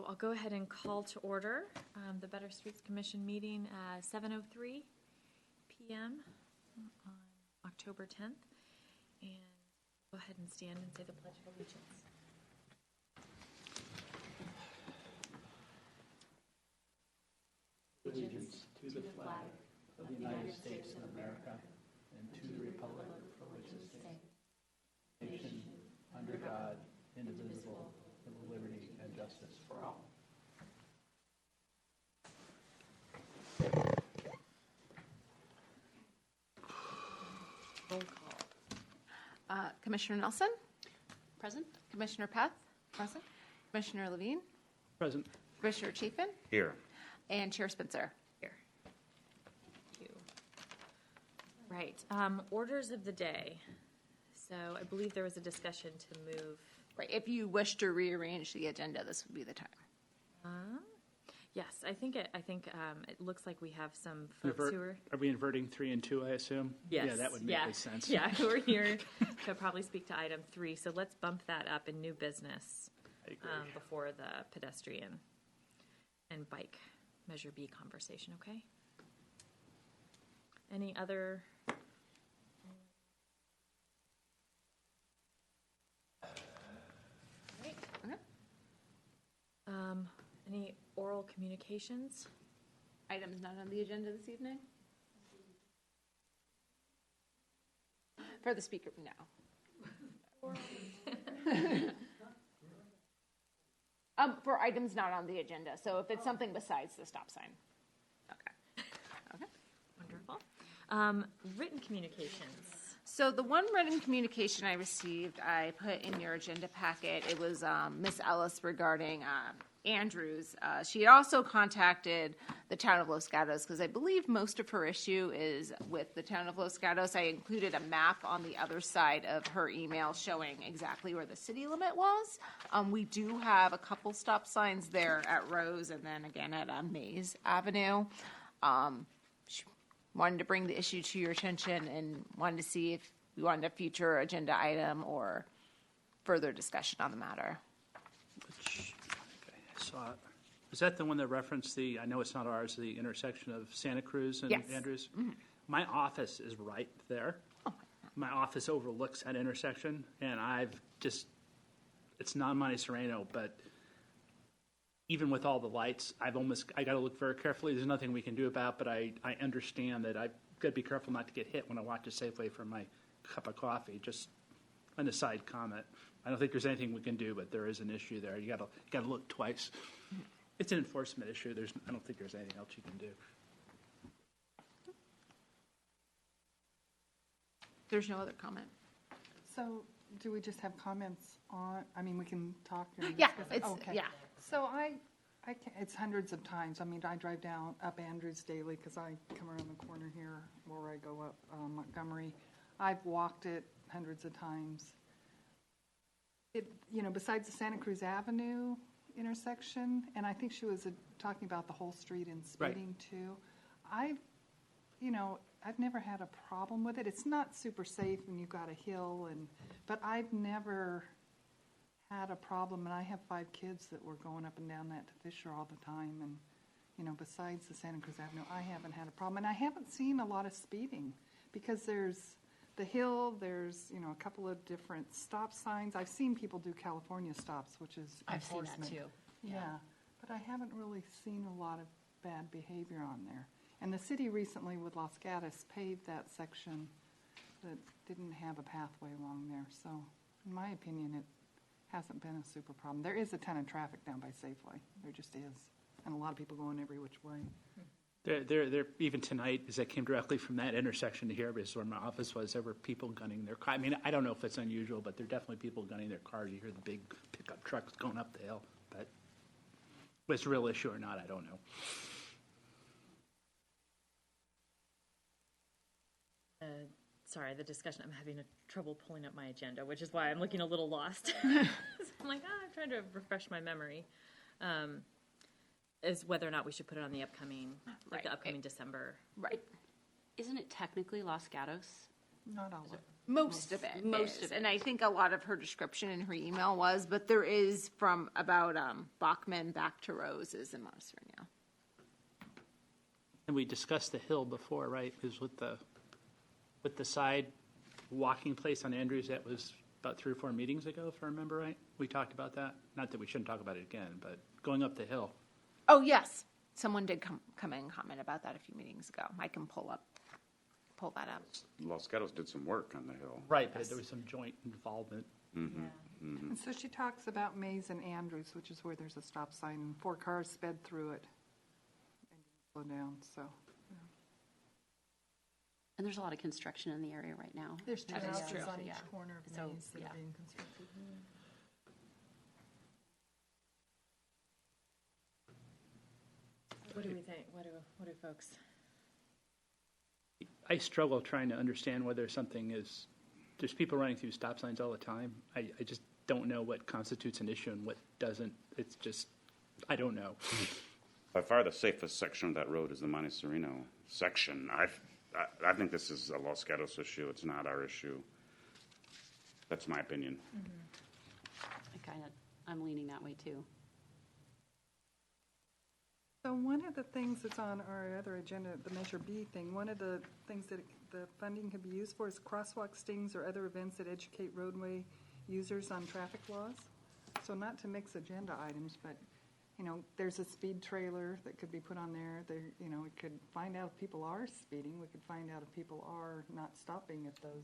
So I'll go ahead and call to order the Better Streets Commission meeting at 7:03 p.m. on October 10th. And go ahead and stand and say the Pledge of Allegiance. Allegiance to the flag of the United States of America and to the republic for which it stands, nation under God, indivisible, with liberty and justice for all. Roll call. Commissioner Nelson? Present. Commissioner Peth? Present. Commissioner Levine? Present. Commissioner Chapin? Here. And Chair Spencer? Here. Thank you. Right. Orders of the day. So I believe there was a discussion to move. Right. If you wish to rearrange the agenda, this would be the time. Yes, I think it looks like we have some folks who are. Are we inverting 3 and 2, I assume? Yes. Yeah, that would make sense. Yeah, who are here to probably speak to item 3. So let's bump that up in new business I agree. before the pedestrian and bike Measure B conversation, okay? Any other? Right. Okay. Any oral communications? Items not on the agenda this evening? For the speaker, no. For items not on the agenda, so if it's something besides the stop sign. Okay. Okay. Wonderful. Written communications. So the one written communication I received, I put in your agenda packet. It was Miss Ellis regarding Andrews. She had also contacted the town of Los Gatos because I believe most of her issue is with the town of Los Gatos. I included a map on the other side of her email showing exactly where the city limit was. We do have a couple stop signs there at Rose and then again at Mays Avenue. She wanted to bring the issue to your attention and wanted to see if you wanted a future agenda item or further discussion on the matter. I saw it. Is that the one that referenced I know it's not ours, the intersection of Santa Cruz and Yes. Andrews? Mm-hmm. My office is right there. Oh. My office overlooks that intersection, and it's not Monte Sereno, but even with all the lights, I got to look very carefully. There's nothing we can do about it, but I understand that I've got to be careful not to get hit when I walk to Safeway for my cup of coffee. Just an aside comment. I don't think there's anything we can do, but there is an issue there. You got to look twice. It's an enforcement issue. I don't think there's anything else you can do. There's no other comment. So do we just have comments on, we can talk and Yeah, discuss it? it's, Okay. yeah. So it's hundreds of times. I drive up Andrews daily because I come around the corner here where I go up Montgomery. I've walked it hundreds of times. Besides the Santa Cruz Avenue intersection, and I think she was talking about the whole street and speeding too. I've never had a problem with it. It's not super safe when you've got a hill, but I've never had a problem. And I have 5 kids that were going up and down that to Fisher all the time. And besides the Santa Cruz Avenue, I haven't had a problem. And I haven't seen a lot of speeding because there's the hill, there's, a couple of different stop signs. I've seen people do California stops, which is I've seen enforcement. that too. Yeah, but I haven't really seen a lot of bad behavior on there. And the city recently with Los Gatos paved that section that didn't have a pathway along there. So in my opinion, it hasn't been a super problem. There is a ton of traffic down by Safeway. There just is. And a lot of people going every which way. There, even tonight, as I came directly from that intersection to here, because where my office was, there were people gunning their car. I don't know if it's unusual, but there are definitely people gunning their cars. You hear the big pickup trucks going up the hill. But whether it's a real issue or not, I don't know. Sorry, the discussion, I'm having trouble pulling up my agenda, which is why I'm looking a little lost. I'm like, I'm trying to refresh my memory. Is whether or not we should put it on the upcoming, Right. the upcoming December. Right. Isn't it technically Los Gatos? Not all of it. Most of it Most is. of it. And I think a lot of her description in her email was, but there is from about Bachman back to Rose is in Monte Sereno. And we discussed the hill before, right? It was with the side walking place on Andrews. That was about 3 or 4 meetings ago, if I remember right. We talked about that. Not that we shouldn't talk about it again, but going up the hill. Oh, yes. Someone did come in and comment about that a few meetings ago. I can pull that up. Los Gatos did some work on the hill. Right, but there was some joint involvement. And so she talks about Mays and Andrews, which is where there's a stop sign, and 4 cars sped through it and didn't slow down, so. And there's a lot of construction in the area right now. There's 2 That is houses true, on each yeah. corner of So, Mays that yeah. are being constructed. What do we think? What do folks? I struggle trying to understand whether something is, there's people running through stop signs all the time. I just don't know what constitutes an issue and what doesn't. It's just, I don't know. By far, the safest section of that road is the Monte Sereno section. I think this is a Los Gatos issue. It's not our issue. That's my opinion. I'm leaning that way too. So one of the things that's on our other agenda, the Measure B thing, one of the things that the funding could be used for is crosswalk stings or other events that educate roadway users on traffic laws. So not to mix agenda items, but, you know, there's a speed trailer that could be put on there. There, you know, we could find out if people are speeding. We could find out if people are not stopping at those.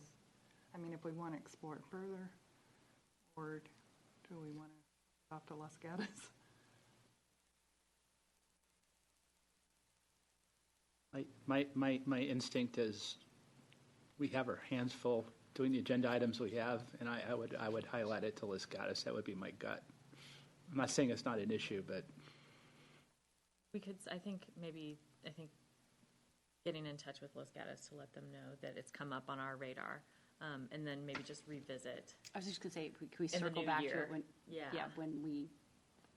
I mean, if we want to explore it further, or do we want to stop to Los Gatos? My instinct is we have our hands full doing the agenda items we have, and I would highlight it to Los Gatos. That would be my gut. I'm not saying it's not an issue, but We could, I think getting in touch with Los Gatos to let them know that it's come up on our radar, and then maybe just revisit. I was just going to say, can we In the circle new back to year. it when, Yeah. when we,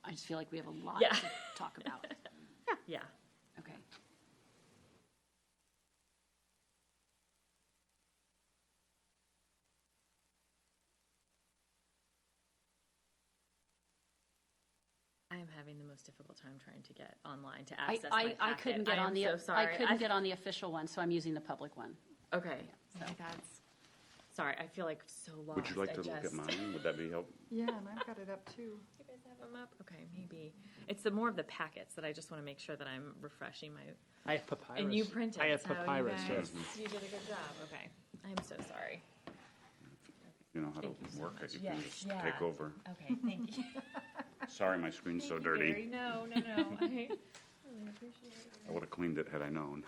I just feel like we have a lot Yeah. to talk about. Yeah. Okay. I am having the most difficult time trying to get online to I, access my packet. I couldn't get I on am the, so sorry. I couldn't get on the official one, so I'm using the public one. Okay. So. Sorry, I feel like so lost. Would you like to look at mine? Would that be helpful? Yeah, and I've got it up too. You guys have them up? Okay, maybe. It's the more of the packets that I just want to make sure that I'm refreshing my. I have papyrus. And you printed. I have so papyrus. You, Yes. guys, you did a good job. Okay. I'm so sorry. You know how to Thank you so work much. it. You Yes, can just yeah. take over. Okay, thank you. Sorry, my screen's so Thank you, dirty. Barry. No. I really appreciate it. I would have cleaned it had I known.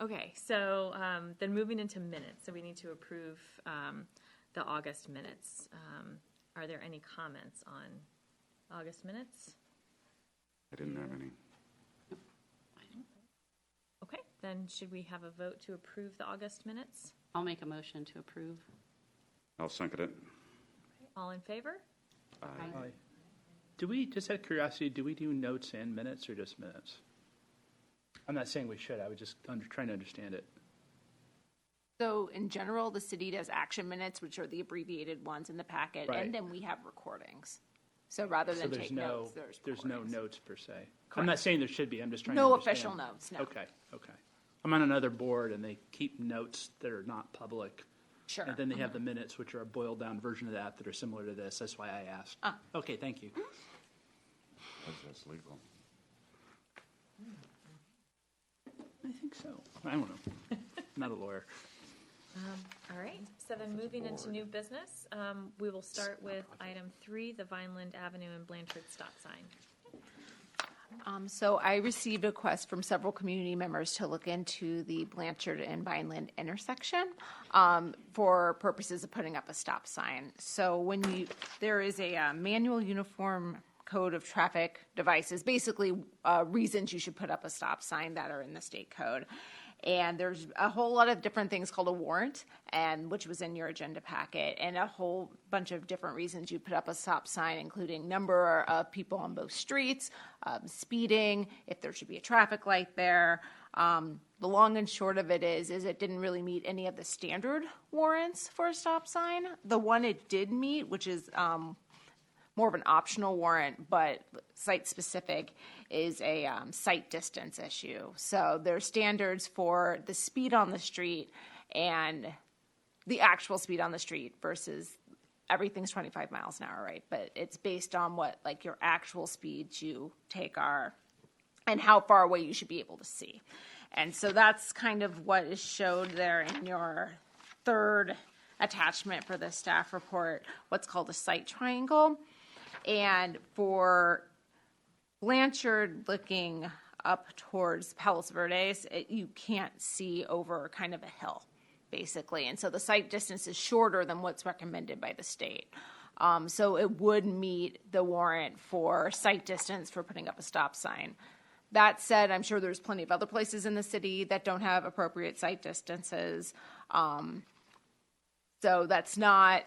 Okay, so then moving into minutes. So we need to approve the August minutes. Are there any comments on August minutes? I didn't have any. Okay, then should we have a vote to approve the August minutes? I'll make a motion to approve. I'll second it. All in favor? Aye. Aye. Do we, just out of curiosity, do we do notes and minutes or just minutes? I'm not saying we should. I was just trying to understand it. So in general, the city does action minutes, which are the abbreviated ones in the packet, Right. and then we have recordings. So rather So than there's take no, notes, there's no recordings. notes per se. I'm not saying there should be. I'm just trying to No understand. official notes, no. Okay. I'm on another board and they keep notes that are not public. Sure. And then they have the minutes, which are a boiled down version of that are similar to this. That's why I asked. Okay, thank you. That's legal. I think so. I don't know. I'm not a lawyer. All right, so then moving into new business, we will start with item 3, the Vineland Avenue and Blanchard stop sign. So I received a request from several community members to look into the Blanchard and Vineland intersection for purposes of putting up a stop sign. So there is a manual uniform code of traffic devices, basically reasons you should put up a stop sign that are in the state code. And there's a whole lot of different things called a warrant, and which was in your agenda packet, and a whole bunch of different reasons you put up a stop sign, including number of people on both streets, speeding, if there should be a traffic light there, The long and short of it is it didn't really meet any of the standard warrants for a stop sign. The one it did meet, which is more of an optional warrant, but site-specific, is a sight distance issue. So there's standards for the speed on the street and the actual speed on the street versus everything's 25 miles an hour, right? But it's based on what, like, your actual speeds you take are and how far away you should be able to see. And so that's kind of what is showed there in your third attachment for the staff report, what's called a sight triangle. And for Blanchard looking up towards Palos Verdes, you can't see over kind of a hill, basically. And so the sight distance is shorter than what's recommended by the state. So it would meet the warrant for sight distance for putting up a stop sign. That said, I'm sure there's plenty of other places in the city that don't have appropriate sight distances. So that's not,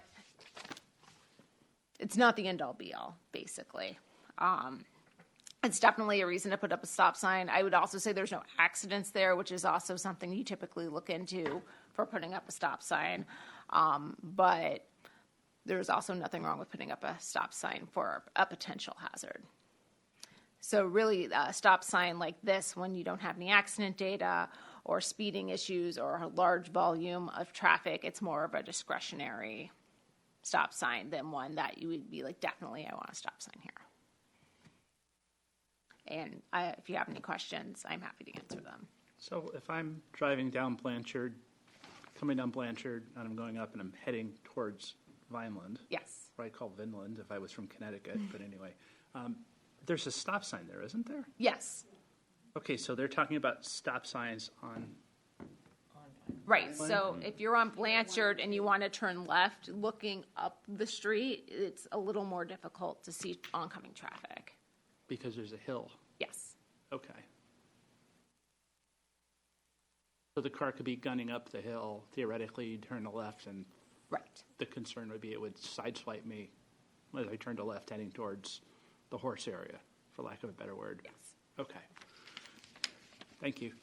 it's not the end-all be-all, basically. It's definitely a reason to put up a stop sign. I would also say there's no accidents there, which is also something you typically look into for putting up a stop sign. But there's also nothing wrong with putting up a stop sign for a potential hazard. So really, a stop sign like this, when you don't have any accident data or speeding issues or a large volume of traffic, it's more of a discretionary stop sign than one that you would be like, definitely, I want a stop sign here. And if you have any questions, I'm happy to answer them. So if I'm driving down Blanchard, coming down Blanchard, and I'm going up and I'm heading towards Vineland. Yes. Or I'd call Vinland if I was from Connecticut, but anyway. There's a stop sign there, isn't there? Yes. Okay, so they're talking about stop signs on, Right. So if you're on Blanchard and you want to turn left, looking up the street, it's a little more difficult to see oncoming traffic. because there's a hill. Yes. Okay. So the car could be gunning up the hill, theoretically, you'd turn to left, and Right. the concern would be it would sideswipe me as I turn to left heading towards the horse area, for lack of a better word. Yes. Okay. Thank you.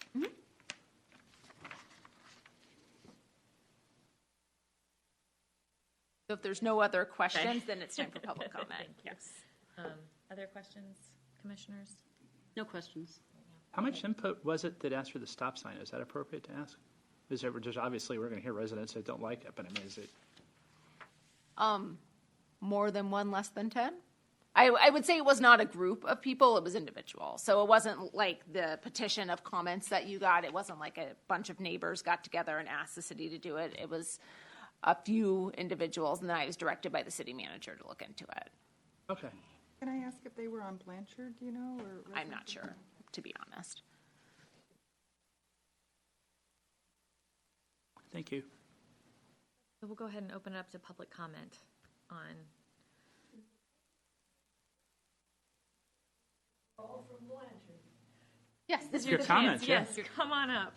So if there's no other questions, then it's time for public comment. Thank you. Yes. Other questions, commissioners? No questions. How much input was it that asked for the stop sign? Is that appropriate to ask? Is there just, obviously, we're going to hear residents that don't like it, but I mean, is it? More than one, less than 10? I would say it was not a group of people, it was individual. So it wasn't like the petition of comments that you got. It wasn't like a bunch of neighbors got together and asked the city to do it. It was a few individuals, and then I was directed by the city manager to look into it. Okay. Can I ask if they were on Blanchard, do you know? Or I'm not sure, to be honest. Thank you. So we'll go ahead and open it up to public comment on. Yes, this is Your comments, yeah. Yes, come on up.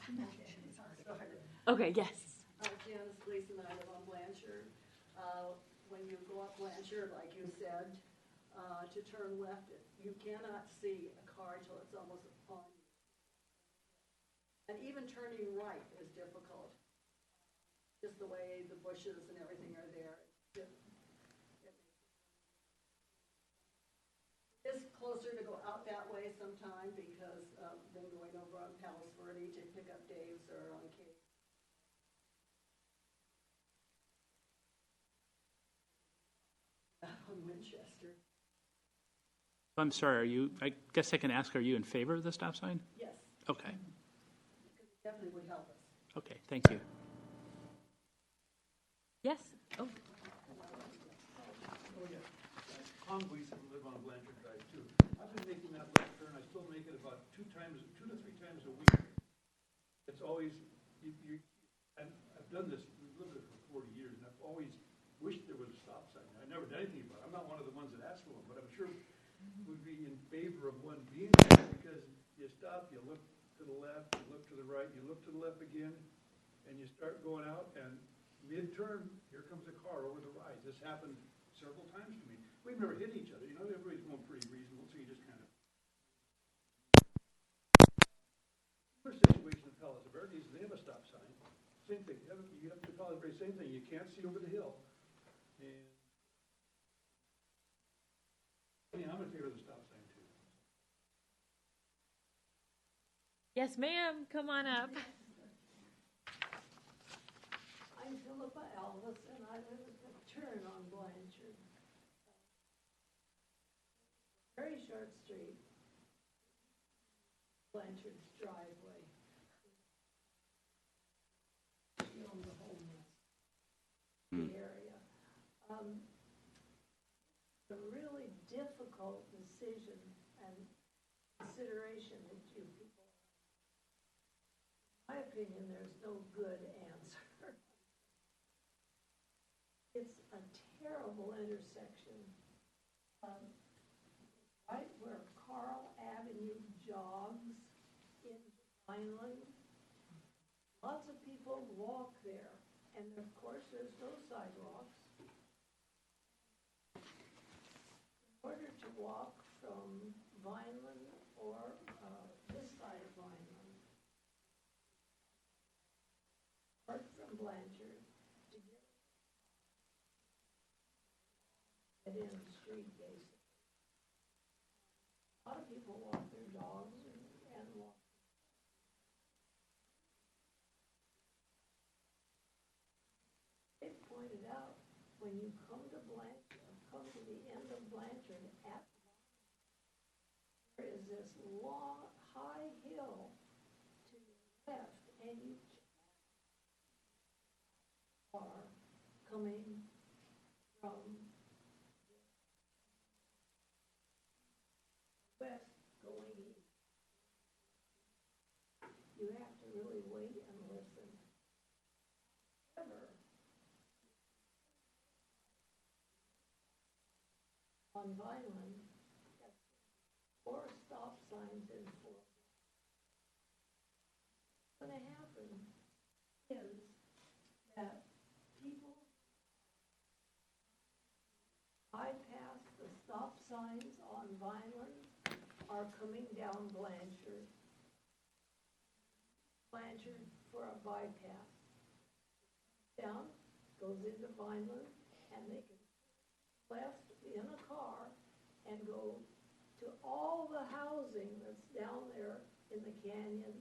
Okay, yes. Janice, Lisa, and I live on Blanchard. When you go up Blanchard, like you said, to turn left, you cannot see a car till it's almost on you. And even turning right is difficult. Just the way the bushes and everything are there. It's closer to go out that way sometime because than going over on Palos Verde to pick up Dave's or on Cape. On Winchester. I'm sorry, I guess I can ask, are you in favor of the stop sign? Yes, Okay. because it definitely would help us. Okay, thank you. Yes. Oh, Tom Gleason, live on Blanchard Drive too. I've been making that left turn, I still make it about 2 to 3 times a week. It's always, I've done this, we've lived there for 40 years, and I've always wished there was a stop sign. I never done anything about it. I'm not one of the ones that asked for one, but I'm sure would be in favor of one being there, because you stop, you look to the left, you look to the right, you look to the left again, and you start going out, and mid-turn, here comes a car over the rise. This happened several times to me. We've never hit each other, everybody's going pretty reasonable, so you just kind of. Conversation tell everybody the same thing, you can't see over the hill. And I'm in favor of the stop sign too. Yes, ma'am, come on up. I'm Philippa Elvis, and I live at the turn on Blanchard. Very short street. Blanchard's driveway. She owns the whole area. A really difficult decision and consideration that you people, in my opinion, there's no good answer. It's a terrible intersection. Right where Carl Avenue jogs into Vineland. Lots of people walk there, and of course, there's no sidewalks. In order to walk from Vineland or this side of Vineland, or from Blanchard, to get in the street, basically. A lot of people walk their dogs and walk. They pointed out, when you come to Blanchard, come to the end of Blanchard, there is this long, high hill to the left, and you are coming from west going east. You have to really wait and listen. However, on Vineland, 4 stop signs in 4. What's going to happen is that people bypass the stop signs on Vineland are coming down Blanchard for a bypass. Down, goes into Vineland, and they can left in a car and go to all the housing that's down there in the canyon,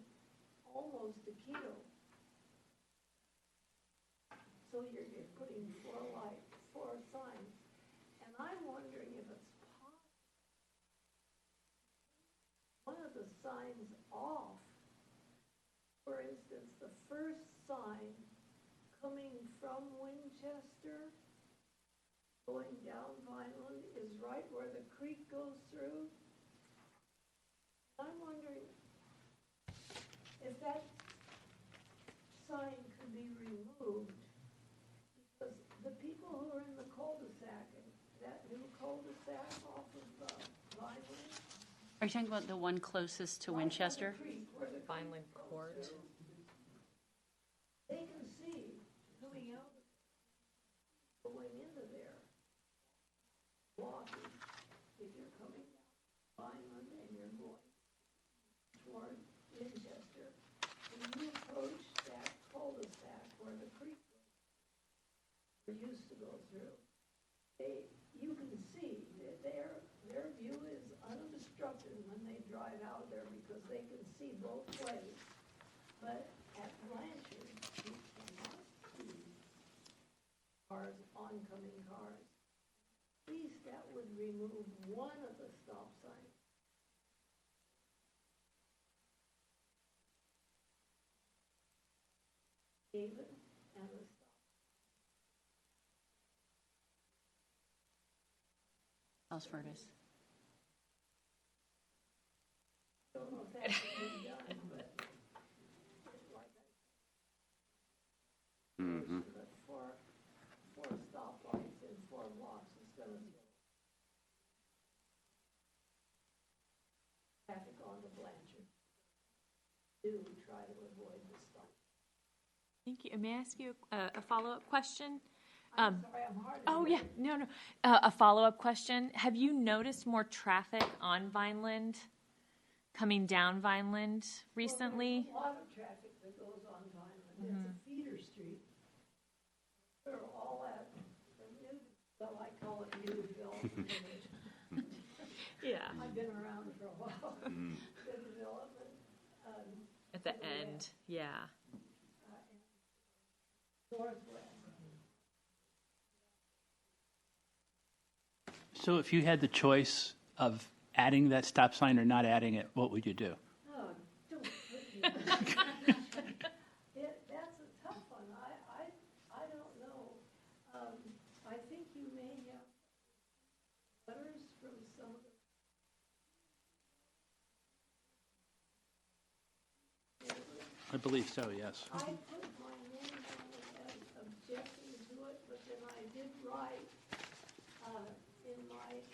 almost to Quito. So you're putting 4 signs. And I'm wondering if it's possible, one of the signs off, for instance, the first sign coming from Winchester, going down Vineland, is right where the creek goes through. I'm wondering if that sign could be removed, because the people who are in the cul-de-sac, that new cul-de-sac off of Vineland. Are you talking about the one closest to Winchester? Vineland Court. They can see coming out, going into there, walking. If you're coming down Vineland and you're going toward Winchester, when you approach that cul-de-sac where the creek used to go through, you can see that their view is unobstructed when they drive out there because they can see both ways. But at Blanchard, you cannot see cars, oncoming cars. At least that would remove one of the stop signs. David and the stop. House Furnace. I don't know if that can be done, but it's like that. But four stoplights in 4 blocks is going to traffic onto Blanchard. Do try to avoid the stop. Thank you. May I ask you a follow-up question? I'm sorry, I'm hard to Oh, hear. yeah. No. A follow-up question. Have you noticed more traffic on Vineland, coming down Vineland recently? Well, there's a lot of traffic that goes on Vineland. It's a feeder street. Yeah, I've been around for a while. The development, at the end, yeah. northwest. So if you had the choice of adding that stop sign or not adding it, what would you do? Oh, don't put me. That's a tough one. I don't know. I think you may have letters from some of the. I believe so, yes. I put my name on it as objecting to it, but then I did write,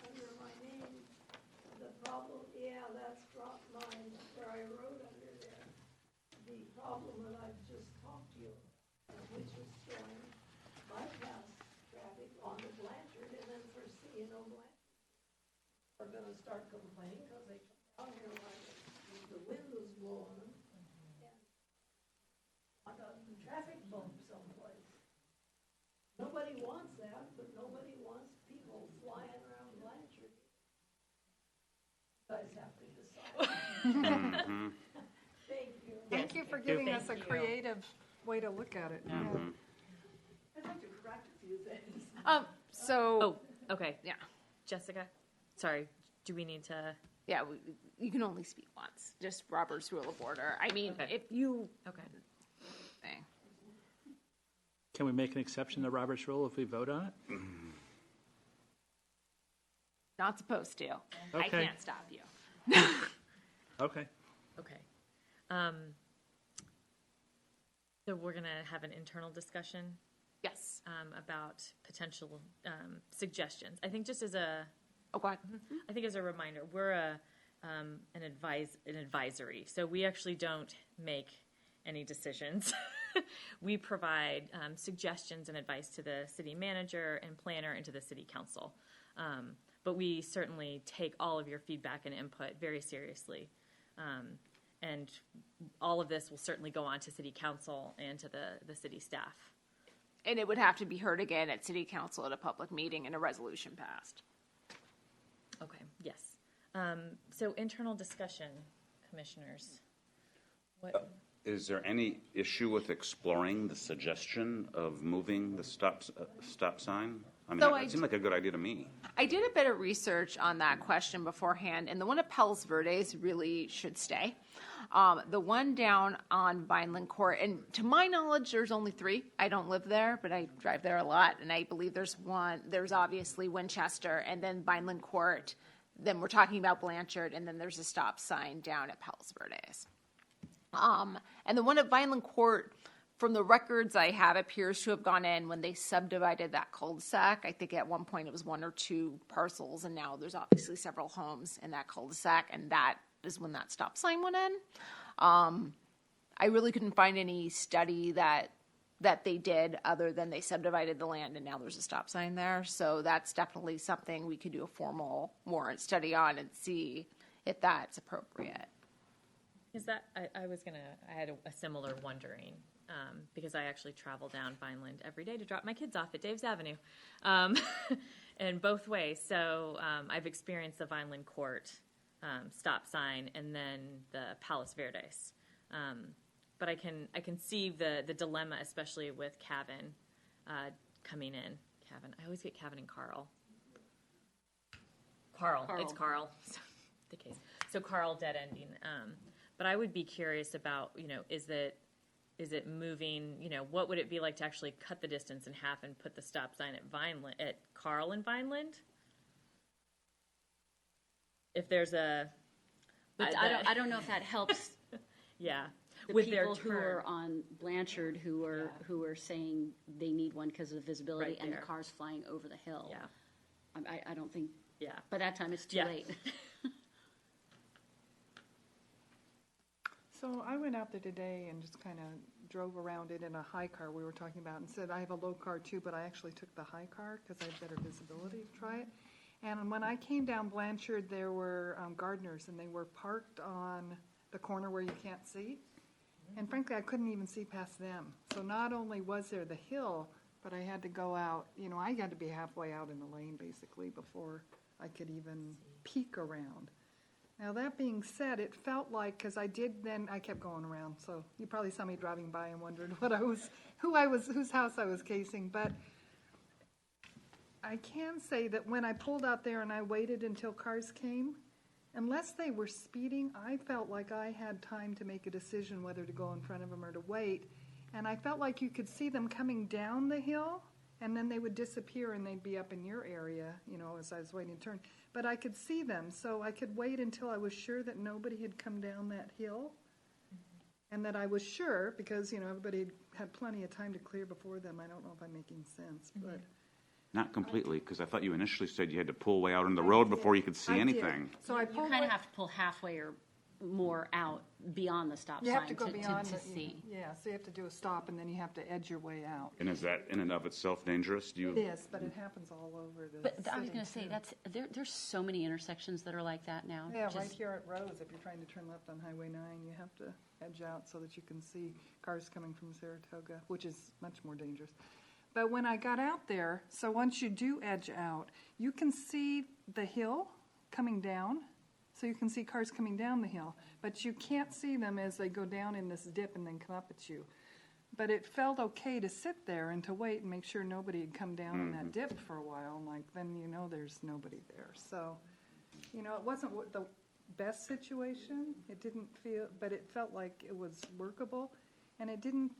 under my name, the problem, yeah, that's dropped mine, where I wrote under there, the problem that I've just talked to you about, which is showing bypass traffic onto Blanchard, and then for Blanchard, are gonna start complaining, because they come down here like the wind was blowing them, I got a traffic bump someplace. Nobody wants that, but nobody wants people flying around Blanchard. You guys have to decide. Thank you. Thank you for giving us a Thank you. creative way to look at it. Yeah. I'd like to correct a few things. Oh, okay. Yeah. Jessica, sorry, do we need to? Yeah, you can only speak once, just Robert's Rule of Order. I mean, Okay. if you, Okay. thing. Can we make an exception to Robert's rule if we vote on it? Not supposed to. I Okay. can't stop you. Okay. Okay. So we're going to have an internal discussion Yes. about potential suggestions. I think just as a, Oh, go ahead. I think as a reminder, we're an advisory, so we actually don't make any decisions. We provide suggestions and advice to the city manager and planner and to the city council. But we certainly take all of your feedback and input very seriously. And all of this will certainly go on to city council and to the city staff. And it would have to be heard again at city council at a public meeting and a resolution passed. Okay, yes. So internal discussion, commissioners. What? Is there any issue with exploring the suggestion of moving the stop sign? I mean, So it seemed like a good idea to me. I did a bit of research on that question beforehand, and the one at Palos Verdes really should stay. The one down on Vineland Court, and to my knowledge, there's only 3. I don't live there, but I drive there a lot, and I believe there's one. There's obviously Winchester, and then Vineland Court. Then we're talking about Blanchard, and then there's a stop sign down at Palos Verdes. And the one at Vineland Court, from the records I have, appears to have gone in when they subdivided that cul-de-sac. I think at one point it was 1 or 2 parcels, and now there's obviously several homes in that cul-de-sac, and that is when that stop sign went in. I really couldn't find any study that they did other than they subdivided the land and now there's a stop sign there. So that's definitely something we could do a formal warrant study on and see if that's appropriate. Is that, I had a similar wondering, because I actually travel down Vineland every day to drop my kids off at Dave's Avenue, and both ways. So I've experienced the Vineland Court stop sign and then the Palos Verdes. But I can see the dilemma, especially with Cavan coming in. Cavan, I always get Cavan and Carl. Carl. It's Carl. The case. So Carl dead ending. But I would be curious about, is it moving, what would it be like to actually cut the distance in half and put the stop sign at Carl and Vineland? If there's a... But I don't know if that helps Yeah. the With their people who turn. are on Blanchard who are saying they need one because of the visibility Right and the there. cars flying over the hill. Yeah. I don't think, Yeah. by that time it's too Yeah. late. So I went out there today and just kind of drove around it in a high car we were talking about and said, I have a low car too, but I actually took the high car because I had better visibility to try it. And when I came down Blanchard, there were gardeners and they were parked on the corner where you can't see. And frankly, I couldn't even see past them. So not only was there the hill, but I had to go out, I had to be halfway out in the lane basically before I could even peek around. Now, that being said, it felt like, because I kept going around, so you probably saw me driving by and wondered whose house I was casing, but I can say that when I pulled out there and I waited until cars came, unless they were speeding, I felt like I had time to make a decision whether to go in front of them or to wait, and I felt like you could see them coming down the hill, and then they would disappear and they'd be up in your area, as I was waiting to turn. But I could see them, so I could wait until I was sure that nobody had come down that hill. And that I was sure, because, everybody had plenty of time to clear before them. I don't know if I'm making sense, but. Not completely, because I thought you initially said you had to pull way out on the road before you could see I did. anything. So I You pulled. kind of have to pull halfway or more out beyond the stop You sign have to go beyond to it, see. Yeah, so you have to do a stop and then you have to edge your way out. And is that in and of itself dangerous? It is, but it happens all over the But I was city, going to say, too. there's so many intersections that are like that now. Yeah, right Just- here at Rose, if you're trying to turn left on Highway 9, you have to edge out so that you can see cars coming from Saratoga, which is much more dangerous. But when I got out there, so once you do edge out, you can see the hill coming down, so you can see cars coming down the hill, but you can't see them as they go down in this dip and then come up at you. But it felt okay to sit there and to wait and make sure nobody had come down in that dip for a while, and then there's nobody there. So, it wasn't the best situation. It didn't feel, but it felt like it was workable, and it didn't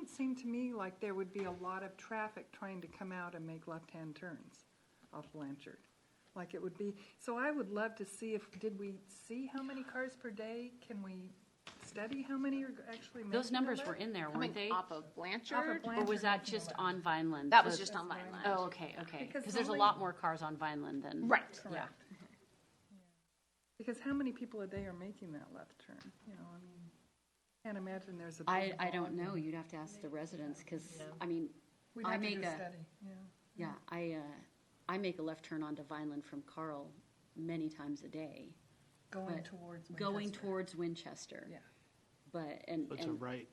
seem to me like there would be a lot of traffic trying to come out and make left-hand turns off Blanchard. Like it would be, so I would love to see did we see how many cars per day? Can we study how many are actually making Those numbers the were left? in there, Coming weren't they? off of Blanchard? Off of Or was Blanchard that making just the on Vineland? That was The- just on Vineland. Oh, okay. Because Because there's a only- lot more cars on Vineland than. Right. Yeah. Because how many people a day are making that left turn? Can't imagine there's a I big don't volume. know. You'd have to ask the residents because, We'd I have to make do a a- study, yeah. I make a left turn onto Vineland from Carl many times a day. Going but towards Going Winchester. towards Winchester. Yeah. But, It's a right.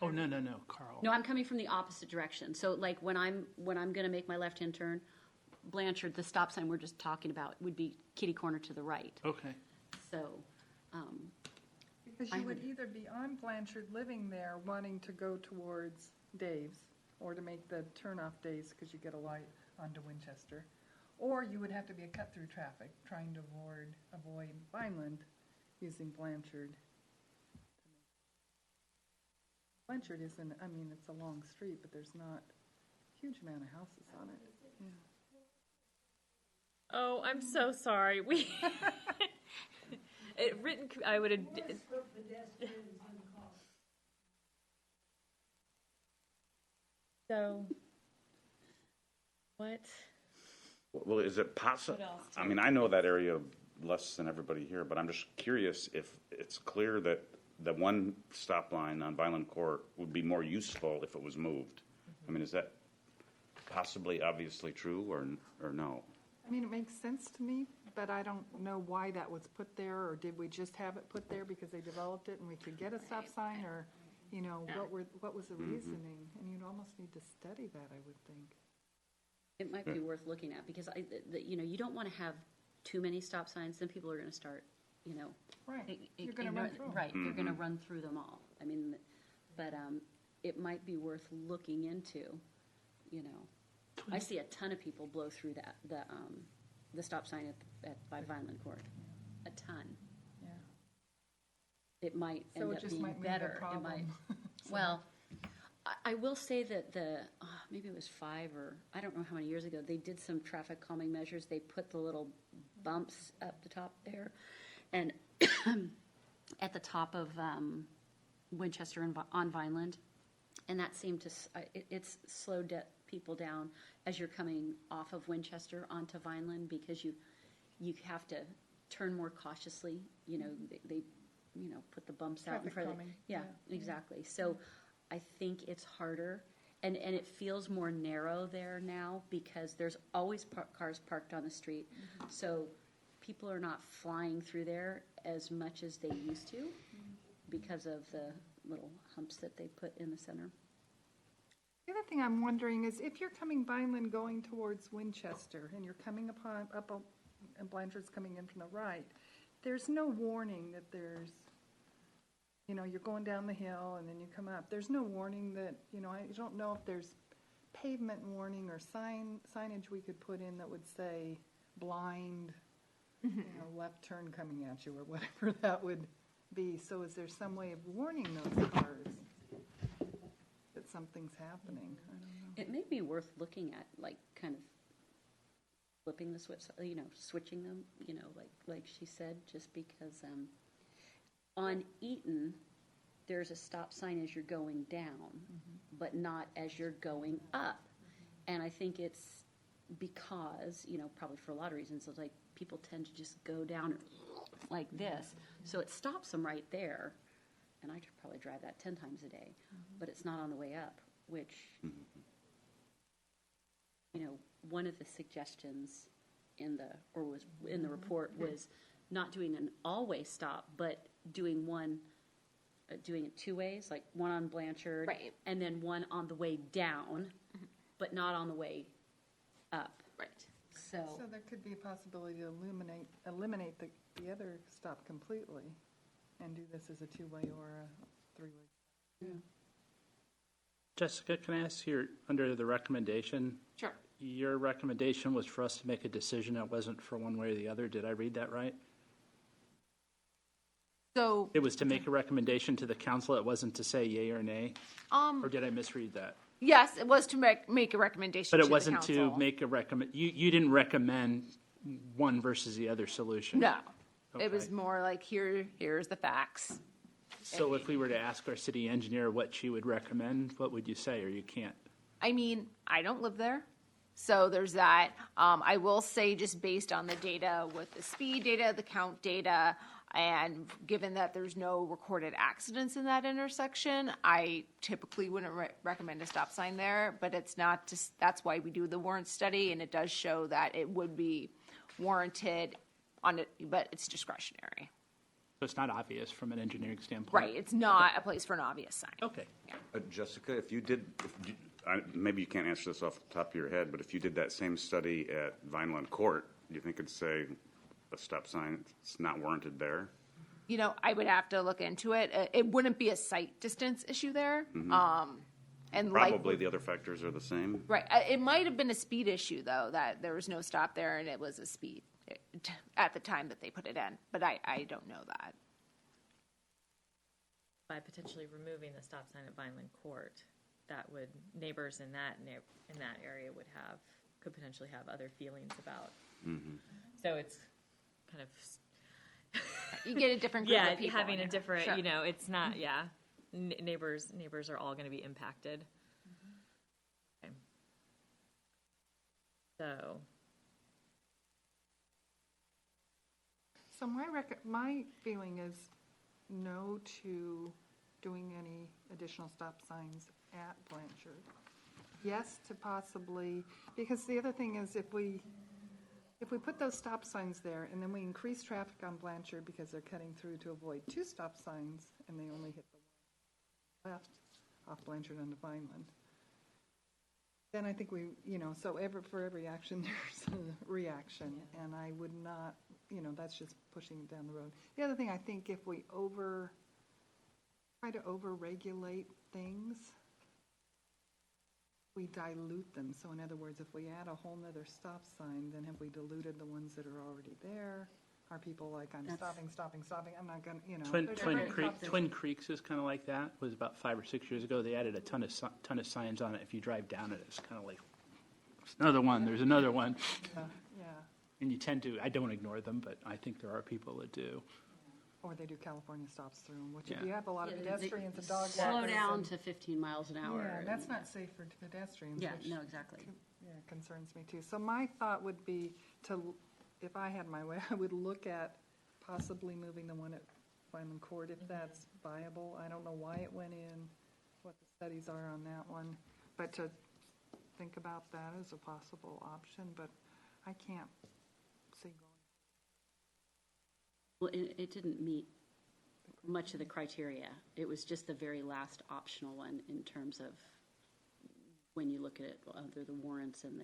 Oh, no, Carl. No, I'm coming from the opposite direction. So like when I'm going to make my left-hand turn, Blanchard, the stop sign we're just talking about would be kitty corner to the right. Okay. So, Because I you would would- either be on Blanchard living there wanting to go towards Dave's or to make the turnoff Dave's because you get a light onto Winchester. Or you would have to be a cut-through traffic trying to avoid Vineland using Blanchard. Blanchard isn't, it's a long street, but there's not a huge amount of houses on it. Yeah. Oh, I'm so sorry. I would have. So, what? Well, is it possible? What else? I know that area less than everybody here, but I'm just curious if it's clear that the one stop line on Vineland Court would be more useful if it was moved. Is that possibly obviously true or no? It makes sense to me, but I don't know why that was put there, or did we just have it put there because they developed it and we could get a stop sign, or, what was the reasoning? And you'd almost need to study that, I would think. it might be worth looking at because you don't want to have too many stop signs. Then people are going to start, Right, you're gonna run through 'em. Right, they're going to run through them all. But it might be worth looking into. I see a ton of people blow through the stop sign by Vineland Court, a ton. Yeah. It might So end it up just being might mean a better. It might. problem. Well, I will say that maybe it was 5 or I don't know how many years ago, they did some traffic calming measures. They put the little bumps up the top there, and at the top of Winchester on Vineland, and that seemed to it's slowed people down as you're coming off of Winchester onto Vineland because you have to turn more cautiously. They put the bumps out in Traffic front of calming, yeah, exactly. So I think it's harder and it feels more narrow there now because there's always cars parked on the street. So people are not flying through there as much as they used to because of the little humps that they put in the center. The other thing I'm wondering is if you're coming Vineland going towards Winchester and you're coming and Blanchard's coming in from the right, there's no warning that there's, you're going down the hill and then you come up. There's no warning that, I don't know if there's pavement warning or signage we could put in that would say blind, left turn coming at you or whatever that would be. So is there some way of warning those cars that something's happening? I don't know. It may be worth looking at, like, kind of flipping the switch, switching them, like she said, just because on Eaton, there's a stop sign as you're going down, but not as you're going up. And I think it's because, probably for a lot of reasons, it's like people tend to just go down like this. So it stops them right there. And I could probably drive that 10 times a day, but it's not on the way up, which, one of the suggestions was in the report was not doing an all-way stop, but doing it two ways, like one on Blanchard, Right. and then one on the way down, but not on the way up. Right. So there could be a possibility to eliminate the other stop completely and do this as a two-way or a three-way. Jessica, can I ask here, under the recommendation, Sure. your recommendation was for us to make a decision. It wasn't for one way or the other. Did I read that right? So, It was to make a recommendation to the council. It wasn't to say yay or nay? Or did I misread that? yes, it was to make a recommendation But to it the wasn't to council. make a recommend, you didn't recommend one versus the other solution? No. It was Okay. more like, here's the facts. So if we were to ask our city engineer what she would recommend, what would you say, or you can't? I mean, I don't live there, so there's that. I will say, just based on the data with the speed data, the count data, and given that there's no recorded accidents in that intersection, I typically wouldn't recommend a stop sign there, but it's not just, that's why we do the warrant study, and it does show that it would be warranted on it, but it's discretionary. So it's not obvious from an engineering standpoint? Right, it's not a place for an obvious sign. Okay. Jessica, maybe you can't answer this off the top of your head, but if you did that same study at Vineland Court, do you think it'd say a stop sign, it's not warranted there? I would have to look into it. It wouldn't be a sight distance issue there. And Probably the other factors are the same. right. It might have been a speed issue, though, that there was no stop there and it was a speed at the time that they put it in. But I don't know that. By potentially removing the stop sign at Vineland Court, that would, neighbors in that area could potentially have other feelings about. So it's kind of, You get a different group of people. having in a there. different, Sure. it's not, neighbors are all going to be impacted. Okay. So, So my feeling is no to doing any additional stop signs at Blanchard. Yes to possibly, because the other thing is if we put those stop signs there and then we increase traffic on Blanchard because they're cutting through to avoid two stop signs and they only hit the left off Blanchard onto Vineland, then I think for every action, there's a reaction, and I would not, that's just pushing it down the road. The other thing, I think if we try to over-regulate things, we dilute them. So in other words, if we add a whole nother stop sign, then have we diluted the ones that are already there? Are people like, I'm stopping, I'm not gonna, Twin Creeks is kind of like that. It was about 5 or 6 years ago. They added a ton of signs on it. If you drive down it, it's kind of like, there's another one, there's another one. yeah. And you tend to, I don't ignore them, but I think there are people that do. Or they do California stops through them, which if Yeah. you have a lot of Yeah, they- pedestrians and dog walkers. Slow down and- to 15 miles an hour. Yeah, and- that's not safe for pedestrians. Yeah, which, no, exactly. Yeah, concerns me too. So my thought would be if I had my way, I would look at possibly moving the one at Vineland Court if that's viable. I don't know why it went in, what the studies are on that one, but to think about that as a possible option, but I can't see going. Well, it didn't meet much of the criteria. It was just the very last optional one in terms of when you look at it under the warrants and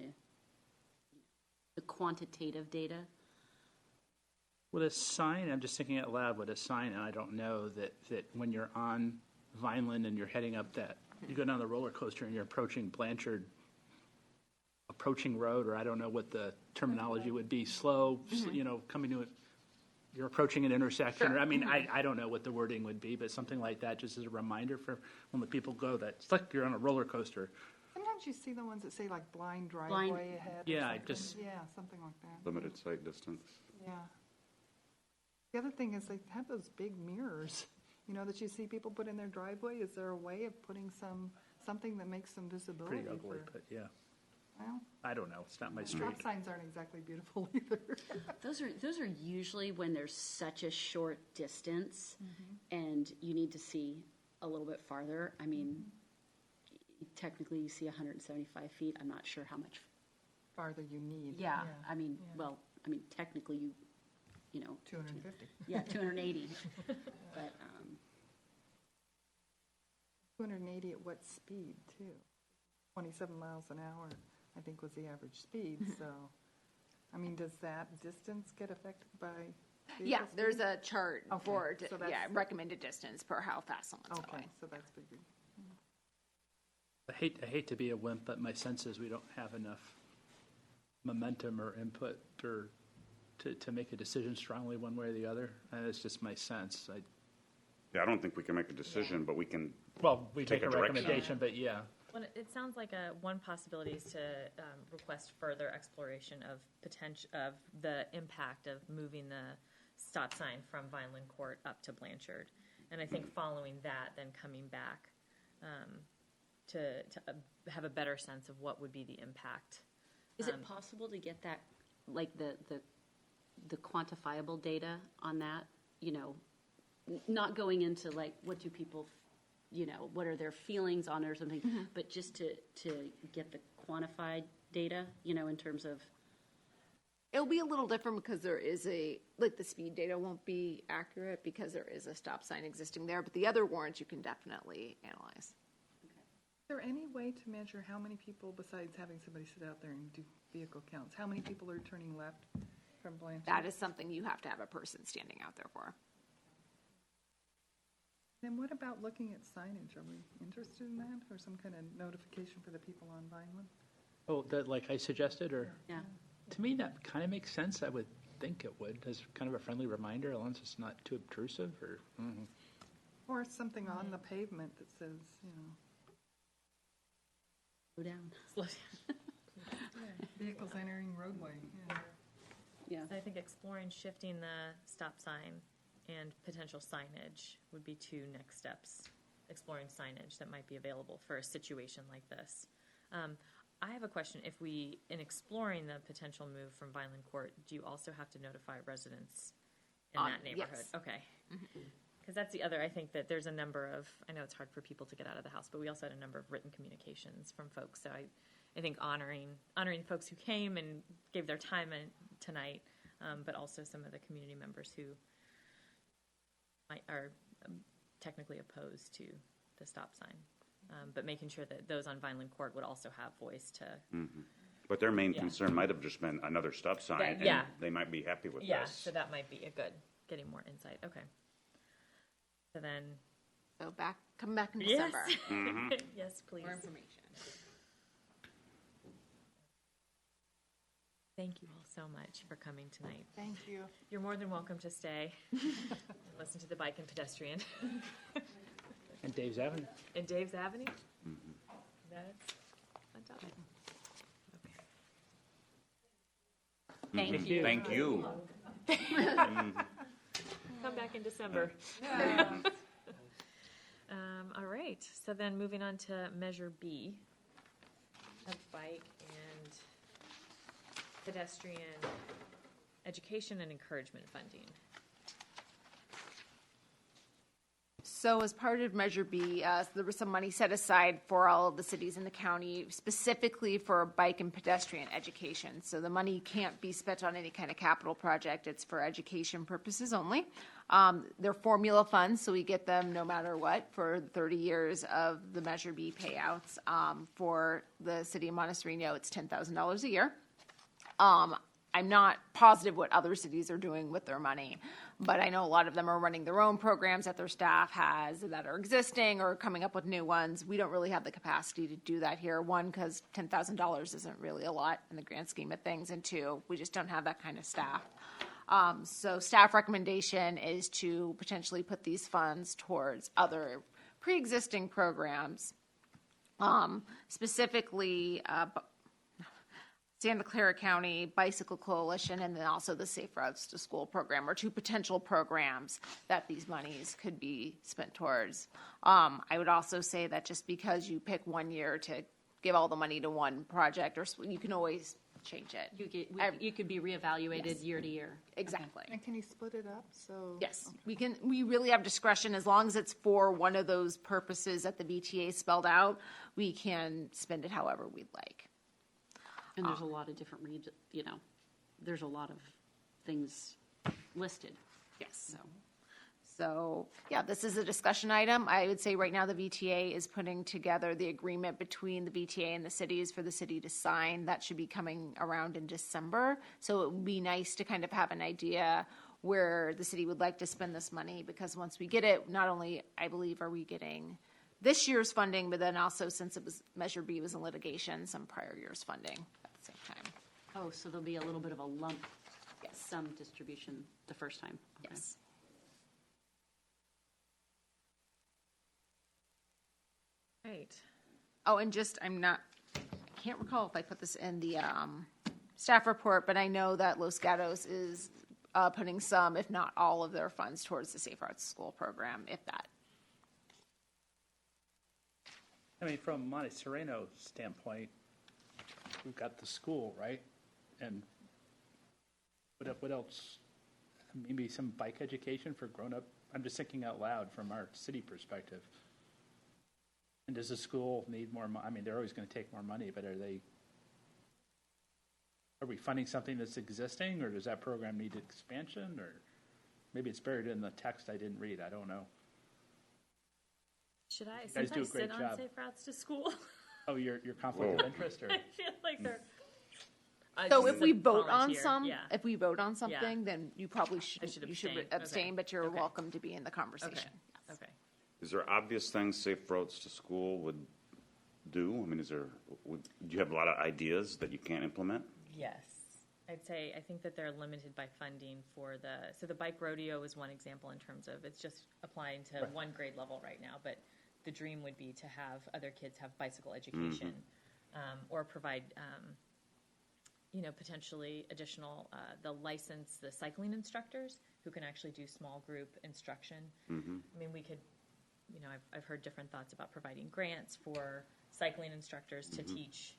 the quantitative data. Would a sign, I'm just thinking out loud, would a sign, and I don't know, that when you're on Vineland and you're heading up that, you go down the roller coaster and you're approaching Blanchard, approaching road, or I don't know what the terminology would be, slow, coming to it, you're approaching an intersection, or, I mean, I don't know what the wording would be, but something like that, just as a reminder for when the people go, that it's like you're on a roller coaster. Sometimes you see the ones that say like blind driveway ahead. or Yeah, something. Yeah, something like that. Limited sight distance. Yeah. The other thing is they have those big mirrors, that you see people put in their driveway. Is there a way of putting something that makes some visibility? Pretty ugly, but yeah. Well, I don't know, it's not my street. stop signs aren't exactly beautiful either. Those are usually when there's such a short distance and you need to see a little bit farther. I mean, technically you see 175 feet. I'm not sure how much. Farther you need. Yeah, I mean, technically you 250. Yeah, 280. But 280 at what speed, too? 27 miles an hour, I think, was the average speed, so, I mean, does that distance get affected by vehicle Yeah, speed? there's a chart Okay, for, so that's- recommended distance per how fast someone's Okay, going. so that's figured. I hate to be a wimp, but my sense is we don't have enough momentum or input or to make a decision strongly one way or the other. That's just my sense. Yeah, I don't think we can make a decision, but we can, We Take make a a direction. recommendation, but yeah. Well, it sounds like one possibility is to request further exploration of the impact of moving the stop sign from Vineland Court up to Blanchard. And I think following that, then coming back to have a better sense of what would be the impact. is it possible to get that, like the quantifiable data on that? Not going into like what do people, what are their feelings on it or something, but just to get the quantified data, in terms of. It'll be a little different because there is the speed data won't be accurate because there is a stop sign existing there, but the other warrants you can definitely analyze. Is there any way to measure how many people, besides having somebody sit out there and do vehicle counts, how many people are turning left from Blanchard? That is something you have to have a person standing out there for. Then what about looking at signage? Are we interested in that, or some kind of notification for the people on Vineland? Oh, that like I suggested, or? Yeah. To me, that kind of makes sense. I would think it would, as kind of a friendly reminder, as long as it's not too obtrusive, or. Or something on the pavement that says, Go down. vehicles entering roadway. Yeah. I think exploring shifting the stop sign and potential signage would be two next steps. Exploring signage that might be available for a situation like this. I have a question. If in exploring the potential move from Vineland Court, do you also have to notify residents in that neighborhood? Yes. Okay. Because that's the other, I think that there's a number of, I know it's hard for people to get out of the house, but we also had a number of written communications from folks. So I think honoring folks who came and gave their time tonight, but also some of the community members who are technically opposed to the stop sign. But making sure that those on Vineland Court would also have voice to. but their main concern might have just been another stop sign, Yeah. and they might be happy with Yeah, this. so that might be a good, getting more insight. Okay. So then. So come back in Yes. December. Yes, please. More information. Thank you all so much for coming tonight. Thank you. You're more than welcome to stay. Listen to the bike and pedestrian. And Dave's Avenue. In Dave's Avenue? That's on top. Okay. Thank you. Thank you. Come back in December. All right, so then moving on to Measure B, of bike and pedestrian education and encouragement funding. So as part of Measure B, there was some money set aside for all of the cities in the county, specifically for bike and pedestrian education. So the money can't be spent on any kind of capital project. It's for education purposes only. They're formula funds, so we get them no matter what for 30 years of the Measure B payouts. For the city of Monte Sereno, it's $10,000 a year. I'm not positive what other cities are doing with their money, but I know a lot of them are running their own programs that their staff has that are existing or coming up with new ones. We don't really have the capacity to do that here. One, because $10,000 isn't really a lot in the grand scheme of things, and two, we just don't have that kind of staff. So staff recommendation is to potentially put these funds towards other pre-existing programs, specifically Santa Clara County Bicycle Coalition, and then also the Safe Routes to School program, are two potential programs that these monies could be spent towards. I would also say that just because you pick one year to give all the money to one project, or you can always change it. You could be reevaluated Yes. year to year. Exactly. And can you split it up? So Yes, we really have discretion as long as it's for one of those purposes that the VTA spelled out. We can spend it however we'd like. And there's a lot of different there's a lot of things listed. Yes. So, yeah, this is a discussion item. I would say right now the VTA is putting together the agreement between the VTA and the cities for the city to sign. That should be coming around in December. So it would be nice to kind of have an idea where the city would like to spend this money, because once we get it, not only, I believe, are we getting this year's funding, but then also, since it was Measure B was in litigation, some prior year's funding at the same time. Oh, so there'll be a little bit of a lump Yes. sum distribution the first time. Okay. Yes. Right. Oh, and just, I can't recall if I put this in the staff report, but I know that Los Gatos is putting some, if not all of their funds towards the Safe Routes School program, if that. I mean, from Monte Sereno standpoint, we've got the school, right? And what else? Maybe some bike education for grown-up. I'm just thinking out loud from our city perspective. And does the school need more money? I mean, they're always going to take more money, but are we funding something that's existing, or does that program need expansion? Or maybe it's buried in the text I didn't read. I don't know. Should I? guys Since do I a great sit on job. Safe Routes to School, Oh, your conflict of interest, or I feel like they're. So if we vote on volunteer, yeah. if we vote on something, then you probably I should you should abstain. abstain, Okay. but you're Okay. welcome to be in the Okay. conversation. Okay. Is there obvious things Safe Routes to School would do? I mean, do you have a lot of ideas that you can't implement? Yes. I'd say, I think that they're limited by funding for so the bike rodeo is one example in terms of, it's just applying to one grade level right now, but the dream would be to have other kids have bicycle education, or provide, potentially additional, the cycling instructors who can actually do small group instruction. I mean, we could, I've heard different thoughts about providing grants for cycling instructors to teach,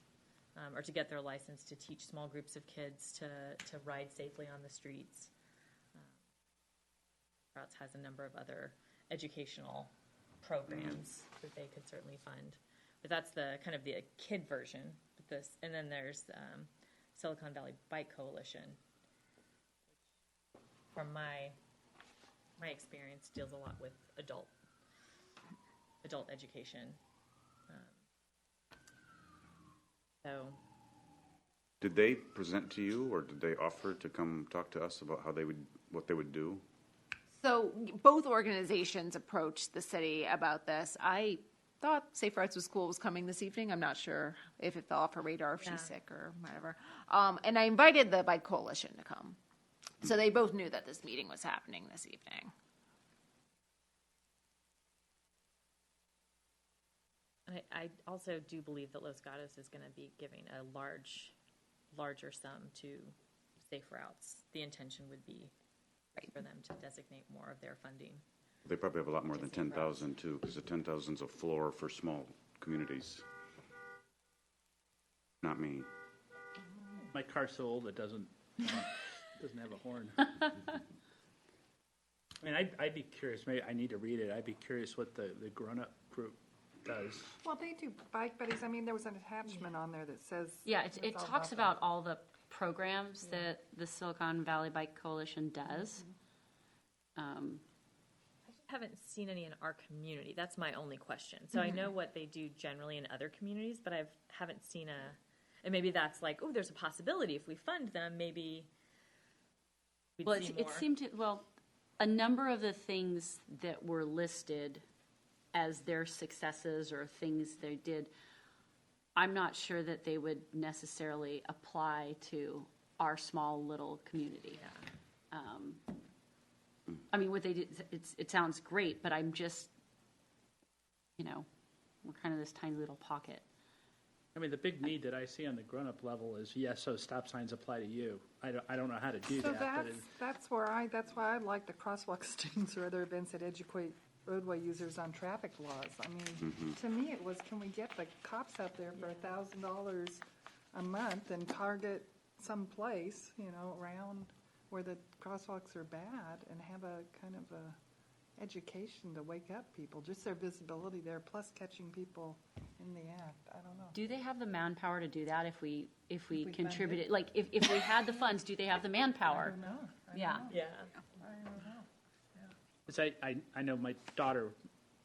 or to get their license to teach small groups of kids to ride safely on the streets. Routes has a number of other educational programs that they could certainly fund. But that's the kind of the kid version with this. And then there's Silicon Valley Bike Coalition. From my experience, deals a lot with adult education. So, Did they present to you, or did they offer to come talk to us about what they would do? So both organizations approached the city about this. I thought Safe Routes to School was coming this evening. I'm not sure if it fell off her radar, if she's sick or whatever. And I invited the Bike Coalition to come. So they both knew that this meeting was happening this evening. I also do believe that Los Gatos is going to be giving a larger sum to Safe Routes. The intention would be for them to designate more of their funding. They probably have a lot more than 10,000 too, because the 10,000 is a floor for small communities. Not me. my car's so old it doesn't have a horn. I mean, I'd be curious, maybe I need to read it, I'd be curious what the grown-up group does. Well, they do bike buddies. I mean, there was an attachment on there that says. Yeah, it it's all talks them. about all the programs that the Silicon Valley Bike Coalition does. I haven't seen any in our community. That's my only question. So I know what they do generally in other communities, but haven't seen and maybe that's like, oh, there's a possibility if we fund them, maybe we'd Well, see it more. seemed to, well, a number of the things that were listed as their successes or things they did, I'm not sure that they would necessarily apply to our small little community. I mean, what they did, it sounds great, but I'm just, we're kind of this tiny little pocket. I mean, the big need that I see on the grown-up level is, yes, so stop signs apply to you. I don't know how to do So that, but that's why I like the crosswalk students or other events that educate roadway users on traffic laws. I mean, to me, it was, can we get the cops out there for $1,000 a month and target some place, around where the crosswalks are bad and have a kind of a education to wake up people, just their visibility there, plus catching people in the act. I don't know. Do they have the manpower to do that if we fund contributed? Like, if we had the funds, do they have the I manpower? don't know. Yeah. Yeah. I don't know. it's, I know my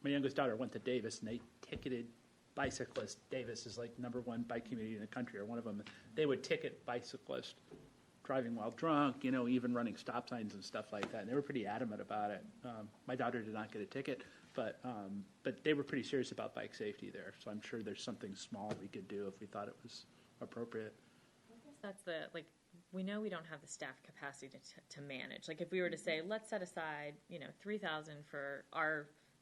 youngest daughter went to Davis, and they ticketed bicyclists. Davis is like #1 bike community in the country, or one of them. They would ticket bicyclists driving while drunk, even running stop signs and stuff like that. And they were pretty adamant about it. My daughter did not get a ticket, but they were pretty serious about bike safety there. So I'm sure there's something small we could do if we thought it was appropriate. That's we know we don't have the staff capacity to manage. Like if we were to say, let's set aside, $3,000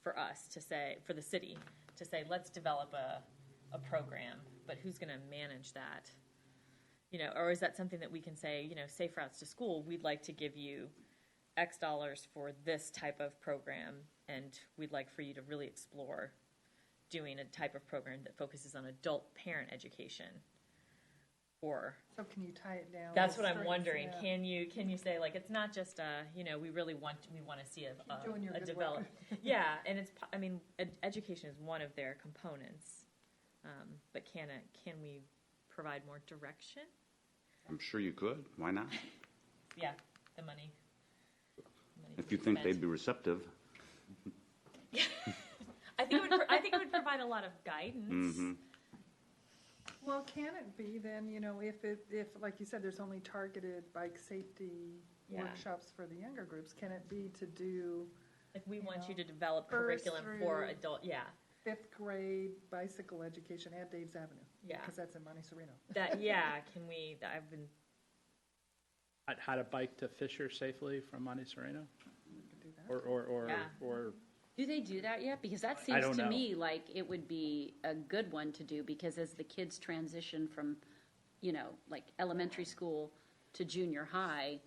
for us to say, for the city to say, let's develop a program, but who's going to manage that? Or is that something that we can say, Safe Routes to School, we'd like to give you X dollars for this type of program, and we'd like for you to really explore doing a type of program that focuses on adult parent education. Or So can you tie it down? that's what I'm Straight, wondering. yeah. Can you say like it's not just we want to see doing your a good develop. work. Yeah, and education is one of their components, but can we provide more direction? I'm sure you could. Why not? Yeah, the money. If you think they'd be receptive. I think it would provide a lot of guidance. Well, can it be then, if, like you said, there's only targeted bike safety Yeah. workshops for the younger groups, can it be to do Like we want you know, to develop first curriculum for through- adult. Yeah, 5th grade bicycle education at Dave's Avenue? Yeah. Because that's in Monte Sereno. Can we? I've been. How to bike to Fisher safely from Monte Sereno, We could do that. Yeah. or Do they do that yet? Because that I seems don't to know. me like it would be a good one to do, because as the kids transition from, like elementary school to junior high,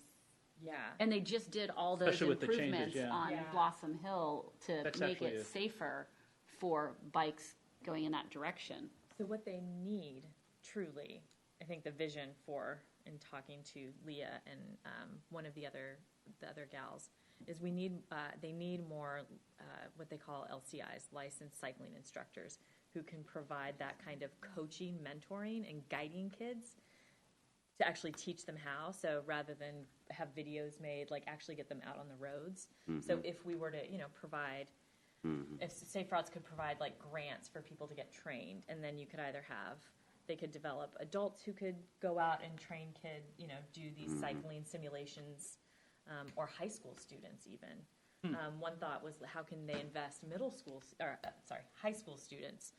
Yeah. and they just did all those Especially with the changes, improvements yeah. on Yeah. Blossom Hill to That's make actually it safer for bikes going in that direction. So what they need, truly, I think the vision for, in talking to Leah and one of the other gals, is they need more what they call LCIs, licensed cycling instructors, who can provide that kind of coaching, mentoring, and guiding kids to actually teach them how. So rather than have videos made, like actually get them out on the roads. So if we were to, provide. If Safe Routes could provide like grants for people to get trained, and then you could either they could develop adults who could go out and train kids, do these cycling simulations, or high school students even. One thought was how can they invest high school students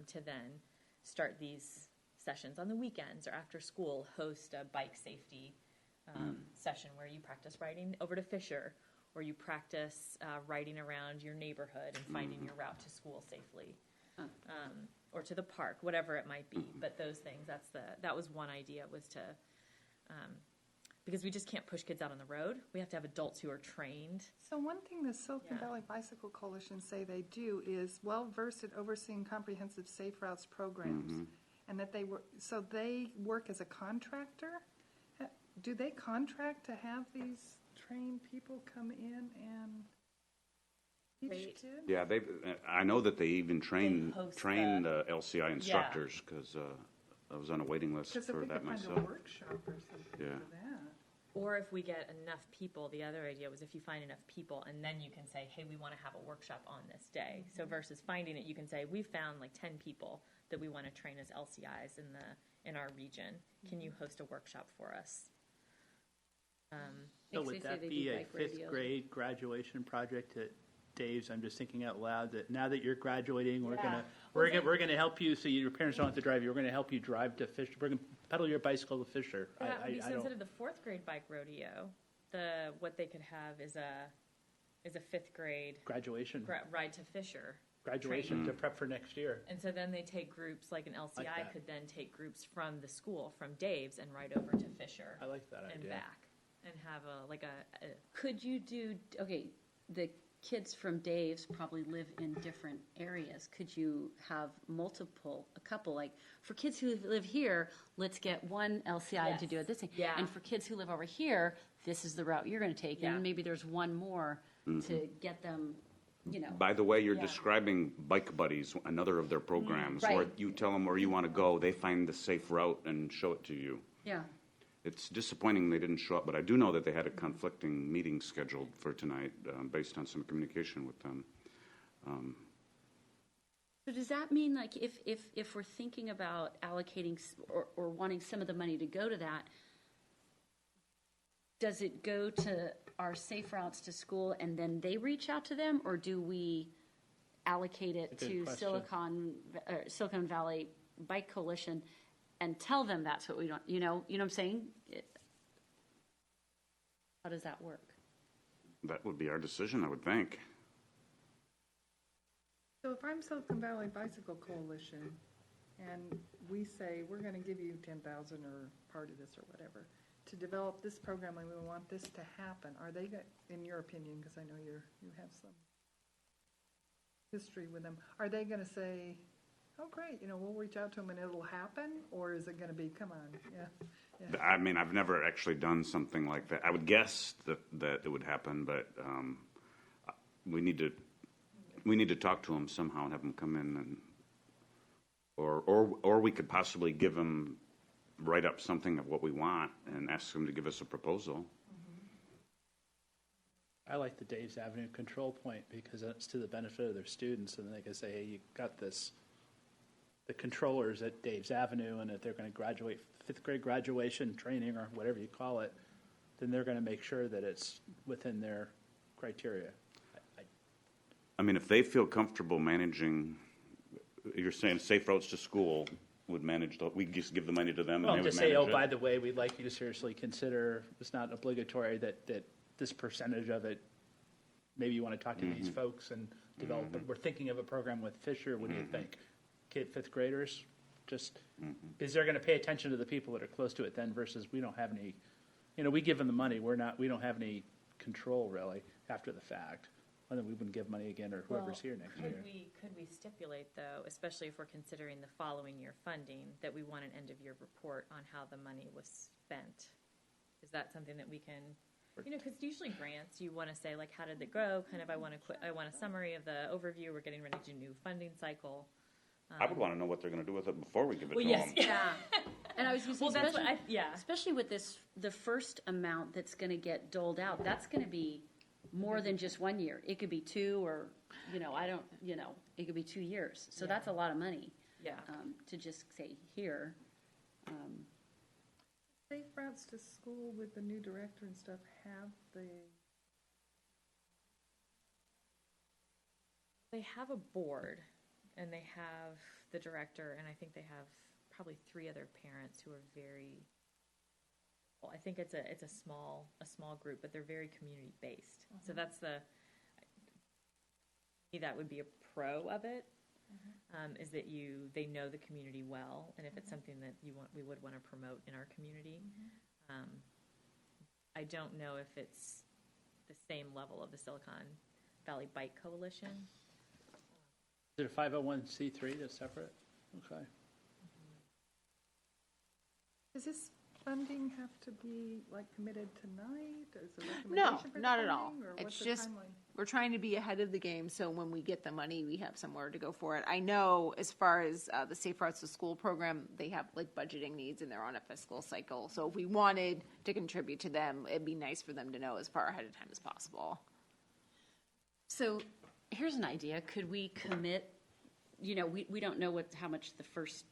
to then start these sessions on the weekends or after school, host a bike safety session where you practice riding over to Fisher, or you practice riding around your neighborhood and finding your route to school safely, or to the park, whatever it might be. But those things, that was one idea, was to, because we just can't push kids out on the road. We have to have adults who are trained. So one thing the Silicon Yeah. Valley Bicycle Coalition say they do is well-versed at overseeing comprehensive safe routes programs. And that they work as a contractor? Do they contract to have these trained people come in and teach Great. kids? Yeah, I know that they even train host the LCI instructors, because I was on a waiting list Because if for we that could find a myself. workshop or something Yeah. for that. Or if we get enough people, the other idea was if you find enough people and then you can say, hey, we want to have a workshop on this day. So versus finding it, you can say, we found like 10 people that we want to train as LCIs in our region. Can you host a workshop for us? So Makes would me say that they be do a bike fifth radio. grade graduation project at Dave's? I'm just thinking out loud that now that you're graduating, we're gonna help you so your parents don't have to drive you. We're gonna help you drive to Fisher. We're gonna pedal your bicycle to Fisher. That would be, I so don't. instead of the fourth grade bike rodeo, what they could have is a fifth grade Graduation. ride to Fisher. Graduation to prep for next year. And so then they take groups, like an LCI that. could then take groups from the school, from Dave's, and ride over to Fisher I like that and idea. back, and have a Could you do, okay, the kids from Dave's probably live in different areas. Could you have a couple, like, for kids who live here, let's get one LCI to do it this thing. Yeah. And for kids who live over here, this is the route you're gonna take. Yeah. And maybe there's one more to get them, By the way, you're Yeah. describing Bike Buddies, another of their programs, where Right. you tell them where you want to go, they find the safe route and show it to you. yeah. It's disappointing they didn't show up, but I do know that they had a conflicting meeting scheduled for tonight, based on some communication with them. So does that mean, like, if we're thinking about allocating or wanting some of the money to go to that, does it go to our safe routes to school and then they reach out to them, or do we allocate it That's a good to question. Silicon Valley Bike Coalition and tell them that's what we don't, you know what I'm saying? How does that work? That would be our decision, I would think. So if I'm Silicon Valley Bicycle Coalition, and we say, we're gonna give you 10,000 or part of this or whatever, to develop this program, and we want this to happen, are they, in your opinion, because I know you have some history with them, are they gonna say, oh, great, we'll reach out to them and it'll happen? Or is it gonna be, come on, yeah. I mean, I've never actually done something like that. I would guess that it would happen, but we need to talk to them somehow and have them come in, and or we could possibly give them, write up something of what we want and ask them to give us a proposal. I like the Dave's Avenue control point because it's to the benefit of their students, and they can say, hey, you got this. The controllers at Dave's Avenue, and if they're going to graduate, fifth grade graduation training or whatever you call it, then they're going to make sure that it's within their criteria. I mean, if they feel comfortable managing, you're saying safe routes to school would manage, we just give the money to them and Well, they would just manage say, oh, it? by the way, we'd like you to seriously consider, it's not obligatory that this percentage of it, maybe you want to talk to these folks and develop, it. We're thinking of a program with Fisher, what do you think? Fifth graders, just, because they're going to pay attention to the people that are close to it then versus we don't have any, we give them the money, we don't have any control really after the fact. And then we wouldn't give money again or whoever's here next year. Could we stipulate, though, especially if we're considering the following year funding, that we want an end-of-year report on how the money was spent? Is that something that we can, because usually grants, you want to say, like, how did it go? Kind of, I want a summary of the overview. We're getting ready to do new funding cycle. I would want to know what they're going to do with it before we give it Well, to yes, them. Yeah. And I was going to say, Well, that's what especially with the first amount that's going to get doled out, that's going to be more than just 1 year. It could be 2 or, it could be 2 years. So that's a lot of money. Yeah. To just say, here. Safe routes to school with the new director and stuff They have a board, and they have the director, and I think they have probably 3 other parents who are very. Well, I think it's a small group, but they're very community based. So that's that would be a pro of it, is that they know the community well, and if it's something that we would want to promote in our community. I don't know if it's the same level of the Silicon Valley Bike Coalition. Is it a 501c3 that's separate? Okay. Is this funding have to be like committed tonight? Is there a No, recommendation for the not at all. funding, or It's what's the just, timeline? we're trying to be ahead of the game, so when we get the money, we have somewhere to go for it. I know as far as the Safe Routes to School program, they have like budgeting needs and they're on a fiscal cycle. So if we wanted to contribute to them, it'd be nice for them to know as far ahead of time as possible. So here's an idea. Could we commit, we don't know how much the first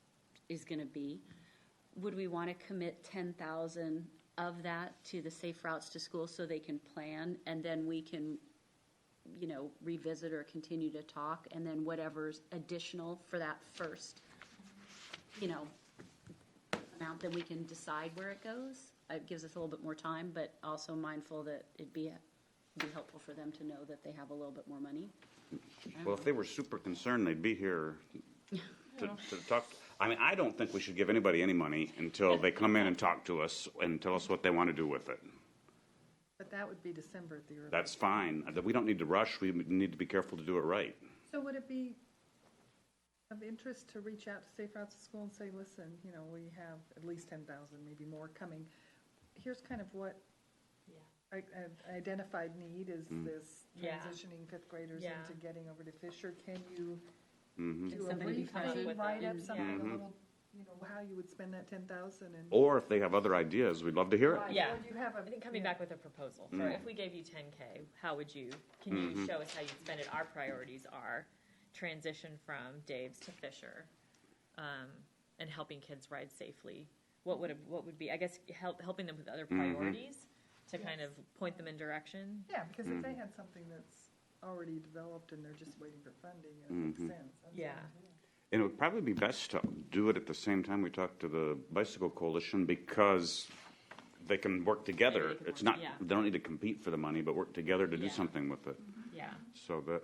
is going to be. Would we want to commit 10,000 of that to the Safe Routes to School so they can plan, and then we can, revisit or continue to talk, and then whatever's additional for that first, amount, then we can decide where it goes? It gives us a little bit more time, but also mindful that it'd be helpful for them to know that they have a little bit more money. Well, if they were super concerned, they'd be here to talk. I mean, I don't think we should give anybody any money until they come in and talk to us and tell us what they want to do with it. But that would be December at the earliest. That's fine. We don't need to rush. We need to be careful to do it right. So would it be of interest to reach out to Safe Routes to School and say, listen, we have at least 10,000, maybe more coming. Here's kind of what I identified need is this transitioning fifth graders Yeah. into getting over to Fisher. Can you Mm-hmm. do a somebody be brief, present write up and- something, a little, how you would spend that 10,000 and. Or if they have other ideas, we'd love to hear it. Right, Yeah. or do you have a? I think coming back with a proposal for Mm. if we gave you 10K, how would you? Can you show us how you'd spend it? Our priorities are transition from Dave's to Fisher, and helping kids ride safely. What would be? I guess helping them with other priorities to kind of point them in direction. Yeah, because if they had something that's already developed and they're just waiting for funding, it makes sense. That's Yeah. all. And it would probably be best to do it at the same time we talk to the Bicycle Coalition because they can work together. It's not, yeah. they don't need to compete for the money, but work together to do Yeah. something with it. Yeah. So that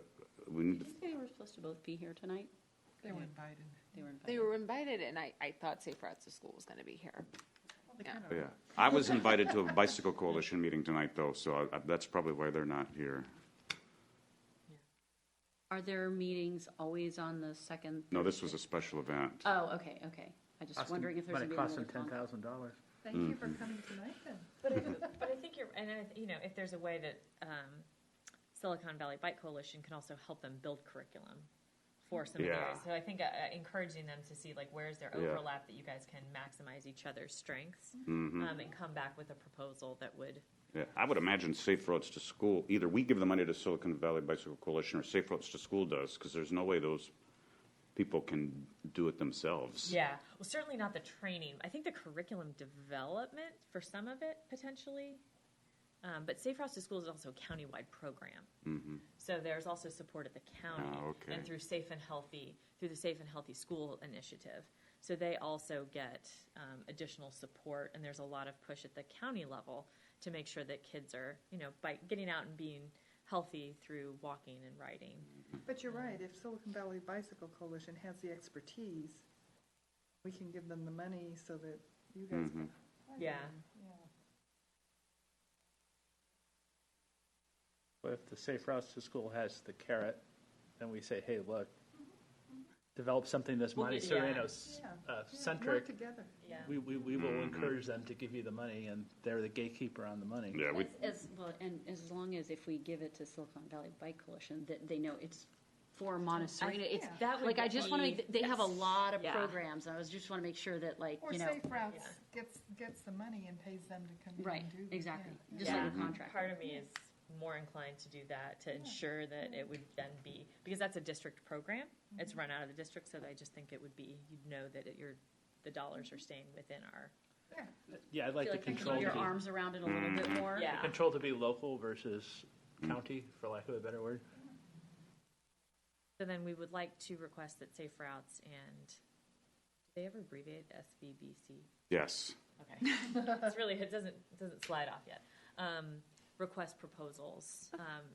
we need to, Did you say they were supposed to both be here tonight? They were invited. They were invited. They were invited, and I thought Safe Routes to School was going to be here. Yeah. yeah. I was invited to a Bicycle Coalition meeting tonight though, so that's probably why they're not here. Are there meetings always on the second? No, this was a special event. Oh, okay. I just wondering if there's Might going have to be cost another them conflict. $10,000. Thank you for coming tonight then. But I think if there's a way that Silicon Valley Bike Coalition can also help them build curriculum for some of the Yeah. areas. So I think encouraging them to see like where's their Yeah. overlap that you guys can maximize each other's strengths, Mm-hmm. and come back with a proposal that would. Yeah, I would imagine Safe Routes to School, either we give the money to Silicon Valley Bicycle Coalition or Safe Routes to School does, because there's no way those people can do it themselves. Yeah, well, certainly not the training. I think the curriculum development for some of it potentially, but Safe Routes to School is also a countywide program. Mm-hmm. So there's also support at the county Oh, okay. and through the Safe and Healthy School initiative. So they also get additional support, and there's a lot of push at the county level to make sure that kids are, by getting out and being healthy through walking and riding. But you're right, if Silicon Valley Bicycle Coalition has the expertise, we can give them the money so that you guys can. hire Yeah. them. But if the Safe Routes to School has the carrot, then we say, hey, look, develop something that's Monte yeah. Sereno Yeah. centric. Work together. Yeah. We will encourage them to give you the money, and they're the gatekeeper on the money. Yeah, we, As well, and as long as if we give it to Silicon Valley Bike Coalition, that they know it's for Monte Sereno. It's That would like I just want to be- make. They have a lot of yeah. programs. And I just want to make sure that Or Safe Routes gets the money and pays them to come in right, and do. exactly, Yeah. just like a contract. Part of me is more inclined to do that to ensure that it would then be, because that's a district program. It's run out of the district, so I just think it would be, you'd know that the dollars are staying within our. Yeah, I'd like Feel the like you control keep your to arms around it a little bit more. Yeah. control to be local versus county, for lack of a better word. So then we would like to request that Safe Routes and, do they ever abbreviate SVBC? yes. Okay. It's really, it doesn't slide off yet. Request proposals,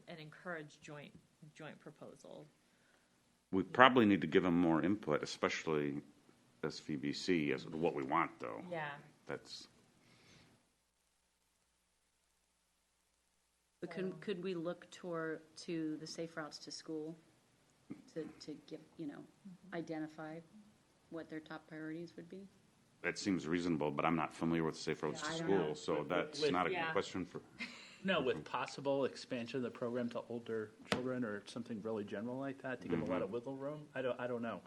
and encourage joint proposal. We probably need to give them more input, especially SVBC, as to what we want, though. Yeah. That's, But could we look to the Safe Routes to School to give, identify what their top priorities would be? that seems reasonable, but I'm not familiar with Safe Roads to I don't School, know. so that's With- not a Yeah. question for, No, with possible expansion of the program to older children or something really general like that to give a lot of wiggle room. I don't know.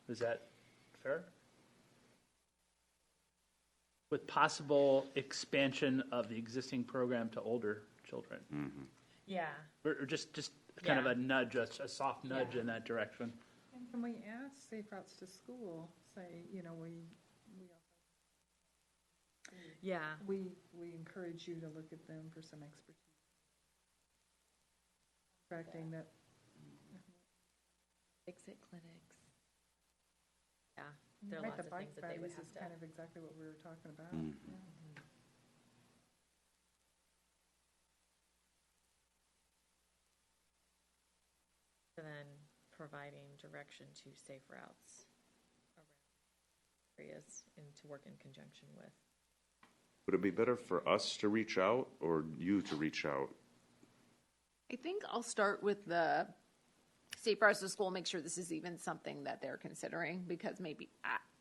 Is that fair? With possible expansion of the existing program to older children, Yeah. or just kind of Yeah. a nudge, a soft nudge in that direction. And can we ask Safe Routes to School, say, we Yeah. encourage you to look at them for some expertise. Contracting that, Exit clinics. Yeah, there are right, lots the of bike things that they would buddies have is to. kind of exactly what we were talking about. Mm. Yeah. And then providing direction to safe routes around areas and to work in conjunction with. would it be better for us to reach out or you to reach out? I think I'll start with the Safe Routes to School, make sure this is even something that they're considering, because maybe,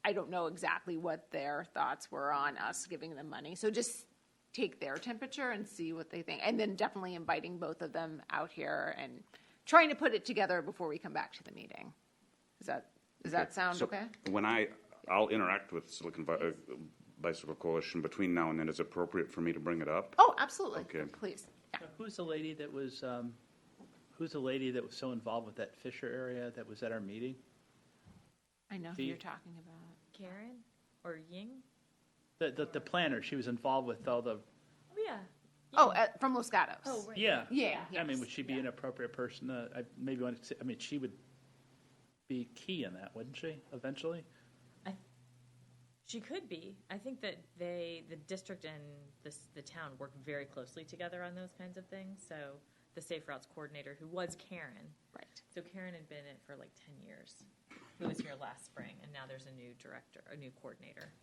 I don't know exactly what their thoughts were on us giving them money. So just take their temperature and see what they think. And then definitely inviting both of them out here and trying to put it together before we come back to the meeting. Does that sound So okay? When I'll interact with Silicon Bicycle Coalition between now and then, is it appropriate for me to bring it up? Oh, absolutely. Okay. Please. Yeah. Who's the lady that was so involved with that Fisher area that was at our meeting? I know who The- you're talking about. Karen or Ying? The planner, she was involved with all the, Oh, yeah. Oh, from Los Gatos. Oh, right. yeah. Yeah. I mean, yes, would she be yeah. an appropriate person to, maybe want to, I mean, she would be key in that, wouldn't she, eventually? She could be. I think that the district and the town work very closely together on those kinds of things. So the Safe Routes coordinator, who was Karen. Right. So Karen had been in it for like 10 years, who was here last spring, and now there's a new director, a new coordinator.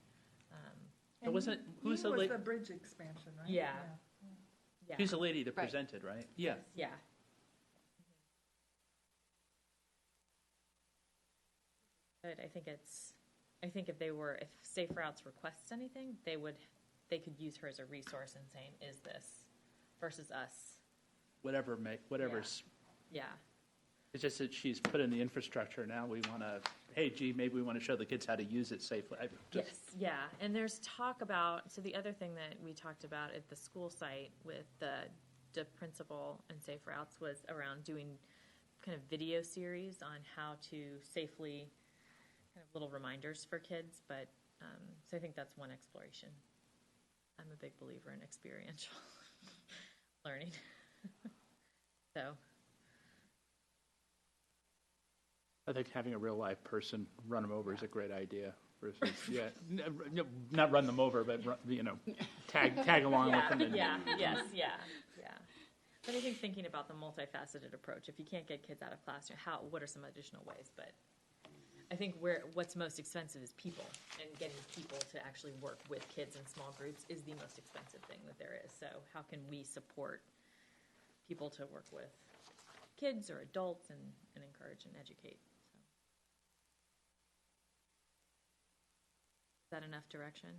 It wasn't, who's the was lady, the bridge expansion, right? Yeah. Yeah. who's the lady that Right. presented, right? Yeah. Yeah. But I think if Safe Routes requests anything, they could use her as a resource in saying, is this versus us? Whatever's, Yeah. it's just that she's put in the infrastructure now, we want to, hey, gee, maybe we want to show the kids how to use it safely. Yes, yeah, and there's talk about, so the other thing that we talked about at the school site with the principal and Safe Routes was around doing kind of video series on how to safely, kind of little reminders for kids, but, so I think that's one exploration. I'm a big believer in experiential learning. So, I think having a real live person run them over is a great idea versus, not run them over, but, tag along with them. yeah, yes, yeah. But I think thinking about the multifaceted approach, if you can't get kids out of class, what are some additional ways? But I think what's most expensive is people, and getting people to actually work with kids in small groups is the most expensive thing that there is. So how can we support people to work with kids or adults and encourage and educate? So. Is that enough direction?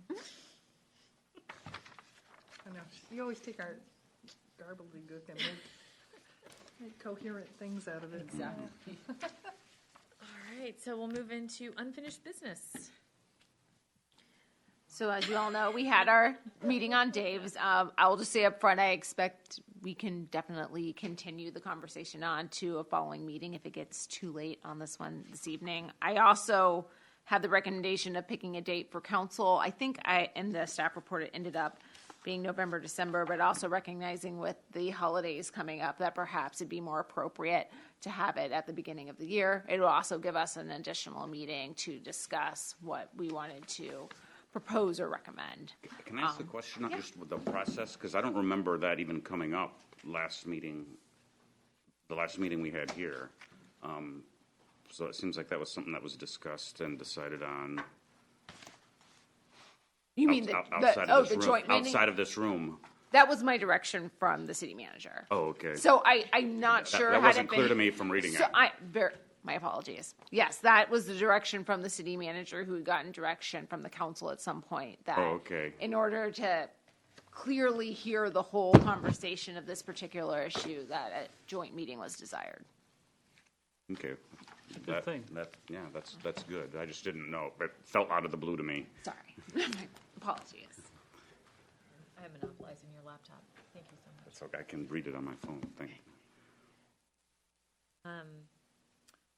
I know, you always take our gobbledygook and make coherent things out of it. Exactly. All right, so we'll move into unfinished business. So as you all know, we had our meeting on Dave's. I will just say up front, I expect we can definitely continue the conversation on to a following meeting if it gets too late on this one this evening. I also had the recommendation of picking a date for council. I think in the staff report, it ended up being November, December, but also recognizing with the holidays coming up that perhaps it'd be more appropriate to have it at the beginning of the year. It will also give us an additional meeting to discuss what we wanted to propose or recommend. Can I ask a question, not just with the process? Because I don't remember that even coming up the last meeting we had here. So it seems like that was something that was discussed and decided on. You mean the joint meeting? Outside of this room. That was my direction from the city manager. Oh, okay. So I'm not sure That how wasn't clear to me from reading it. My apologies. Yes, that was the direction from the city manager, who had gotten direction from the council at some point, that Oh, okay. in order to clearly hear the whole conversation of this particular issue, that a joint meeting was desired. Okay. Good thing. Yeah, that's good. I just didn't know. It felt out of the blue to me. Sorry. Apologies. I am monopolizing your laptop. Thank you so much. It's okay. I can read it on my phone. Thank you.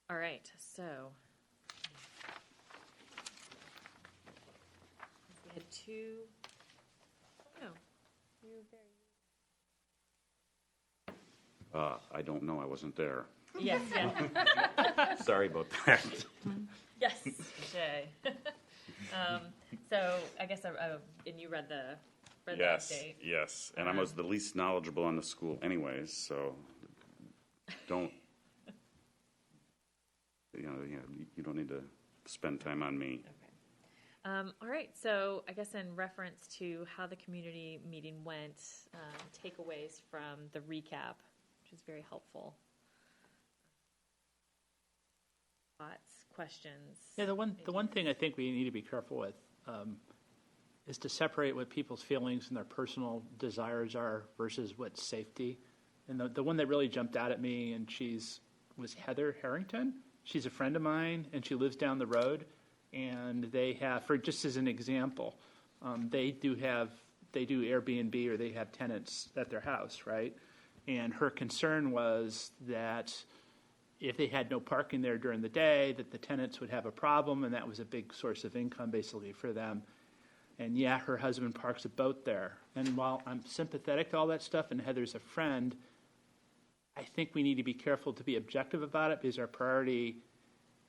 All right, so we had two. Oh, no, you're very. I don't know. I wasn't there. Yes, yes, Sorry about that. yes, Jay. So I guess and you read the Yes, update. yes. And I was the least knowledgeable on the school anyways, so don't, you don't need to spend time on me. Okay. All right, so I guess in reference to how the community meeting went, takeaways from the recap, which is very helpful. Thoughts, questions? Yeah, the one thing I think we need to be careful with is to separate what people's feelings and their personal desires are versus what's safety. And the one that really jumped out at me, and was Heather Harrington. She's a friend of mine, and she lives down the road. And they have, for just as an example, they do Airbnb, or they have tenants at their house, right? And her concern was that if they had no parking there during the day, that the tenants would have a problem, and that was a big source of income basically for them. And yeah, her husband parks a boat there. And while I'm sympathetic to all that stuff, and Heather's a friend, I think we need to be careful to be objective about it, because our priority,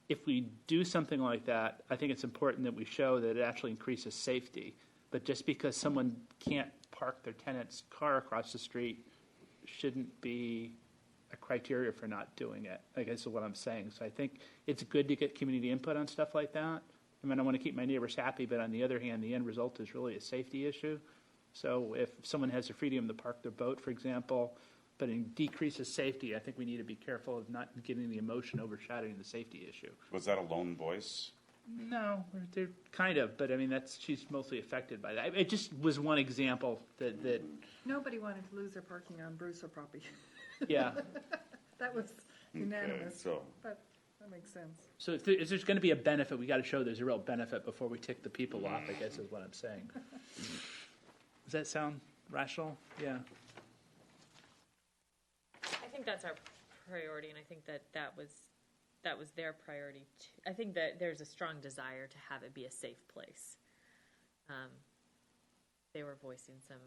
if we do something like that, I think it's important that we show that it actually increases safety. But just because someone can't park their tenant's car across the street shouldn't be a criteria for not doing it, I guess is what I'm saying. So I think it's good to get community input on stuff like that. I mean, I want to keep my neighbors happy, but on the other hand, the end result is really a safety issue. So if someone has the freedom to park their boat, for example, but it decreases safety, I think we need to be careful of not getting the emotion overshadowing the safety issue. Was that a lone voice? No, they're kind of, but I mean, she's mostly affected by that. It just was one example that Nobody wanted to lose their parking on Brewster property. yeah. That was unanimous, so- but that makes sense. So if there's going to be a benefit, we got to show there's a real benefit before we tick the people off, I guess is what I'm saying. Does that sound rational? Yeah. I think that's our priority, and I think that was their priority too. I think that there's a strong desire to have it be a safe place. They were voicing some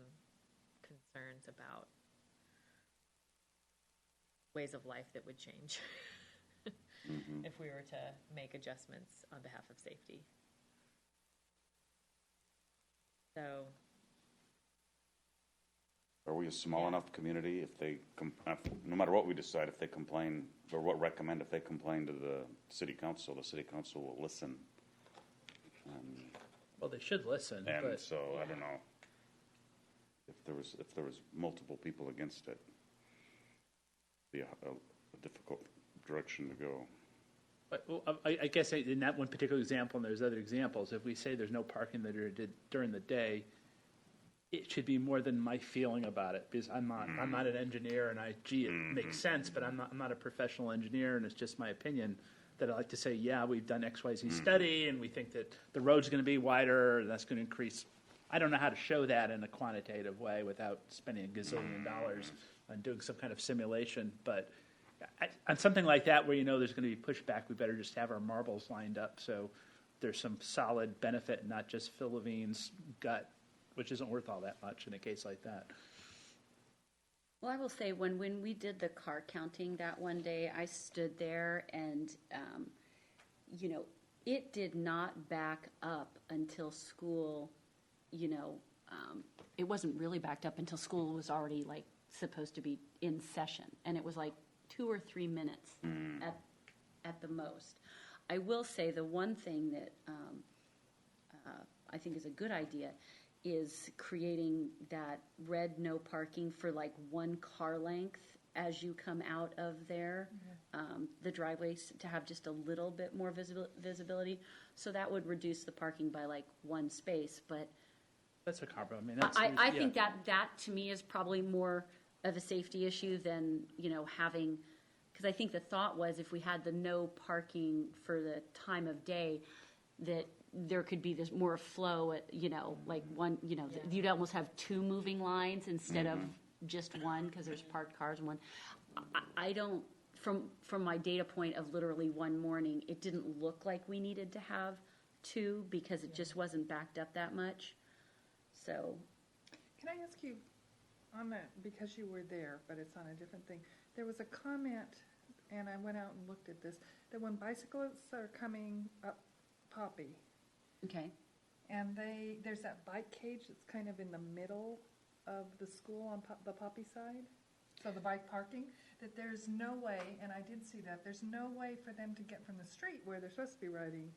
concerns about ways of life that would change if we were to make adjustments on behalf of safety. So, Are we a small enough community if they, no matter what we decide, if they complain, or what recommend, if they complain to the city council will listen. Well, they should listen, And but so, I don't know, if there was multiple people against it, be a difficult direction to go. I guess in that one particular example, and there's other examples, if we say there's no parking there during the day, it should be more than my feeling about it, because I'm not an engineer, and it makes sense, but I'm not a professional engineer, and it's just my opinion that I like to say, yeah, we've done XYZ study, and we think that the road's going to be wider, and that's going to increase. I don't know how to show that in a quantitative way without spending a gazillion dollars on doing some kind of simulation, but on something like that where there's going to be pushback, we better just have our marbles lined up so there's some solid benefit, not just Phil Levine's gut, which isn't worth all that much in a case like that. Well, I will say, when we did the car counting that one day, I stood there and, it did not back up until school, it wasn't really backed up until school was already, supposed to be in session. And it was 2 or 3 minutes at the most. I will say the one thing that I think is a good idea is creating that red no parking for 1 car length as you come out of there, the driveways to have just a little bit more visibility. So that would reduce the parking by like one space, but That's a compromise. I mean, that's, I yeah. think that to me is probably more of a safety issue than, having, because I think the thought was if we had the no parking for the time of day, that there could be this more flow at, like one, you'd almost have two moving lines instead of just one, because there's parked cars and one. I don't, from my data point of literally one morning, it didn't look like we needed to have two because it just wasn't backed up that much. So, Can I ask you on that, because you were there, but it's on a different thing, there was a comment, and I went out and looked at this, that when bicyclists are coming up Poppy, okay. and there's that bike cage that's kind of in the middle of the school on the Poppy side, so the bike parking, that there's no way, and I did see that, there's no way for them to get from the street where they're supposed to be riding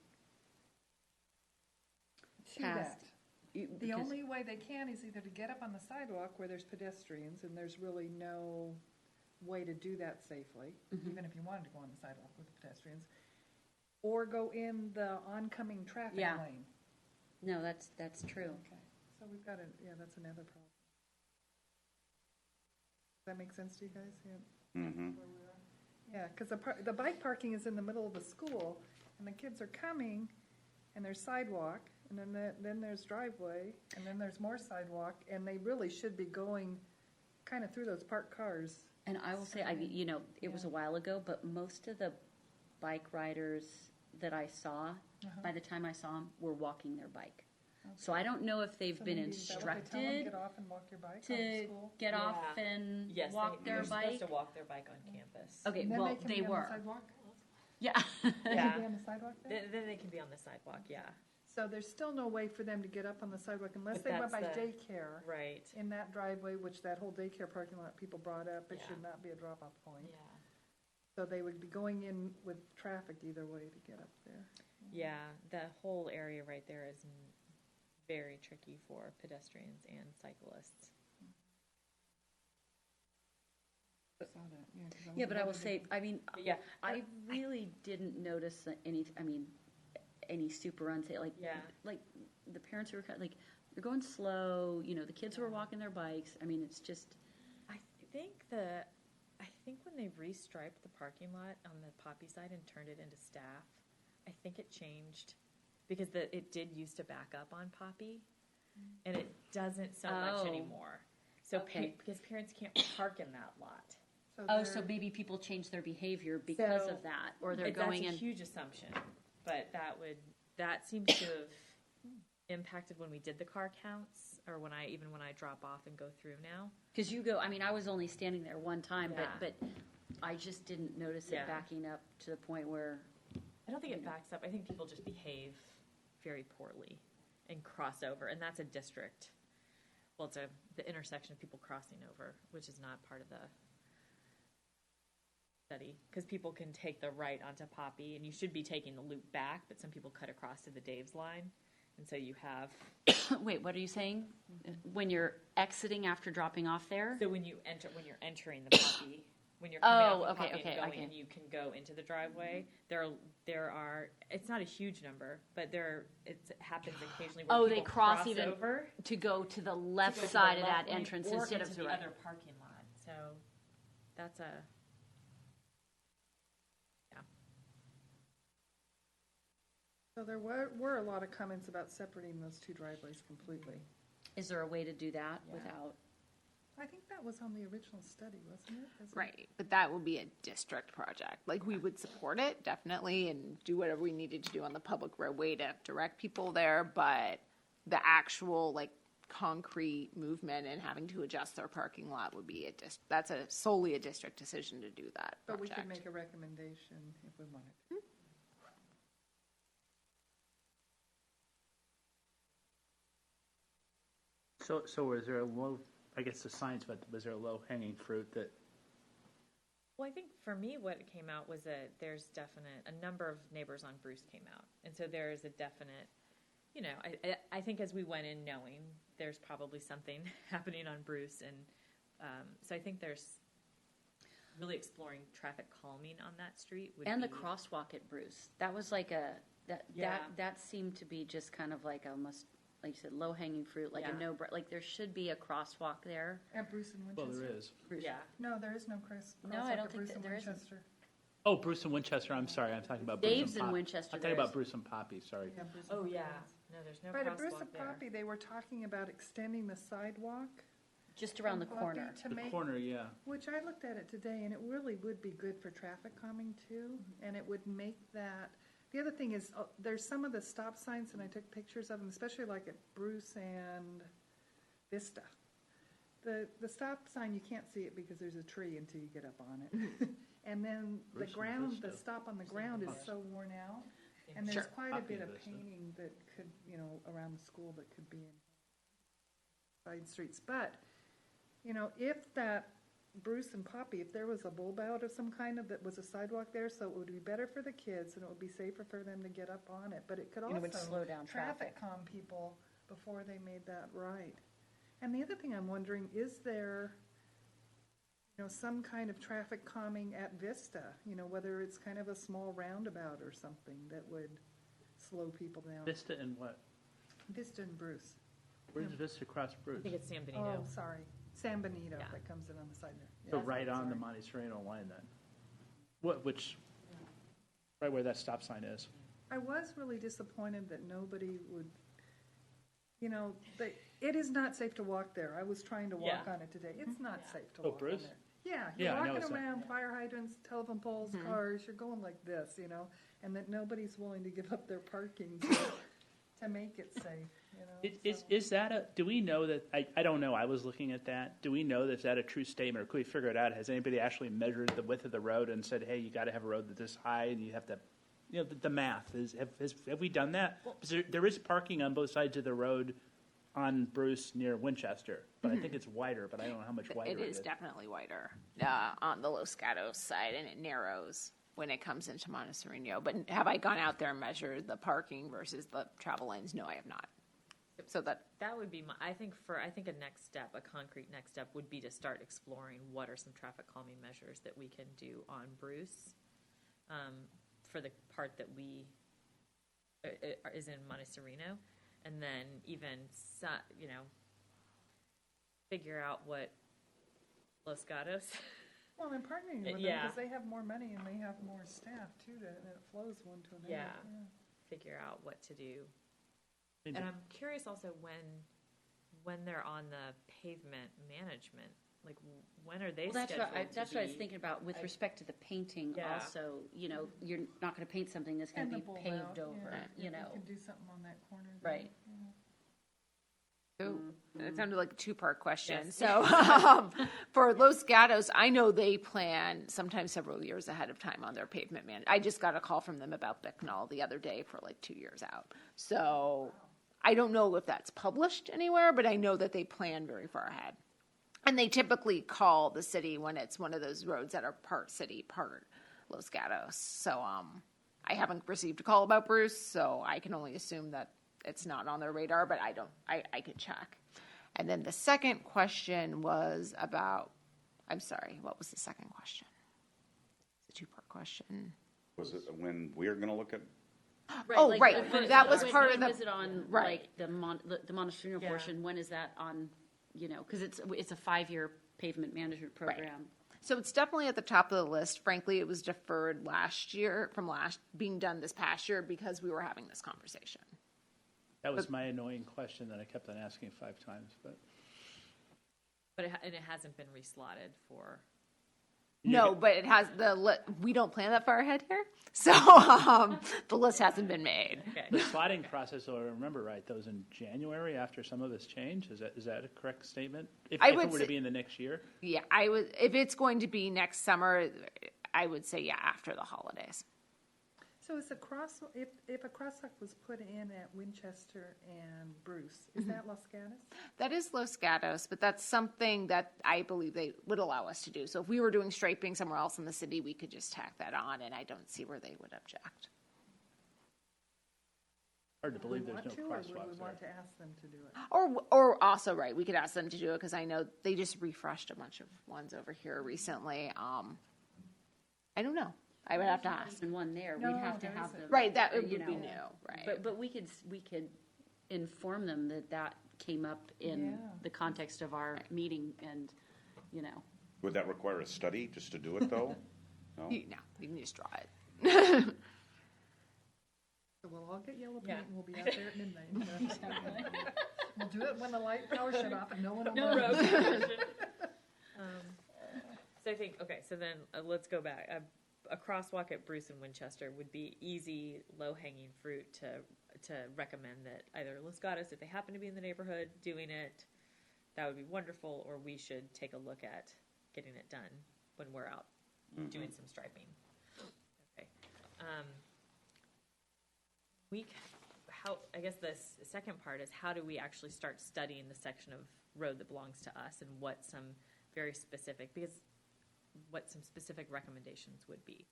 to Past. that. The only way they can is either to get up on the sidewalk where there's pedestrians, and there's really no way to do that safely, even if you wanted to go on the sidewalk with the pedestrians, or go in the oncoming traffic Yeah. lane. No, that's true. Okay, so we've got that's another problem. Does that make sense to you guys? Yeah. Mm-hmm. Where we are? Yeah, because the bike parking is in the middle of the school, and the kids are coming, and there's sidewalk, and then there's driveway, and then there's more sidewalk, and they really should be going kind of through those parked cars. And I will say, it was a while ago, but most of the bike riders that I saw, by the time I saw them, were walking their bike. So I don't know if they've So been maybe is that what they tell them, instructed get off and walk your bike on to school? get off Yeah. and Yes, walk their they're bike. supposed to walk their bike on campus. Okay, And then well, can they be on the were. sidewalk? Yeah. They Yeah. can be on the sidewalk there? Then they can be on the sidewalk, yeah. So there's still no way for them to get up on the sidewalk unless But they went by that's the- daycare Right, in that driveway, which that whole daycare parking lot people brought up, it Yeah. should not be a drop-off point. yeah. So they would be going in with traffic either way to get up there. Yeah, the whole area right there is very tricky for pedestrians and cyclists. Saw that, yeah. 'cause Yeah, but I will wasn't say, I mean, Yeah, I really didn't notice any super unsafe, like the parents who were like, they're going slow, the kids who are walking their bikes. I mean, it's just, I think when they restriped the parking lot on the Poppy side and turned it into staff, I think it changed because it did used to back up on Poppy, and it doesn't so much Oh. anymore. So Okay. because parents can't park in that lot. so maybe people change their behavior because So, of that, or they're going That's in. a huge assumption, but that seems to have impacted when we did the car counts, or when I drop off and go through now. Because I was only standing there one time, Yeah. but I just didn't notice it Yeah. backing up to the point where, I don't think it backs up. I think people just behave very poorly and cross over, and that's a district. Well, it's the intersection of people crossing over, which is not part of the study, because people can take the right onto Poppy, and you should be taking the loop back, but some people cut across to the Dave's line, and so you have. wait, what are you saying? When you're exiting after dropping off there? So when you're entering the Poppy, when you're coming Oh, off the okay, Poppy okay, and going, okay. and you can go into the driveway. There are. It's not a huge number, but it happens occasionally where Oh, people they cross even over to go to the to left go to the side of left that lane entrance or instead into of the the right. other parking lot. So that's a. So there were a lot of comments about separating those two driveways completely. Is there a way to do that Yeah. without? I think that was on the original study, wasn't it? Right, but that would be a district project. Like, we would support it, definitely, and do whatever we needed to do on the public roadway to direct people there, but the actual, concrete movement and having to adjust their parking lot would be that's solely a district decision to do that But project. we could make a recommendation if we wanted to. So was there a low, I guess the science, but was there a low-hanging fruit that, Well, I think for me, what came out was that there's a number of neighbors on Bruce came out, and so there is a definite. I think as we went in knowing there's probably something happening on Bruce, and so I think there's really exploring traffic calming on that street would And the be- crosswalk at Bruce, that was like Yeah. that seemed to be just kind of like almost, like you said, low-hanging fruit, like Yeah. a like there should be a crosswalk there. At Bruce and Well, Winchester? there is. Yeah. No, there is no crosswalk No, I don't at think Bruce that and there isn't. Winchester. Oh, Bruce and Winchester, I'm sorry, I'm talking about Bruce Dave's and in Poppy. Winchester, I'm talking there about is. Bruce and Poppy, sorry. Yeah, Bruce and Oh, Poppy yeah. is. No, there's no Right, at Bruce crosswalk and there. Poppy, they were talking about extending the sidewalk. Just around the from Poppy corner. to The make- corner, yeah. Which I looked at it today, and it really would be good for traffic calming too, and it would make that, the other thing is, there's some of the stop signs, and I took pictures of them, especially like at Bruce and Vista. The stop sign, you can't see it because there's a tree until you get up on it. And then the Bruce and ground, the Vista. stop on the ground is so worn out, and Sure. there's quite a Poppy bit and of Vista. painting that could, around the school that could be in side streets. But, if that Bruce and Poppy, if there was a bulb out of some kind of, that was a sidewalk there, so it would be better for the kids and it would be safer for them to get up on it, but it could And it would also slow down traffic. calm people before they made that right. And the other thing I'm wondering, is there, some kind of traffic calming at Vista, whether it's kind of a small roundabout or something that would slow people down? Vista and what? Vista and Bruce. Where's Vista cross I Bruce? think it's San Benito. Oh, sorry, San Benito, Yeah. that comes in on the side there. So Yeah, right on the sorry. Monte Sereno line then? Right where that stop sign is. I was really disappointed that nobody would, it is not safe to walk there. I was trying to walk Yeah. on it today. It's not safe to Oh, walk on Bruce? there. Yeah, Yeah, you're I know walking it's not, around yeah. fire hydrants, telephone poles, cars, you're going like this, and that nobody's willing to give up their parking to make it safe, Is that do we know that, I don't know, I was looking at that. Do we know that that a true statement, or could we figure it out? Has anybody actually measured the width of the road and said, hey, you gotta have a road that's this high and you have to, the math is, have we done that? Because there is parking on both sides of the road on Bruce near Winchester, but I think it's wider, but I don't know how much wider It is definitely wider on the Los Gatos side, and it narrows when it comes into Monte Sereno. But have I gone out there and measured the parking versus the travel lanes? No, I have not. So that would be I think a next step, a concrete next step would be to start exploring what are some traffic calming measures that we can do on Bruce for the part that is in Monte Sereno, and then even figure out what Los Gatos. Well, and partnering with them, Yeah. because they have more money and they have more staff too, and it flows one to another. Yeah. Figure out what to do. Maybe. And I'm curious also when they're on the pavement management, like when are they Well, that's scheduled what, that's to what I was be- thinking about with respect to the painting Yeah. also, you're not gonna paint something that's And gonna the be bulb paved out, over, yeah. If we could do something on that corner. there, Right. yeah. So it sounded like a two-part question. Yes. So for Los Gatos, I know they plan sometimes several years ahead of time on their pavement man. I just got a call from them about Bicknell the other day for like 2 years out. So I don't know if that's published anywhere, but I know that they plan very far ahead. And they typically call the city when it's one of those roads that are part city, part Los Gatos. So I haven't received a call about Bruce, so I can only assume that it's not on their radar, but I could check. And then the second question was about, I'm sorry, what was the second question? It's a two-part question. Was it when we're gonna look at, Oh, right. That was part of When the- is it on, right. like, the Monte Sereno Yeah. portion, when is that on, because it's a 5-year pavement management program? So it's definitely at the top of the list. Frankly, it was deferred being done this past year because we were having this conversation. That was my annoying question that I kept on asking 5 times, but. But it hasn't been reslotted for. No, but it has we don't plan that far ahead here, so the list hasn't been made. Okay. The slotting process, if I remember right, that was in January after some of this change. Is that a correct statement? If I it would were say- to be in the next year? Yeah, if it's going to be next summer, I would say after the holidays. So is if a crosswalk was put in at Winchester and Bruce, is that Los Gatos? That is Los Gatos, but that's something that I believe they would allow us to do. So if we were doing striping somewhere else in the city, we could just tack that on, and I don't see where they would object. Hard to believe there's no Want to, or would we crosswalks want to there. ask them to do it? Or also, right, we could ask them to do it because I know they just refreshed a bunch of ones over here recently. I don't know. I would have to ask. And one there, No, we'd have to there have isn't. them. Right, that would you be know. new, right. But we could inform them that came up in Yeah. the context of our meeting and, you know. Would that require a study just to do it, though? No? No, you can just draw it. So we'll all get yellow Yeah. paint and we'll be out there at midnight. We'll do it when the light power shut off and no one will No know. road congestion. So I think, okay, so then let's go back. A crosswalk at Bruce and Winchester would be easy, low-hanging fruit to recommend that either Lascadas, if they happen to be in the neighborhood doing it, that would be wonderful, or we should take a look at getting it done when we're out doing some striping. Okay. I guess the second part is how do we actually start studying the section of road that belongs to us and what some specific recommendations would be.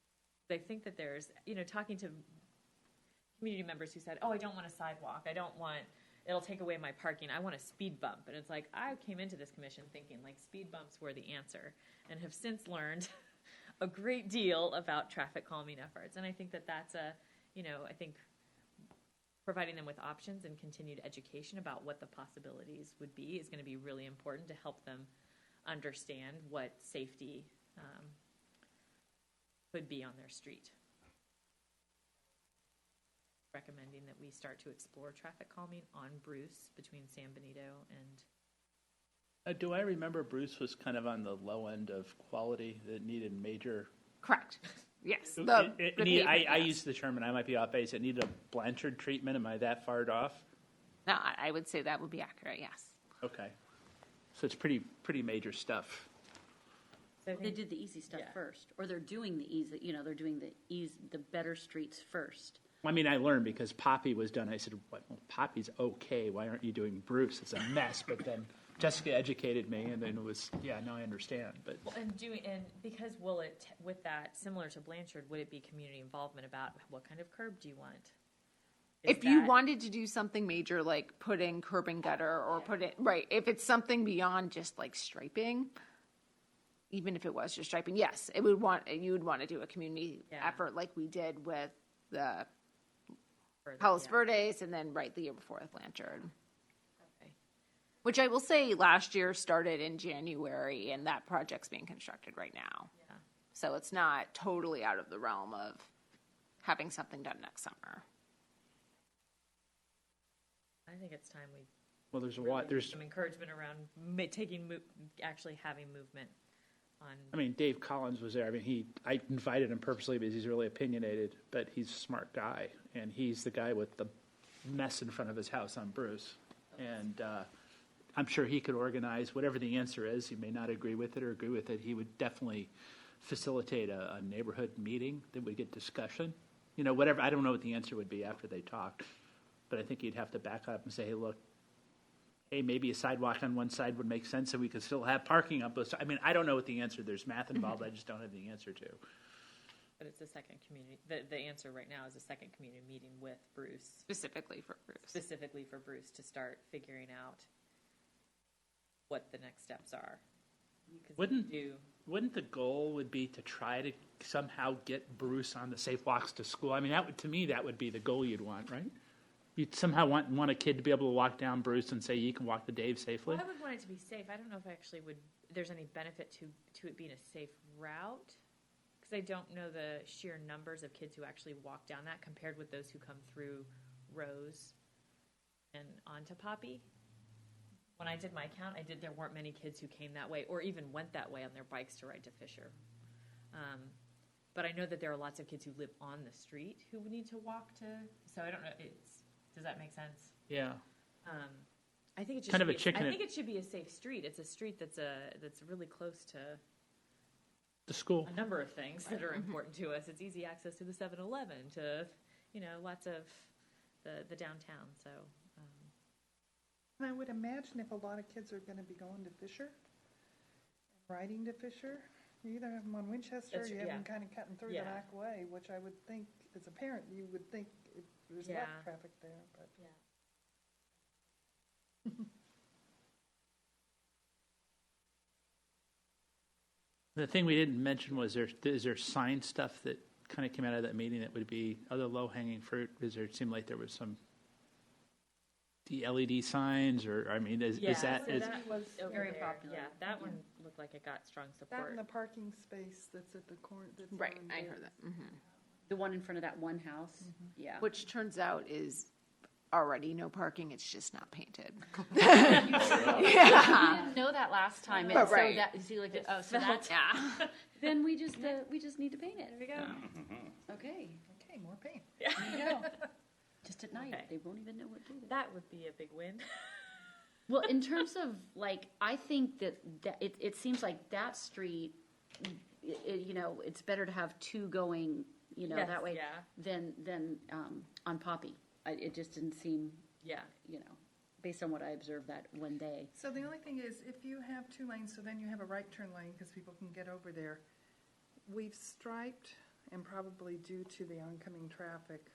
I think that there's, talking to community members who said, oh, I don't want a sidewalk. It'll take away my parking. I want a speed bump. And it's like, I came into this commission thinking like speed bumps were the answer and have since learned a great deal about traffic calming efforts. And I think that that's I think providing them with options and continued education about what the possibilities would be is going to be really important to help them understand what safety could be on their street. Recommending that we start to explore traffic calming on Bruce between San Benito and... Do I remember Bruce was kind of on the low end of quality that needed major... Correct. Yes. I use the term, and I might be off base, it needed a Blanchard treatment. Am I that far off? No, I would say that would be accurate, yes. Okay. So it's pretty major stuff. So I They think- did the easy stuff Yeah. first, or they're doing the easy, they're doing the better streets first. I mean, I learned because Poppy was done. I said, "What? Well, Poppy's okay. Why aren't you doing Bruce? It's a mess." But then Jessica educated me, and then it was, now I understand. But Well, and because with that, similar to Blanchard, would it be community involvement about what kind of curb do you want? If you wanted to do something major, like put in curb and gutter or if it's something beyond just like striping, even if it was just striping, yes, you would want to do a community Yeah. effort like we did with the further, Palos yeah. Verdes and then the year before with Blanchard. Okay. Which I will say last year started in January and that project's being constructed right now. Yeah. So it's not totally out of the realm of having something done next summer. I think it's time we there's a really lot. do There's, some encouragement around actually having movement on. I mean, Dave Collins was there. I mean, I invited him purposely because he's really opinionated, but he's a smart guy, and he's the guy with the mess in front of his house on Bruce, and I'm sure he could organize whatever the answer is. He may not agree with it or agree with it. He would definitely facilitate a neighborhood meeting that would get discussion. Whatever. I don't know what the answer would be after they talked, but I think he'd have to back up and say, "Hey, look. Hey, maybe a sidewalk on one side would make sense, so we could still have parking on both sides." I mean, I don't know what the answer. There's math involved. I just don't have the answer to. But it's a second community. The answer right now is a second community meeting with Bruce, Specifically for Bruce. to start figuring out what the next steps are. Because Wouldn't the goal would be to try to somehow get Bruce on the safe walks to school? I mean, to me, that would be the goal you'd want, right? You'd somehow want a kid to be able to walk down Bruce and say, "You can walk to Dave safely." Well, I would want it to be safe. I don't know if I actually there's any benefit to it being a safe route, because I don't know the sheer numbers of kids who actually walk down that compared with those who come through Rose and onto Poppy. When I did my count, there weren't many kids who came that way or even went that way on their bikes to ride to Fisher. But I know that there are lots of kids who live on the street who would need to walk to. So I don't know. Does that make sense? Yeah. I think it just Kind of should a be chicken I and- think it should be a safe street. It's a street that's really close to The school. a number of things that are important to us. It's easy access to the 7-Eleven, to lots of the downtown. So And I would imagine if a lot of kids are going to be going to Fisher, riding to Fisher, you either have them on Winchester or That's- you have yeah. them kind of cutting through Yeah. the back way, which I would think, as a parent, you would think there's less Yeah. traffic there, but. yeah. The thing we didn't mention was is there sign stuff that kind of came out of that meeting that would be other low-hanging fruit? It seemed like there was some the LED signs, or I mean, is that so is that was over very there. popular. Yeah, that one looked like it got strong That support. and the parking space that's at the corner. That's Right, on I the- heard that. The one in front of that one house, yeah. Which turns out is already no parking, it's just not painted. We didn't know that last time, and But so right. that, see, like, oh, so that's, Yeah. then we just need to paint it. There we go. Okay, Okay, more paint. there you go. Just at night, Okay. they won't even know what day it is. That would be a big win. Well, in terms of, like, I think that it seems like that street, you know, it's better to have two going, you know, Yes, that way yeah. than on Poppy. It just didn't seem, Yeah. you know, based on what I observed that one day. So the only thing is, if you have two lanes, so then you have a right turn lane, because people can get over there. We've striped, and probably due to the oncoming traffic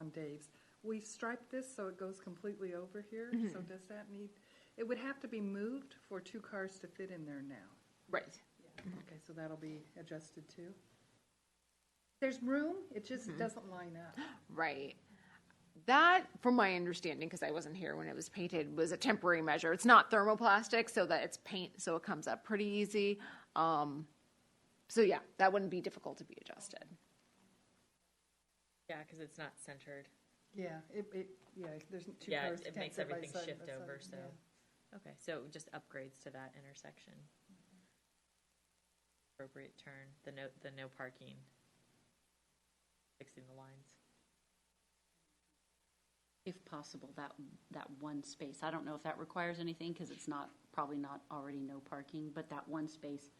on Dave's, we've striped this so it goes completely over here. So does that need, it would have to be moved for two cars to fit in there now. Right. Okay, so that'll be adjusted too. There's room, it just doesn't line up. Right. That, from my understanding, because I wasn't here when it was painted, was a temporary measure. It's not thermoplastic, so that it's paint, so it comes up pretty easy. So yeah, that wouldn't be difficult to be adjusted. Yeah, because it's not centered. Yeah, there's two Yeah, cars. it can't makes sit by everything side shift by side, over, so. yeah. Okay, so just upgrades to that intersection. Appropriate turn, the no parking. Fixing the lines. If possible, that one space. I don't know if that requires anything, because it's probably not already no parking, but that one space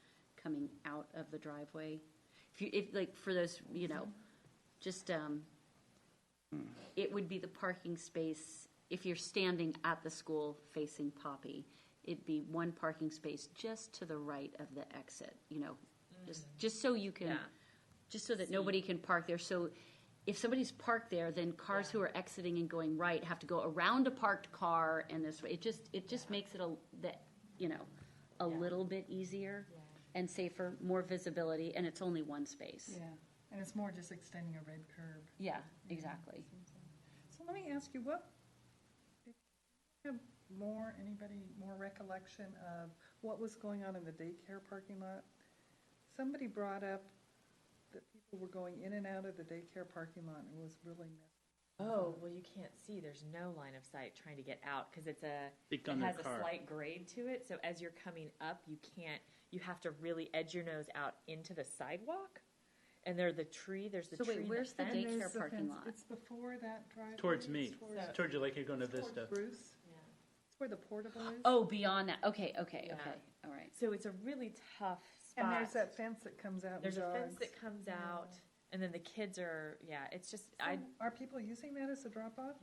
coming out of the driveway. If like, for those, you know, just, it would be the parking space, if you're standing at the school facing Poppy, it'd be one parking space just to the right of the exit, you know, just so you can, Yeah. just so that nobody can park there. So if somebody's parked there, then cars who are exiting and going right have to go around a parked car and this way. It just makes it a little bit easier and safer, more visibility, and it's only one space. Yeah, and it's more just extending a red curb. Yeah, exactly. So let me ask you, if you have anybody more recollection of what was going on in the daycare parking lot? Somebody brought up that people were going in and out of the daycare parking lot, and it was really messy. Oh, well, you can't see. There's no line of sight trying to get out because it on their has a car. slight grade to it. So as you're coming up, you have to really edge your nose out into the sidewalk. And there's the tree. So wait, and where's the fence. daycare There's the parking fence. lot? It's before that driveway. Towards me, It's towards- towards you, like you're going to towards Vista. Bruce. Yeah. It's where the portable is. Oh, beyond that. Okay, Yeah. all right. So it's a really tough spot. And there's that fence that comes out and There's a fence jogs. that comes out, and then the kids are, it's just, So are people using that as a drop-off?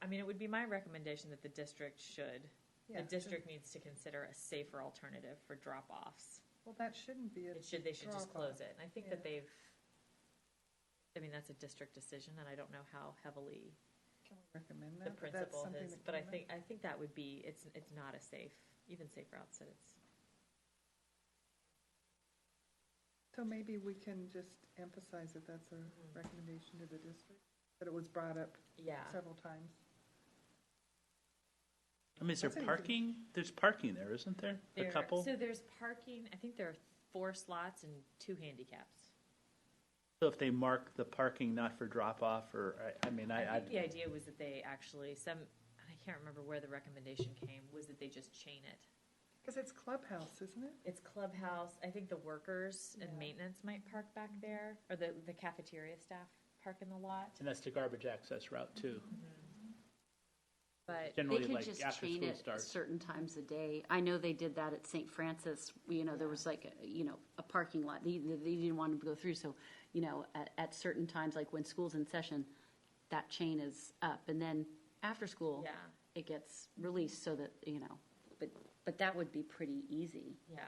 I mean, it would be my recommendation that the district should. Yeah. The district needs to consider a safer alternative for drop-offs. Well, that shouldn't be a They should just close drop-off. it. And I think that that's a district decision, and I don't know how heavily Can we recommend the that? But that's principal something has, that but I came up. think that would be, it's not a safe, even safe routes that it's. So maybe we can just emphasize that that's a recommendation to the district, that it was brought up Yeah. several times. I mean, is there That's an easy- parking? There's parking there, isn't there? A couple? So there's parking, I think there are 4 slots and 2 handicaps. So if they mark the parking not for drop-off, or, I mean, I think the idea was that they actually, I can't remember where the recommendation came, was that they just chain it. Because it's clubhouse, isn't it? It's clubhouse, I think the workers and maintenance might park back there, or the cafeteria staff park in the lot, and that's the garbage access route too. but, They Generally, could like just after chain school it starts. certain times a day. I know they did that at St. Francis. There was like, a parking lot. They didn't want to go through. So, at certain times, like when school's in session, that chain is up. And then after school, yeah, it gets released so that, but that would be pretty easy. yeah.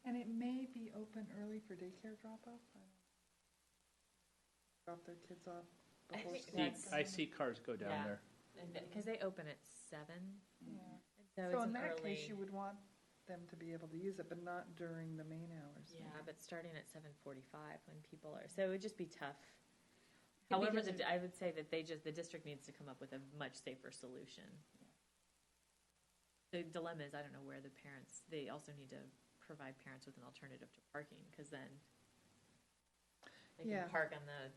And it may be open early for daycare drop-off. Drop their kids off I before think school. that's- I see cars go down Yeah. there. Because they open at 7, Yeah. so So it's in an that early. case, you would want them to be able to use it, but not during the main hours. Yeah, but starting at 7:45 when people are, so it would just be tough. Yeah, However, because I would say that the district needs to come up with a much safer solution. The dilemma is, I don't know where the parents, they also need to provide parents with an alternative to parking, because then they Yeah. can park on the,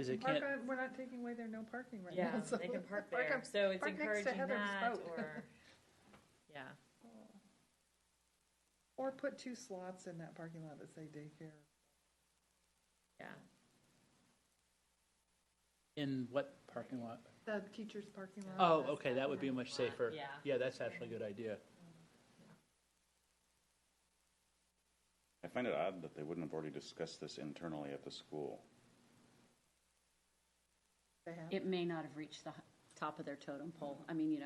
Is it Park can't, on, we're not taking away their no parking right yeah, now. so they can park park there, on- so it's park next to encouraging Heather's that, boat. or, yeah. Or put 2 slots in that parking lot that say daycare. Yeah. in what parking lot? The teacher's parking lot. Oh, okay, that would be much safer. Yeah. Yeah, that's actually a good idea. I find it odd that they wouldn't have already discussed this internally at the school. They have. It may not have reached the top of their totem pole. I mean,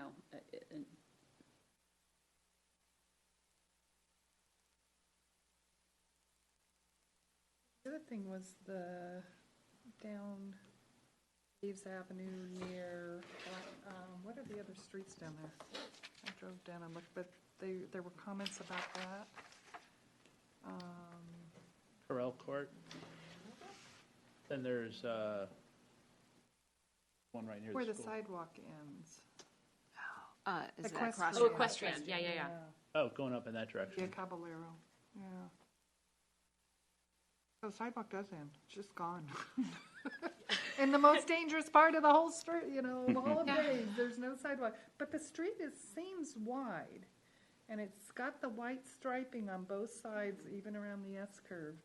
The other thing was the down Dave's Avenue near, what are the other streets down there? I drove down and looked, but there were comments about that. Corral Court. Then there's one right near Where the the school. sidewalk ends. Is that Equestrian. across? Oh, equestrian, yeah. Oh, going up in that Yeah, direction. Caballero, yeah. So the sidewalk does end, it's just gone. In the most dangerous part of the whole street, all of days, there's no sidewalk. But the street seems wide, and it's got the white striping on both sides, even around the S-curve.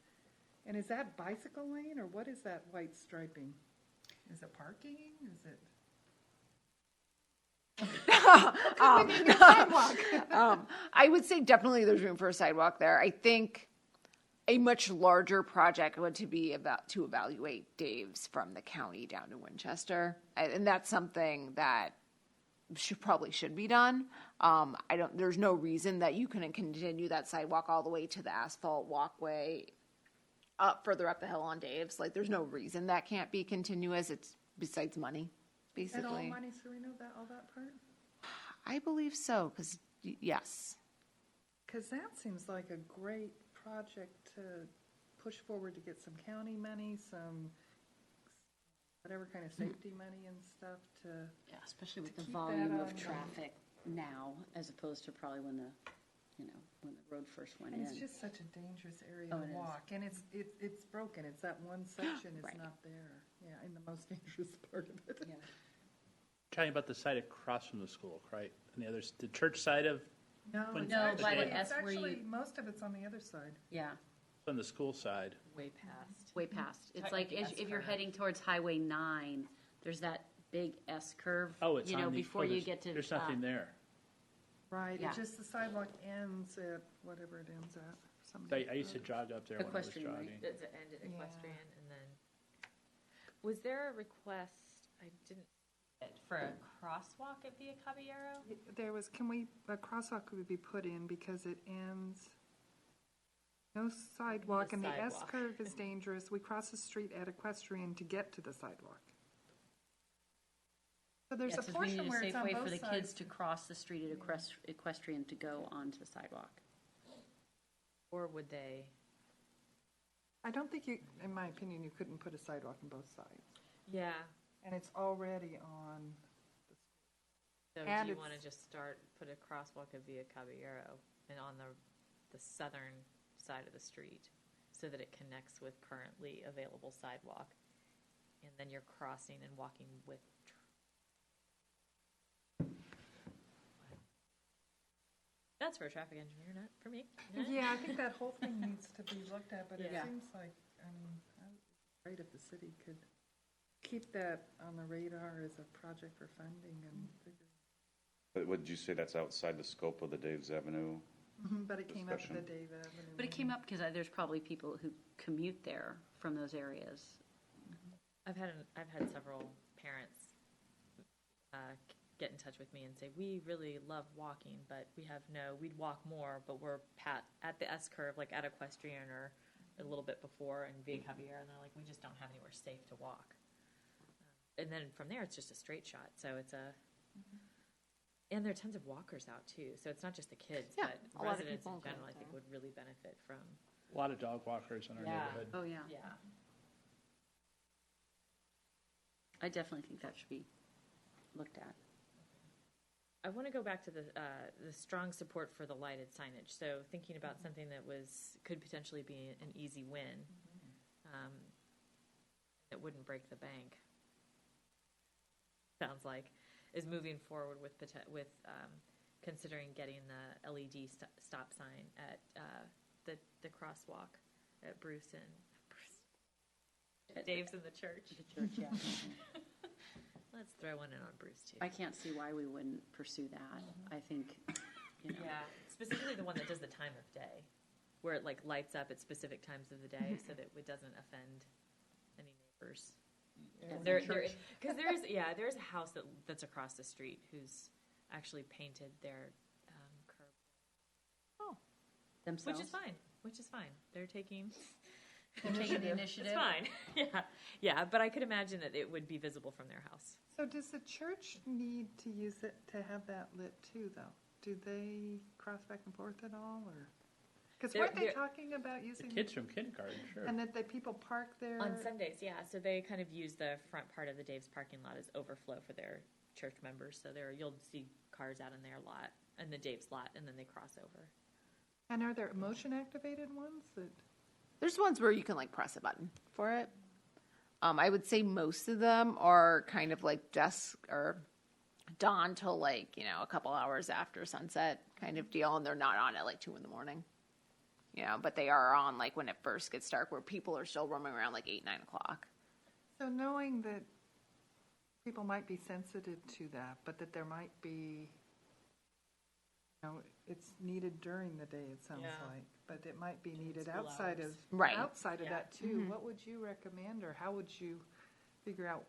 And is that bicycle lane, or what is that white striping? Is it parking, is it? I would say definitely there's room for a sidewalk there. I think a much larger project would to evaluate Dave's from the county down to Winchester, and that's something that probably should be done. There's no reason that you couldn't continue that sidewalk all the way to the asphalt walkway further up the hill on Dave's. Like, there's no reason that can't be continuous. It's besides money, basically. And all Monte Sereno, all that part? I believe so, because yes. Because that seems like a great project to push forward to get some county money, some whatever kind of safety money and stuff to. Yeah, especially with To the keep volume that of on- traffic now, as opposed to probably when the road first went in. And it's just such a dangerous area Oh, to it is. walk, and it's broken. It's that one section is Right. not there. Yeah, in the most dangerous part of it. Yeah. Talking about the site across from the school, right? And the others, the church side of, No, When- it's No, actually, by the it's S where actually you- most of it's on the other side. Yeah, on the school side. Way past. way past. It's Right, like the if you're S-curve. heading towards Highway 9, there's that big S curve. Oh, it's on the. before oh, you there's- get to. There's nothing there. Right, Yeah. it's just the sidewalk ends at whatever it ends at. some I used to jog up there when I was Equestrian, right? jogging. Does it end at Yeah. equestrian, and then, was there a request, I didn't, for a crosswalk at Via Caballero? There was, a crosswalk could be put in because it ends, no sidewalk, and the sidewalk. S-curve is dangerous. We cross the street at equestrian to get to the sidewalk. So there's a portion where it's on Safeway for both the kids sides. to cross the street at equestrian to go onto the sidewalk. Or would they, I don't think in my opinion, you couldn't put a sidewalk on both sides. yeah, And it's already on, so And do you it's- want to just put a crosswalk at Via Caballero and on the southern side of the street, so that it connects with currently available sidewalk, and then you're crossing and walking with that's for a traffic engineer, not for me. yeah, I think that whole thing needs to be looked at, but it Yeah. seems like, I would be great if the city could keep that on the radar as a project for funding and figure. But would you say that's outside the scope of the Dave's Avenue? But it came up at the Discussion. Dave Avenue. But it came up because there's probably people who commute there from those areas. I've had several parents get in touch with me and say, we really love walking, but we'd walk more, but we're at the S curve, like at equestrian or a little bit before and Via Caballero, and they're like, we just don't have anywhere safe to walk. And then from there, it's just a straight shot. So it's And there are tons of walkers out too, so it's not just the kids, Yeah, but a lot of residents people in go general, I out think, there. would really benefit from. A lot of dog walkers in our Yeah. neighborhood. Oh, yeah. Yeah. I definitely think that should be looked at. I want to go back to the strong support for the lighted signage. So thinking about something that could potentially be an easy win, that wouldn't break the bank. Sounds like is moving forward with considering getting the LED stop sign at the crosswalk at Bruce and Dave's in the church. The church, yeah. Let's throw one in on Bruce too. I can't see why we wouldn't pursue that. I think, you know. Yeah, specifically the one that does the time of day, where it like lights up at specific times of the day, so that it doesn't offend any neighbors. Because there's a house that's across the street who's actually painted their curb, Themselves. which is fine. They're taking the initiative. It's fine. Yeah, but I could imagine that it would be visible from their house. So does the church need to use it to have that lit too, though? Do they cross back and forth at all, or? Because weren't they talking about The using? kids from kindergarten, sure. And that people park there? On Sundays, yeah. So they kind of use the front part of the Dave's parking lot as overflow for their church members. So you'll see cars out in their lot, and the Dave's lot, and then they cross over. And are there motion-activated ones that? There's ones where you can like press a button for it. I would say most of them are kind of like dusk or dawn till like, a couple hours after sunset kind of deal. And they're not on at like 2 a.m. But they are on like when it first gets dark where people are still roaming around like 8, 9 o'clock. So knowing that people might be sensitive to that, but that there might be, it's needed during the day, it sounds like, but it might be needed outside of that too. What would you recommend, or how would you figure out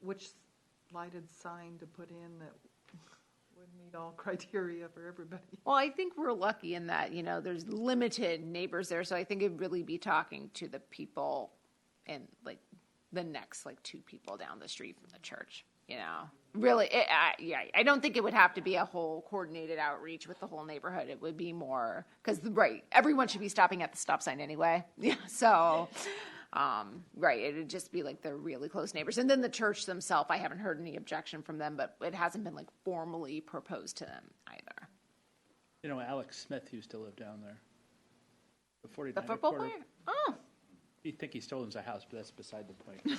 which lighted sign to put in that would meet all criteria for everybody? Well, I think we're lucky in that, there's limited neighbors there. So I think it'd really be talking to the people and like the next like 2 people down the street from the church, Really, I don't think it would have to be a whole coordinated outreach with the whole neighborhood. It would be more, because, everyone should be stopping at the stop sign anyway. Yeah, so, it'd just be like the really close neighbors. And then the church themselves, I haven't heard any objection from them, but it hasn't been like formally proposed to them either. Alex Smith used to live down there. The 49er The football quarter. player? Oh. You think he stole his house, but that's beside the point. A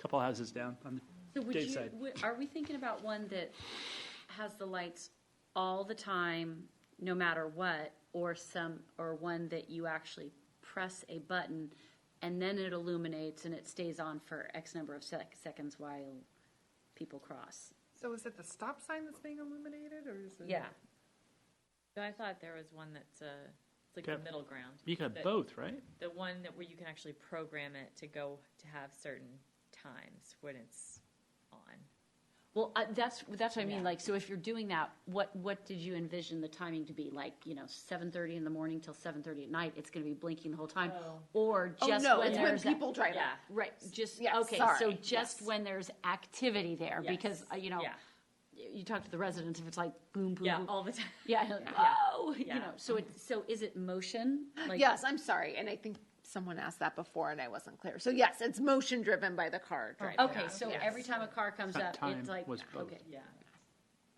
couple houses down on the So Dave's side. are we thinking about one that has the lights all the time, no matter what, or one that you actually press a button and then it illuminates and it stays on for X number of seconds while people cross? So is it the stop sign that's being illuminated, or is it? Yeah. So I thought there was one that's it's like the middle ground. You got That- both, right? The one where you can actually program it to have certain times when it's on. Well, that's what I mean. Yeah. Like, so if you're doing that, what did you envision the timing to be? Like, 7:30 in the morning till 7:30 at night, it's going to be blinking the whole time, or just no, when it's when there's people drive Yeah. up. right? Just Yes, okay. sorry. So just Yes. when there's activity there, Yes. because Yeah. you talk to the residents if it's like boom, boom, Yeah, boom. all the time. Yeah. Like, Yeah. oh, Yeah. So is it motion? Like, Yes, I'm sorry. And I think someone asked that before and I wasn't clear. So yes, it's motion driven by the car driving. Okay. up. So Yes. every time a car comes That up, time it's like was both. okay, Yeah.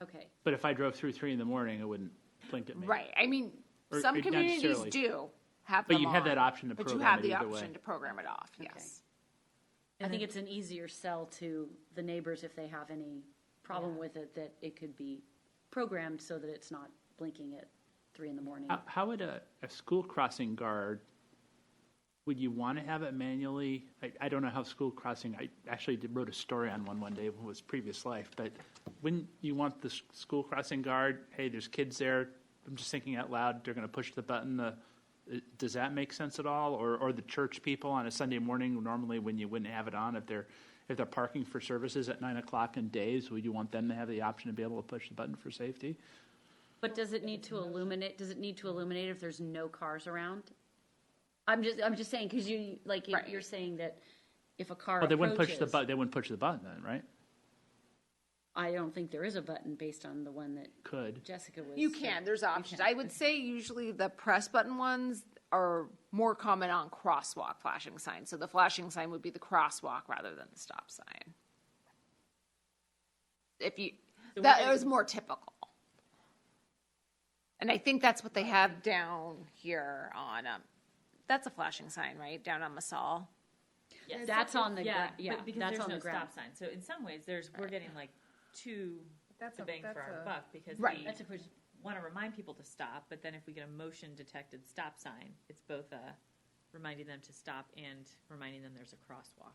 okay. But if I drove through 3 in the morning, it wouldn't blink at me. Right. I mean, Or some not communities necessarily. do have But them you have that on, option to but program you have it the either option way. to program it off. Yes. I think it's an easier sell to the neighbors if they have any problem with it, that it could be programmed so that it's not blinking at 3 in the morning. How would a school crossing guard, would you want to have it manually? I don't know how school crossing, I actually wrote a story on one day, it was previous life, but wouldn't you want the school crossing guard, hey, there's kids there, I'm just thinking out loud, they're going to push the button, does that make sense at all? Or the church people on a Sunday morning, normally when you wouldn't have it on, if they're parking for services at 9 o'clock in days, would you want them to have the option to be able to push the button for safety? But does it need to illuminate? Does it need to illuminate if there's no cars around? I'm just saying, because you're saying that if a car Well, they wouldn't push the approaches- button. They wouldn't push the button then, right? I don't think there is a button based on the one that Could. Jessica was. You can, there's options. can. I would say usually the press button ones are more common on crosswalk flashing signs. So the flashing sign would be the crosswalk rather than the stop sign. That was more typical. And I think that's what they have down here on, that's a flashing sign, right? Down on Masal. Yes. That's on the yeah, yeah, but because that's there's on no the ground. stop sign. So in some ways, we're getting like two That's the a- bang for that's our a- buck because Right. we That's if we're want to remind people to stop, but then if we get a motion detected stop sign, it's both reminding them to stop and reminding them there's a crosswalk.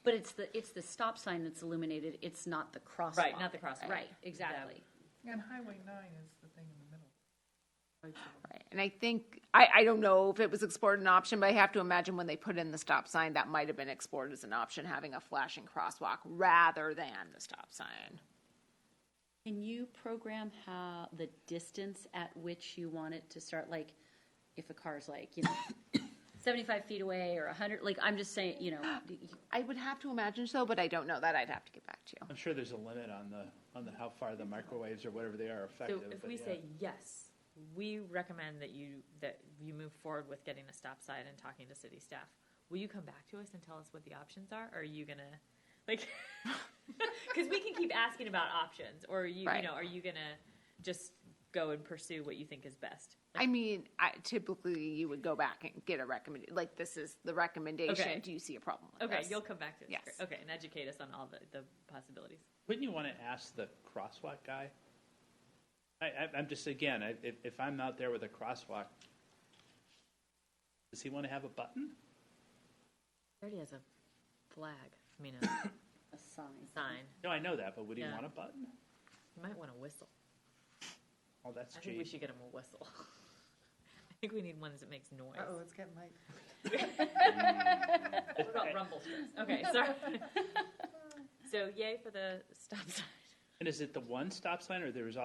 But it's the stop sign that's illuminated. It's not the crosswalk. Right, not the crosswalk. Right, exactly. And Highway 9 is the thing in the middle. Right. And I think, I don't know if it was explored an option, but I have to imagine when they put in the stop sign, that might have been explored as an option, having a flashing crosswalk rather than the stop sign. Can you program how the distance at which you want it to start? Like, if a car's like, 75 feet away or 100, like, I'm just saying, I would have to imagine so, but I don't know that. I'd have to get back to you. I'm sure there's a limit on the how far the microwaves or whatever they are So effective. if but we yeah. say yes, we recommend that you move forward with getting a stop sign and talking to city staff. Will you come back to us and tell us what the options are? Or are you gonna because we can keep asking about options, or are you Right. are you gonna just go and pursue what you think is best? I mean, typically you would go back and get a recommendation. Like, this is the recommendation. Okay. Do you see a problem with Okay, this? you'll come back to us. Yes. Okay, and educate us on all the possibilities. Wouldn't you want to ask the crosswalk guy? I'm just, again, if I'm out there with a crosswalk, does he want to have a button? He already has a flag. I mean, A sign. sign. No, I know that, but would he Yeah. want a button? You might want to whistle. Oh, that's I think we cheap. should get him a whistle. I think we need one that makes noise. Uh-oh, it's getting late. What about rumble strips? Okay, sorry. So yay for the stop sign. And is it the one stop sign, or there was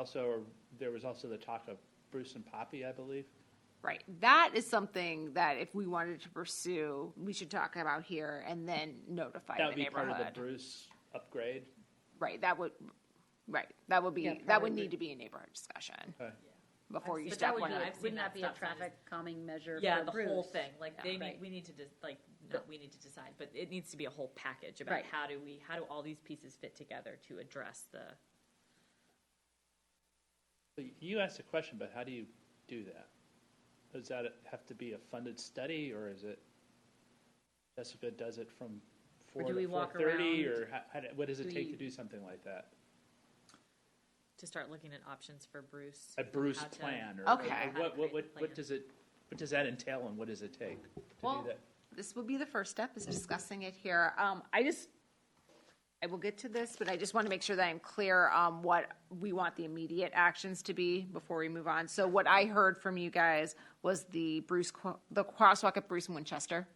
also the talk of Bruce and Poppy, I believe? Right. That is something that if we wanted to pursue, we should talk about here and then notify That the would be part neighborhood. of the Bruce upgrade. Right. That would be Yeah, that would probably. need to be a neighborhood discussion Okay. before you But step that would one. be- up. I've seen Wouldn't that that be a stop sign. traffic calming measure Yeah, for the Bruce? whole thing. Like Yeah, they need, right. we need to not we need to decide, but it needs to be a whole package about Right. how do all these pieces fit together to address the. So you asked a question, but how do you do that? Does that have to be a funded study, or is it Jessica does it from 4 Or do to we walk 4:30, around? or what does it Do take you- to do something like that? To start looking at options for Bruce. A Bruce how to- plan, or Okay. or How to what create the what does it what does that entail, and what does it take to Well, do that? this will be the first step, is discussing it here. I will get to this, but I just want to make sure that I'm clear on what we want the immediate actions to be before we move on. So what I heard from you guys was the crosswalk at Bruce and Winchester,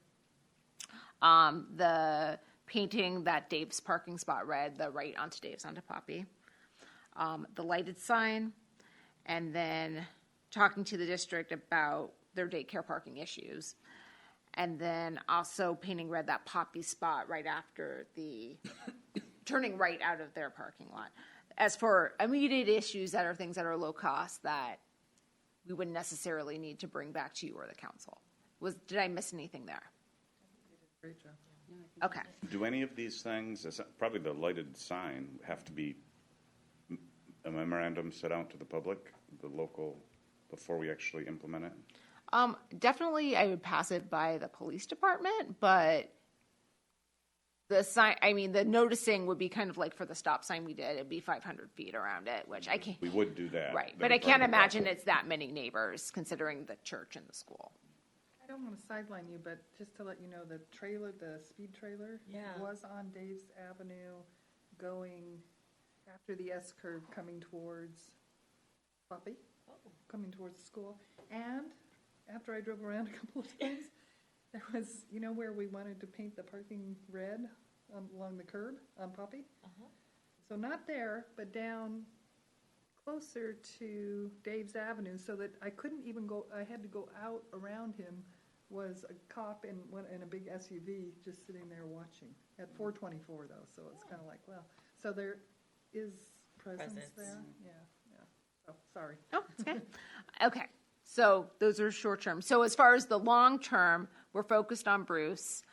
the painting that Dave's parking spot red, the right onto Dave's onto Poppy, the lighted sign, and then talking to the district about their daycare parking issues. And then also painting red that Poppy spot right after the, turning right out of their parking lot. As for immediate issues that are things that are low cost that we wouldn't necessarily need to bring back to you or the council. Did I miss anything there? Great job. Okay. Do any of these things, probably the lighted sign, have to be a memorandum sent out to the public, the local, before we actually implement it? Definitely I would pass it by the police department, but the sign, the noticing would be kind of like for the stop sign we did, it'd be 500 feet around it, which I can't, We would do that. right. That'd But be I part can't of the imagine process. it's that many neighbors considering the church and the school. I don't want to sideline you, but just to let you know, the speed trailer Yeah. was on Dave's Avenue going after the S curve coming towards Poppy, coming towards the school. And after I drove around a couple of times, there was, where we wanted to paint the parking red along the curb on Poppy? So not there, but down closer to Dave's Avenue, so that I couldn't even go, I had to go out around him was a cop in a big SUV just sitting there watching at 424 though, so it's kind of like, well, so there is presence Presence. there. Yeah. Oh, sorry. Oh, it's okay. Okay, so those are short term. So as far as the long term, we're focused on Bruce.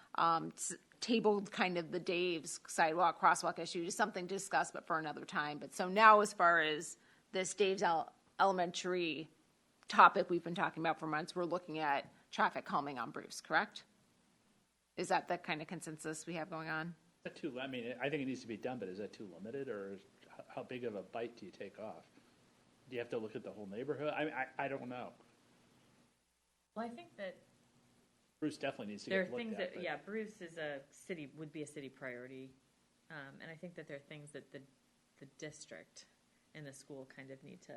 Tabled kind of the Dave's sidewalk, crosswalk issue, just something to discuss, but for another time. But so now as far as this Dave's elementary topic we've been talking about for months, we're looking at traffic calming on Bruce, correct? Is that the kind of consensus we have going on? Is that too, I mean, I think it needs to be done, but is that too limited, or how big of a bite do you take off? Do you have to look at the whole neighborhood? I don't know. Well, I think that Bruce definitely needs to there are get looked things at. that, yeah, Bruce is would be a city priority. And I think that there are things that the district and the school kind of need to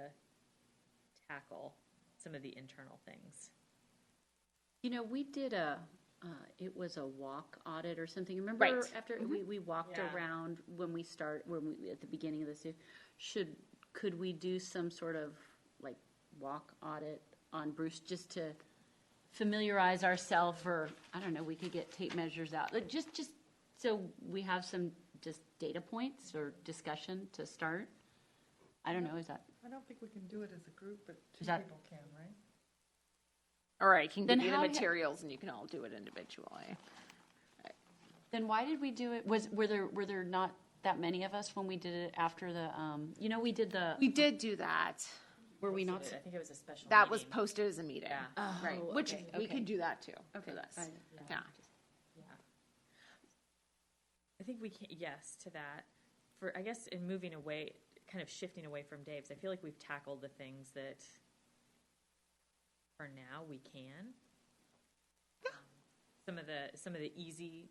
tackle, some of the internal things. You know, we did it was a walk audit or something. Remember Right. after we walked Yeah. around when we at the beginning of this year? Could we do some sort of like walk audit on Bruce just to familiarize ourselves, or I don't know, we could get tape measures out. Like just so we have some just data points or discussion to start. I don't know, is that I don't think we can do it as a group, but two Is that- people can, right? All right, I can Then give you the how- materials and you can all do it individually. then why did we do it? Were there not that many of us when we did it after the we did the We did do that. were we not I think it was a special That was meeting. posted as a meeting. Yeah. Right, Oh, which okay, we okay. could do that too okay for this. I- Yeah. I think we can, yes, to that. For, I guess, in moving away, kind of shifting away from Dave's, I feel like we've tackled the things that, for now, we can. Some of the easier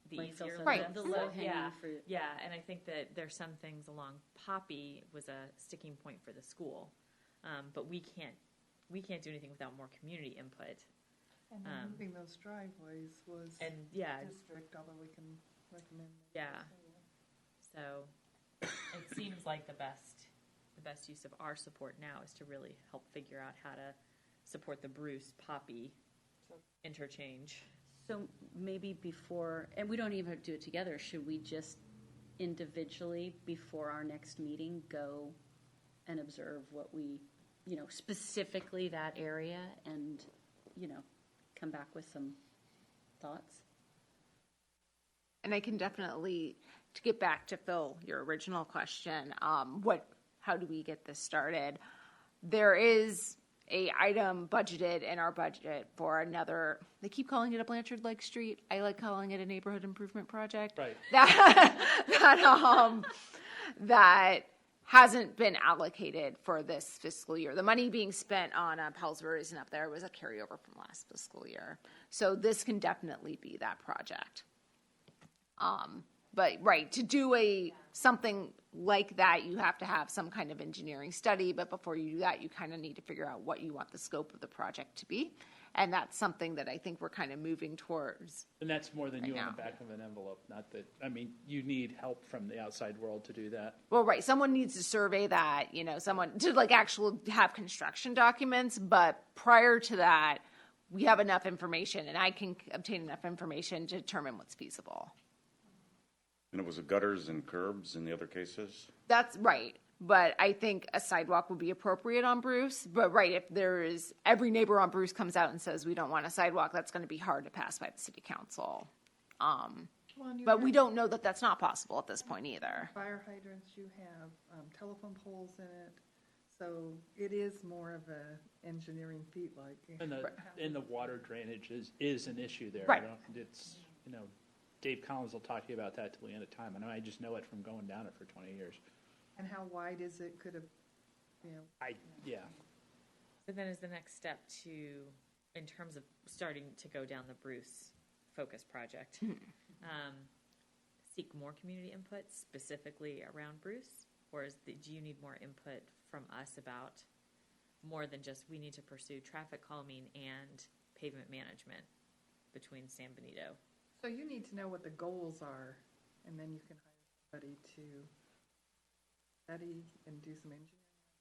Right. the lifts. low hanging Yeah, fruit. yeah, and I think that there's some things along Poppy was a sticking point for the school, but we can't do anything without more community input. And then moving those driveways was And yeah, district, although we can recommend. yeah. So it seems like the best use of our support now is to really help figure out how to support the Bruce Poppy interchange. So maybe before, and we don't even have to do it together, should we just individually, before our next meeting, go and observe what we, specifically that area and, come back with some thoughts? And I can definitely, to get back to Phil, your original question, how do we get this started? There is a item budgeted in our budget for another, they keep calling it a Blanchard Lake Street. I like calling it a neighborhood improvement project. Right. That hasn't been allocated for this fiscal year. The money being spent on Pellsbury isn't up there. It was a carryover from last fiscal year. So this can definitely be that project. But right, to do something like that, you have to have some kind of engineering study, but before you do that, you kind of need to figure out what you want the scope of the project to be. And that's something that I think we're kind of moving towards. And that's more than you Right on the now. back of an envelope, not that, you need help from the outside world to do that. Well, right, someone needs to survey that, someone to actually have construction documents, but prior to that, we have enough information, and I can obtain enough information to determine what's feasible. And it was the gutters and curbs in the other cases? That's right. But I think a sidewalk would be appropriate on Bruce. But right, if every neighbor on Bruce comes out and says we don't want a sidewalk, that's going to be hard to pass by the city council. But we don't know that that's not possible at this point either. Fire hydrants, you have telephone poles in it, so it is more of a engineering feat, like. And the water drainage is an issue there. Right. Dave Collins will talk to you about that till the end of time. I just know it from going down it for 20 years. And how wide is it, could have, Yeah. So then is the next step in terms of starting to go down the Bruce focus project, seek more community input specifically around Bruce? Or do you need more input from us about more than just we need to pursue traffic calming and pavement management between San Benito? so you need to know what the goals are, and then you can hire somebody to study and do some engineering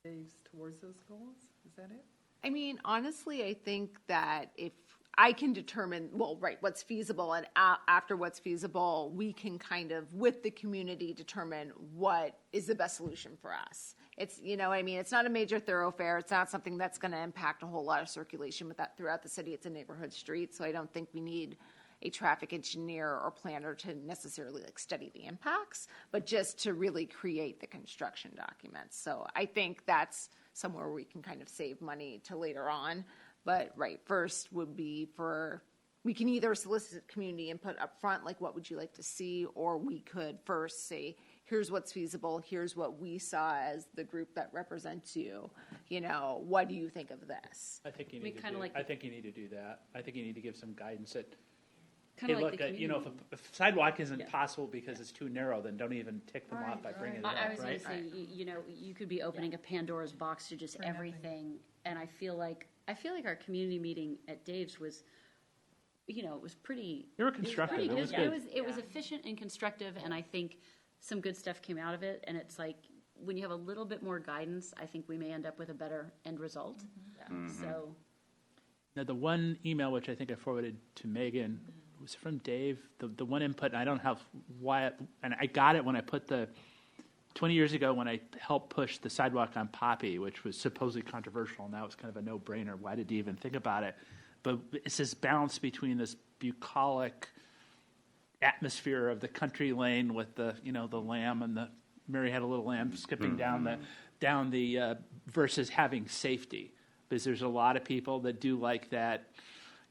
days towards those goals, is that it? I mean, honestly, I think that if I can determine, well, right, what's feasible, and after what's feasible, we can kind of, with the community, determine what is the best solution for us. It's, you know what I mean? It's not a major thoroughfare. It's not something that's going to impact a whole lot of circulation with that throughout the city. It's a neighborhood street, so I don't think we need a traffic engineer or planner to necessarily like study the impacts, but just to really create the construction documents. So I think that's somewhere we can kind of save money to later on. But right, first would be we can either solicit community input up front, like what would you like to see, or we could first say, here's what's feasible, here's what we saw as the group that represents you, you know, what do you think of this? I think you We need to kinda do, like I the- think you need to do that. I think you need to give some guidance that, Kind hey, of like look, the you know, community. if sidewalk isn't Yeah. possible because it's too narrow, then don't even tick them off by bringing it up, I was going right? to say, you know, you could be opening a Pandora's box to just everything, and I feel like our community meeting at Dave's was, you know, it was pretty. They were it was constructive. pretty It was good. good. It was efficient and constructive, and I think some good stuff came out of it. And it's like when you have a little bit more guidance, I think we may end up with a better end result. So Now, the one email which I think I forwarded to Megan was from Dave. The one input, and I don't have why, and I got it when I put 20 years ago when I helped push the sidewalk on Poppy, which was supposedly controversial, and now it's kind of a no-brainer. Why did you even think about it? But it's this balance between this bucolic atmosphere of the country lane with the, you know, the lamb and the Mary had a little lamb skipping down the versus having safety, because there's a lot of people that do like that,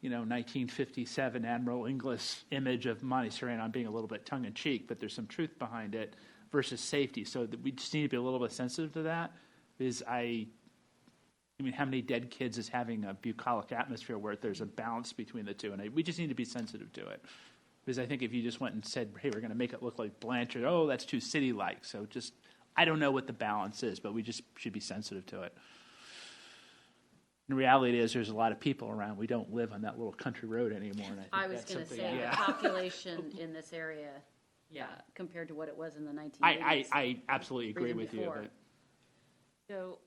you know, 1957 Admiral Inglis image of Monte Sereno. I'm being a little bit tongue in cheek, but there's some truth behind it versus safety. So that we just need to be a little bit sensitive to that, because I mean, how many dead kids is having a bucolic atmosphere where there's a balance between the two? And we just need to be sensitive to it. Because I think if you just went and said, hey, we're going to make it look like Blanchard, oh, that's too city-like. So just, I don't know what the balance is, but we just should be sensitive to it. The reality is there's a lot of people around. We don't live on that little country road anymore. And I think was that's going to something- say, yeah. the population in this area, Yeah. compared to what it was in the 1980s. I absolutely agree even with you. before. But So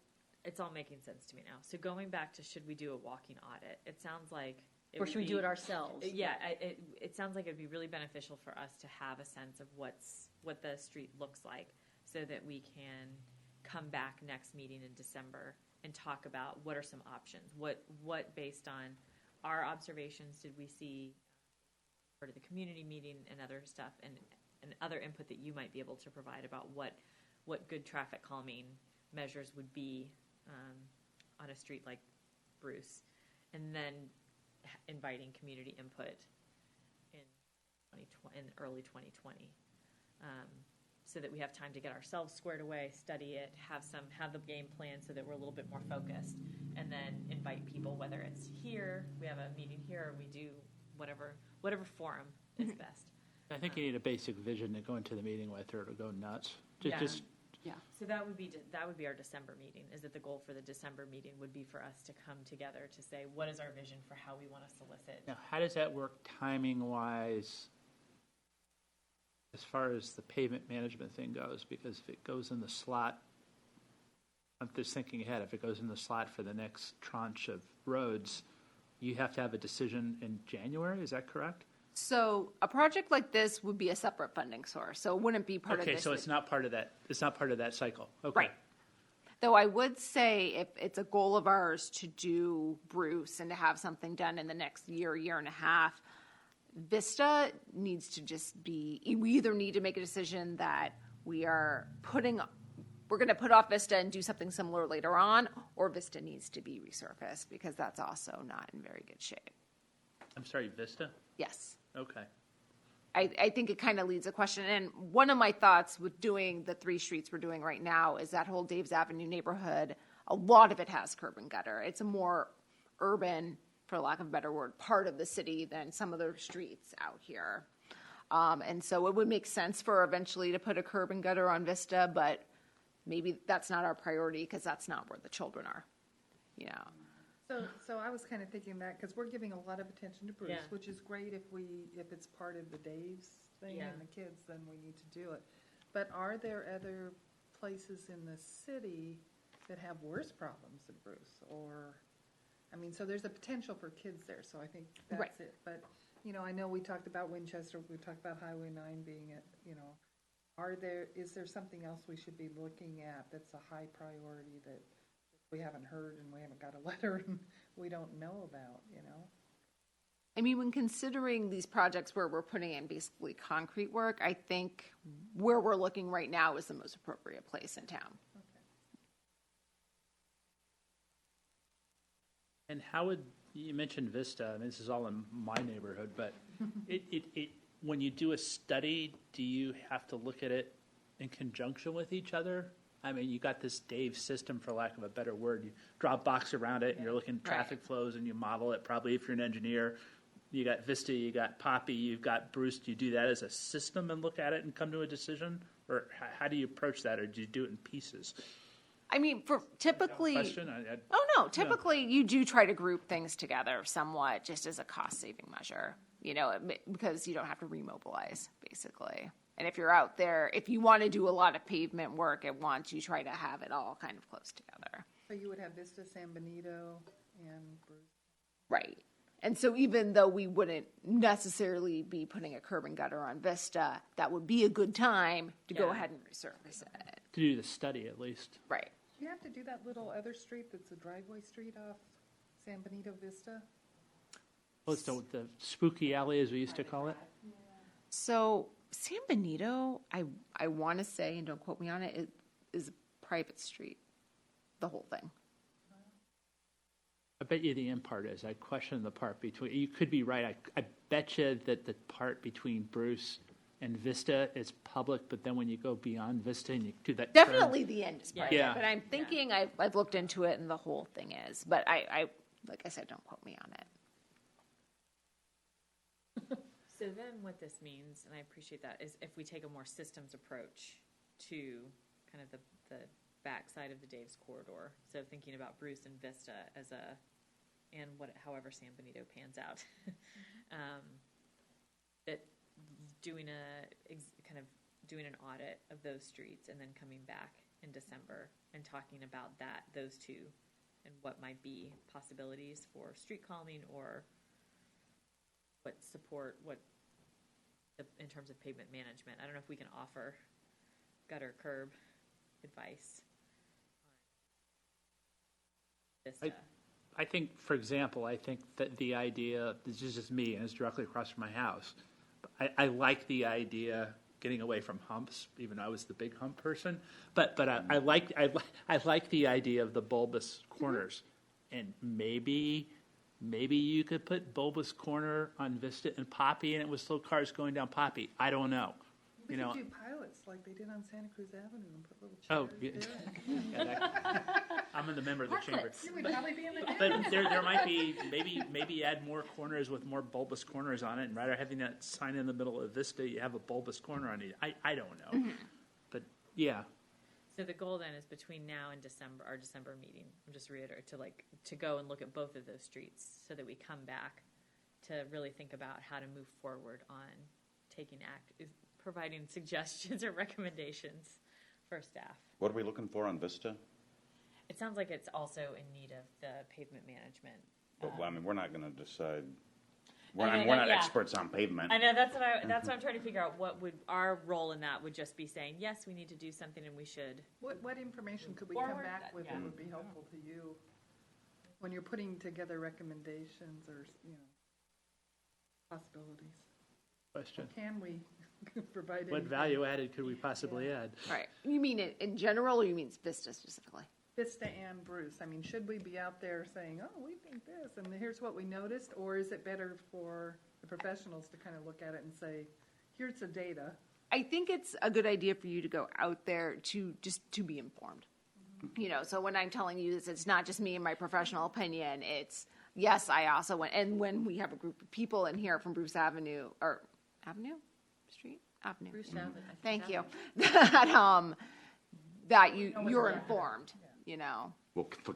it's all making sense to me now. So going back to should we do a walking audit? It sounds like. Or should we do it ourselves? Yeah, it sounds like it'd be really beneficial for us to have a sense of what the street looks like, so that we can come back next meeting in December and talk about what are some options. What based on our observations did we see part of the community meeting and other stuff, and other input that you might be able to provide about what good traffic calming measures would be on a street like Bruce, and then inviting community input in early 2020, so that we have time to get ourselves squared away, study it, have the game plan, so that we're a little bit more focused, and then invite people, whether it's here, we have a meeting here, or we do whatever forum is best. I think you need a basic vision to go into the meeting with, or it'll go nuts. Yeah. Yeah. So that would be our December meeting. Is that the goal for the December meeting would be for us to come together to say, what is our vision for how we want to solicit? Now, how does that work timing-wise as far as the pavement management thing goes? Because if it goes in the slot, I'm just thinking ahead, if it goes in the slot for the next tranche of roads, you have to have a decision in January, is that correct? So a project like this would be a separate funding source, so it wouldn't be part of this. Okay, so it's not part of that cycle, okay. Right. Though I would say if it's a goal of ours to do Bruce and to have something done in the next year and a half, Vista needs to just be, we either need to make a decision that we're going to put off Vista and do something similar later on, or Vista needs to be resurfaced, because that's also not in very good shape. I'm sorry, Vista? Yes. Okay. I think it kind of leads a question. And one of my thoughts with doing the 3 streets we're doing right now is that whole Dave's Avenue neighborhood, a lot of it has curb and gutter. It's a more urban, for lack of a better word, part of the city than some of the streets out here. And so it would make sense for eventually to put a curb and gutter on Vista, but maybe that's not our priority, because that's not where the children are, you know. So I was kind of thinking that, because we're giving a lot of attention to Bruce, Yeah. which is great if it's part of the Dave's thing Yeah. and the kids, then we need to do it. But are there other places in the city that have worse problems than Bruce? Or, I mean, so there's a potential for kids there, so I think Right. that's it. But, you know, I know we talked about Winchester, we talked about Highway 9 being at, you know, is there something else we should be looking at that's a high priority that we haven't heard and we haven't got a letter and we don't know about, you know? I mean, when considering these projects where we're putting in basically concrete work, I think where we're looking right now is the most appropriate place in town. And how would, you mentioned Vista, and this is all in my neighborhood, but when you do a study, do you have to look at it in conjunction with each other? I mean, you got this Dave system, for lack of a better word. You draw a box around it, and you're looking at traffic flows, and you model it. Probably if you're an engineer, you got Vista, you got Poppy, you've got Bruce. Do you do that as a system and look at it and come to a decision? Or how do you approach that, or do you do it in pieces? I mean, for typically, Question? typically you do try to group things together somewhat, just as a cost-saving measure. You know, because you don't have to remobilize, basically. And if you're out there, if you want to do a lot of pavement work at once, you try to have it all kind of close together. So you would have Vista, San Benito, and Bruce. Right. And so even though we wouldn't necessarily be putting a curb and gutter on Vista, that would be a good time to go ahead and resurface it. To do the study, at least. Right. Do you have to do that little other street that's a driveway street off San Benito Vista? Well, it's the spooky alley, as we used to call it. So San Benito, I want to say, and don't quote me on it, is a private street, the whole thing. I bet you the end part is. I question the part between. You could be right. I bet you that the part between Bruce and Vista is public, but then when you go beyond Vista and you do that, Definitely the end is private, Yeah. but I'm thinking I've looked into it and the whole thing is. But I like I said, don't quote me on it. So then what this means, and I appreciate that, is if we take a more systems approach to kind of the backside of the Dave's corridor, so thinking about Bruce and Vista as and however San Benito pans out, that doing an audit of those streets and then coming back in December and talking about those two, and what might be possibilities for street calming or in terms of pavement management. I don't know if we can offer gutter curb advice on Vista. I think, for example, I think that the idea, this is just me, and it's directly across from my house. I like the idea getting away from humps, even though I was the big hump person. But I like the idea of the bulbous corners, and maybe you could put bulbous corner on Vista and Poppy, and it was still cars going down Poppy. I don't know. We could do pilots like they did on Santa Cruz Avenue and put little Oh, chairs yeah. there. I'm the member of the chamber. You would probably be in the But there might be, maybe add more corners with more bulbous corners on it, and rather having that sign in the middle of Vista, you have a bulbous corner on it. I don't know. Mm-hmm. But, yeah. So the goal then is between now and December, our December meeting, I'm just reiterating, to go and look at both of those streets so that we come back to really think about how to move forward on providing suggestions or recommendations for staff. What are we looking for on Vista? It sounds like it's also in need of the pavement management. Well, I mean, we're not going to decide. I know We're that, not yeah. experts on pavement. I know that's what I'm trying to figure out. What would our role in that would just be saying, yes, we need to do something and we should. What information could we come Forward back that, with yeah. that would be helpful to you when you're putting together recommendations or, possibilities? Question. Can we provide What anything? value added could we possibly add? Right. You mean it in general, or you mean Vista specifically? Vista and Bruce, I mean, should we be out there saying, oh, we think this, and here's what we noticed, or is it better for the professionals to kind of look at it and say, here's the data? I think it's a good idea for you to go out there to be informed. So when I'm telling you this, it's not just me and my professional opinion. It's, yes, I also went, and when we have a group of people in here from Bruce Avenue, or Avenue? Street? Avenue. Bruce Avenue. Thank you. That you're informed, Well, for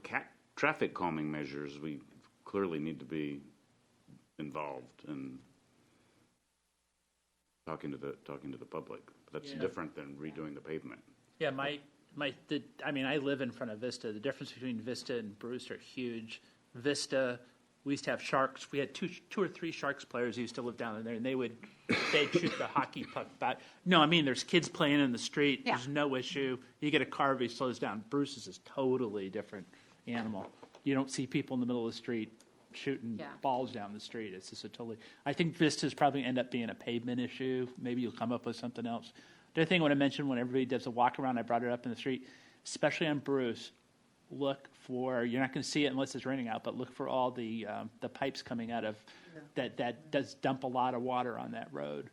traffic calming measures, we clearly need to be involved in talking to the public. But that's different than redoing the pavement. Yeah, I live in front of Vista. The difference between Vista and Bruce are huge. Vista. We used to have Sharks. We had two or three Sharks players who used to live down there, and they'd shoot the hockey puck back. No, I mean, there's kids playing in the street. Yeah. There's no issue. You get a car, he slows down. Bruce's is totally different animal. You don't see people in the middle of the street shooting Yeah. balls down the street. It's just a totally. I think Vista's probably end up being a pavement issue. Maybe you'll come up with something else. The other thing I want to mention when everybody does a walk around, I brought it up in the street, especially on Bruce. Look for, you're not going to see it unless it's raining out, but look for all the pipes coming out of that does dump a lot of water on that road.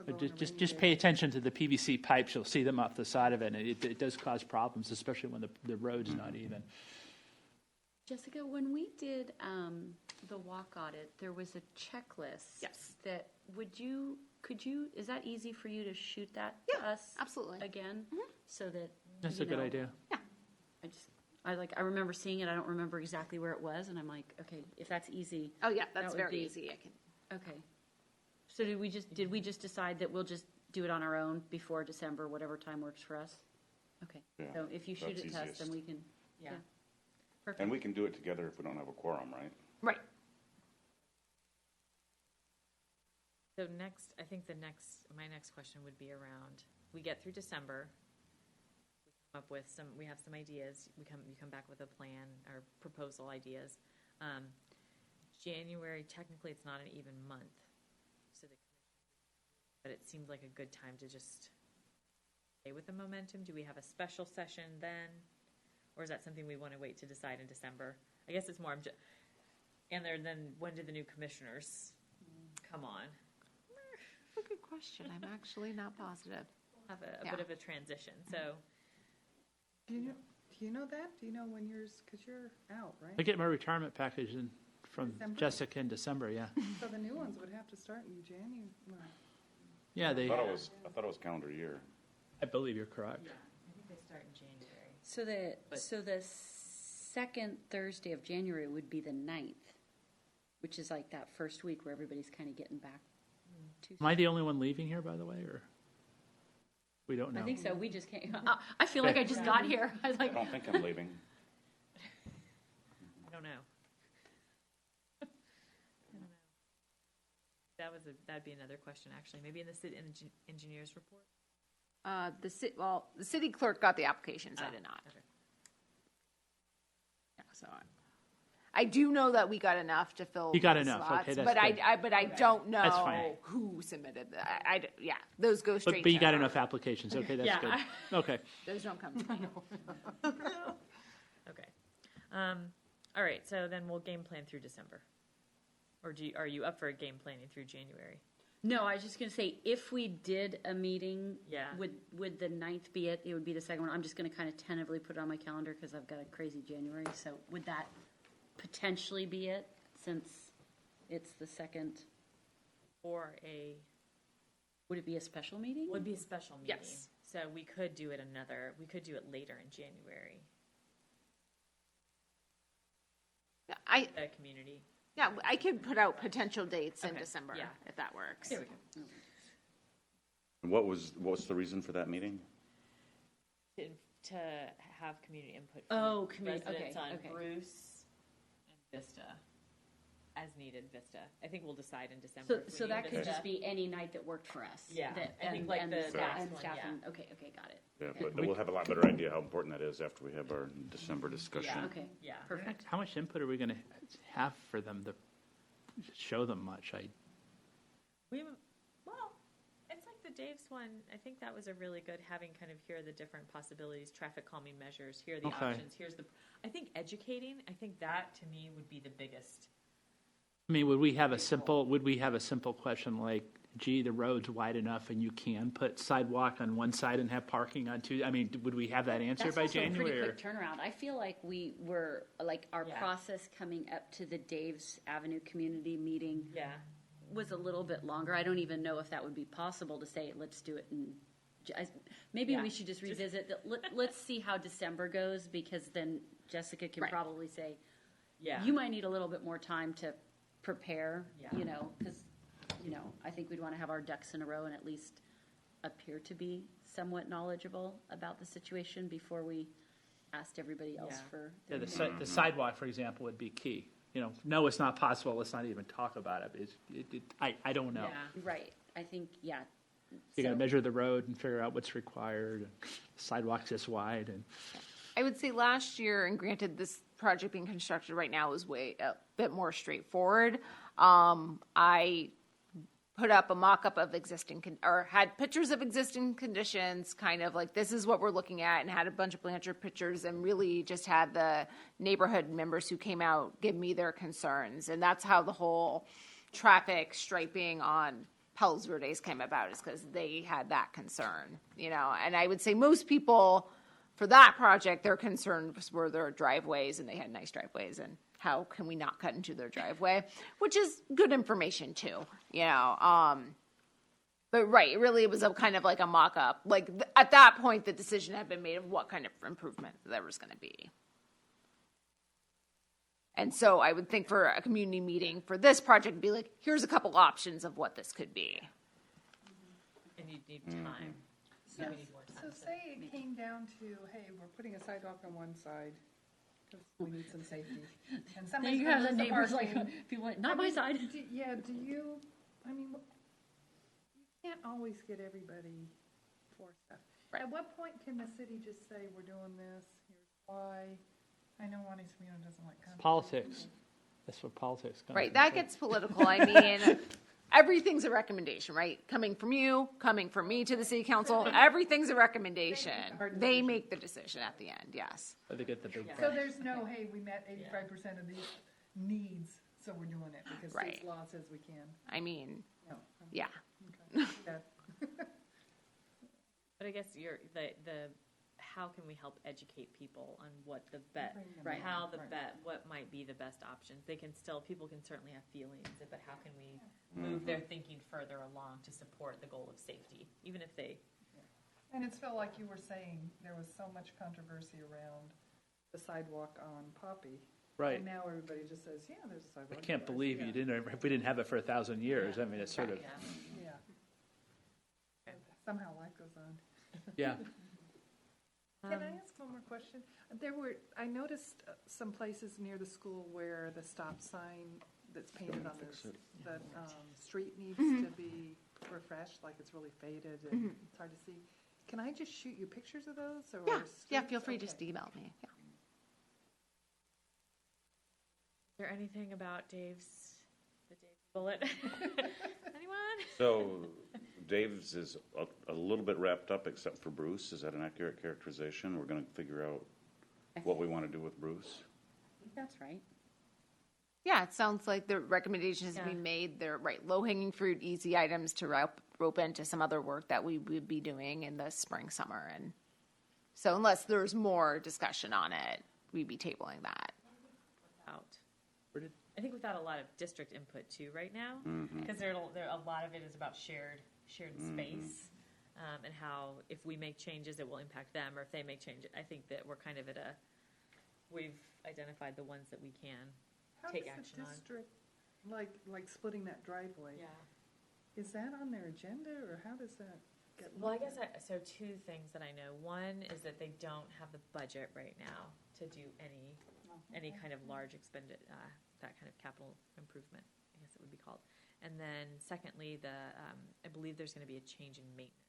But just pay attention to the PVC pipes. You'll see them off the side of it, and it does cause problems, especially when the road's not even. Jessica, when we did the walk audit, there was a checklist. Yes. That could you, is that easy for you to shoot that to us? absolutely. Again, so that. That's you a good know, idea. I remember seeing it, I don't remember exactly where it was, and I'm like, okay, if that's easy. Oh, yeah, That that's would very be- easy. I can. Okay. So did we just decide that we'll just do it on our own before December, whatever time works for us? Okay. Yeah, So if you shoot that's it to us, then easiest. we can. Yeah. Perfect. And we can do it together if we don't have a quorum, right? Right. So next, I think my next question would be around, we get through December, we come up with we have some ideas, you come back with a plan or proposal ideas. January, technically, it's not an even month, but it seemed like a good time to just stay with the momentum. Do we have a special session then? Or is that something we want to wait to decide in December? I guess it's more, and then when do the new commissioners come on? That's a good question. I'm actually not positive. Have a Yeah. bit of a transition, so. Do you know that? Do you know when yours, because you're out, right? I get my retirement package from December? Jessica in December, yeah. So the new ones would have to start in January. Yeah, I thought it was calendar year. I believe you're correct. I think they start in January. So the second Thursday of January would be the 9th, which is like that first week where everybody's kind of getting back to. Am I the only one leaving here, by the way, or we don't know? I think so. We just can't. I feel like I just got here. I was I like, don't think I'm leaving. I don't know. That'd be another question, actually. Maybe in the city engineers report? The city clerk got the applications. I did not. Okay. Yeah, so I do know that we got enough to fill. You got the enough. slots, Okay, that's but good. I don't know That's fine. who submitted. Yeah, those go straight. But you to got her. enough applications. Okay, that's Yeah. good. Okay. Those don't come to me. Okay. All right, so then we'll game plan through December. Or are you up for a game planning through January? no, I was just going to say, if we did a meeting, Yeah. would the 9th be it? It would be the second one. I'm just going to kind of tentatively put it on my calendar because I've got a crazy January. So would that potentially be it, since it's the second? Or Would it be a special meeting? would be a special meeting. Yes. So we could do it later in January, the community. Yeah, I could put out potential dates in Okay, December yeah. if that works. There we go. And what's the reason for that meeting? To have community input. Oh, from community, residents okay, on okay. Bruce and Vista, as needed Vista. I think we'll decide in December. if we So need that could Vista. just be any night that worked for us. Yeah, That- I think and- like and the staff- last and one, staff yeah. and- Okay, got it. Yeah, Okay. but we'll have a lot better idea how important that is after we have our December discussion. Yeah. Okay, Yeah. perfect. How much input are we going to have for them to show them much? Well, it's like the Dave's one. I think that was a really good having kind of here are the different possibilities, traffic calming measures. Here are the Okay. options. I think educating. I think that to me would be the biggest. I mean, would we have a simple question like, gee, the road's wide enough and you can put sidewalk on one side and have parking on two? I mean, would we have that answer That's by also a January? pretty or- quick turnaround. I feel like we were, like, our Yeah. process coming up to the Dave's Avenue Community Meeting Yeah. was a little bit longer. I don't even know if that would be possible to say, let's do it in, maybe Yeah. we should just revisit, let's see how December goes, because then Jessica can Right. probably say, Yeah. you might need a little bit more time to prepare, Yeah. because, I think we'd want to have our ducks in a row and at least appear to be somewhat knowledgeable about the situation before we asked everybody else Yeah. for. Yeah, their the sidewalk, for example, would be key. No, it's not possible, let's not even talk about it. I don't know. Yeah. Right, I think, yeah. You gotta So- measure the road and figure out what's required, and sidewalks this wide, and I would say last year, and granted, this project being constructed right now is a bit more straightforward. I put up a mock-up of or had pictures of existing conditions, kind of like, this is what we're looking at, and had a bunch of Blanchard pictures, and really just had the neighborhood members who came out give me their concerns. And that's how the whole traffic striping on Palos Verdes came about, is because they had that concern, And I would say most people, for that project, their concerns were their driveways, and they had nice driveways, and how can we not cut into their driveway, which is good information too, But right, it was a kind of like a mock-up. Like at that point, the decision had been made of what kind of improvement there was going to be. And so I would think for a community meeting for this project, be like, here's a couple options of what this could be. And you'd need time. So, we need more time so to say it came down to, hey, we're putting a sidewalk on one side, because we need some safety. And Then somebody's you gonna have the lose the neighbors like, parking. if you want, not my side. Yeah, do you, you can't always get everybody for stuff. Right. At what point can the city just say, we're doing this, here's why? I know Monte Sereno doesn't like controversy. politics. That's what politics comes Right, into. that gets political. I mean, everything's a recommendation, right? Coming from you, coming from me to the city council, everything's a recommendation. They make the decision at the end, yes. Or they get the big So there's no, hey, we met 85% of these needs, so we're doing it, because Right. state's law says we can. I mean, No. yeah. Okay. Yeah. But I guess the how can we help educate people on what the bet, Bring them Right. how the Right. bet, what might be the best options? People can certainly have feelings, but how can we move their thinking further along to support the goal of safety, even if they, And it's felt like you were saying, there was so much controversy around the sidewalk on Poppy. Right. And now everybody just says, yeah, there's a I sidewalk. can't believe you didn't, if we didn't have it for 1,000 years. I mean, it's sort of, yeah. Yeah. Somehow life goes on. yeah. Can I ask one more question? I noticed some places near the school where the stop sign that's painted on the street needs to be refreshed, like it's really faded and it's hard to see. Can I just shoot you pictures of those? Or Yeah, streets? feel free to Okay. just email me. Yeah. Is there anything about the Dave bullet? Anyone? So Dave's is a little bit wrapped up, except for Bruce. Is that an accurate characterization? We're going to figure out what we want to do with Bruce. That's right. Yeah, it sounds like the recommendations Yeah. we made, they're right, low-hanging fruit, easy items to rope into some other work that we would be doing in the spring, summer. And so unless there's more discussion on it, we'd be tabling that. Out. Where did- I think without a lot of district input too right now, because a lot of it is about shared space, and how if we make changes, it will impact them, or if they make changes. I think that we're kind of we've identified the ones that we can take action How on. does the district, like splitting that driveway, Yeah. is that on their agenda or how does that get? Well, I guess, so two things that I know. One is that they don't have the budget right now to do any kind of large expended, that kind of capital improvement, I guess it would be called. And then secondly, I believe there's going to be a change in maintenance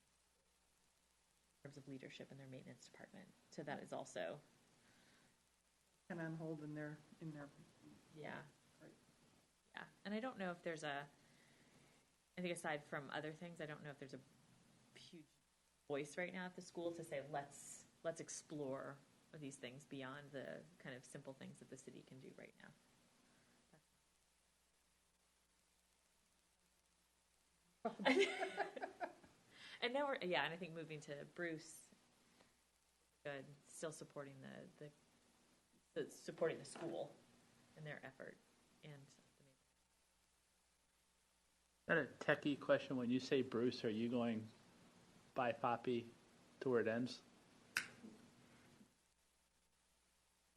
in terms of leadership in their maintenance department. So that is also, And on hold in their, yeah. Right. Yeah, and I don't know if there's I think aside from other things, I don't know if there's a huge voice right now at the school to say, let's explore these things beyond the kind of simple things that the city can do right now. And now and I think moving to Bruce, good, still supporting supporting the school in their effort and. Is that a techie question? When you say Bruce, are you going by Poppy to where it ends?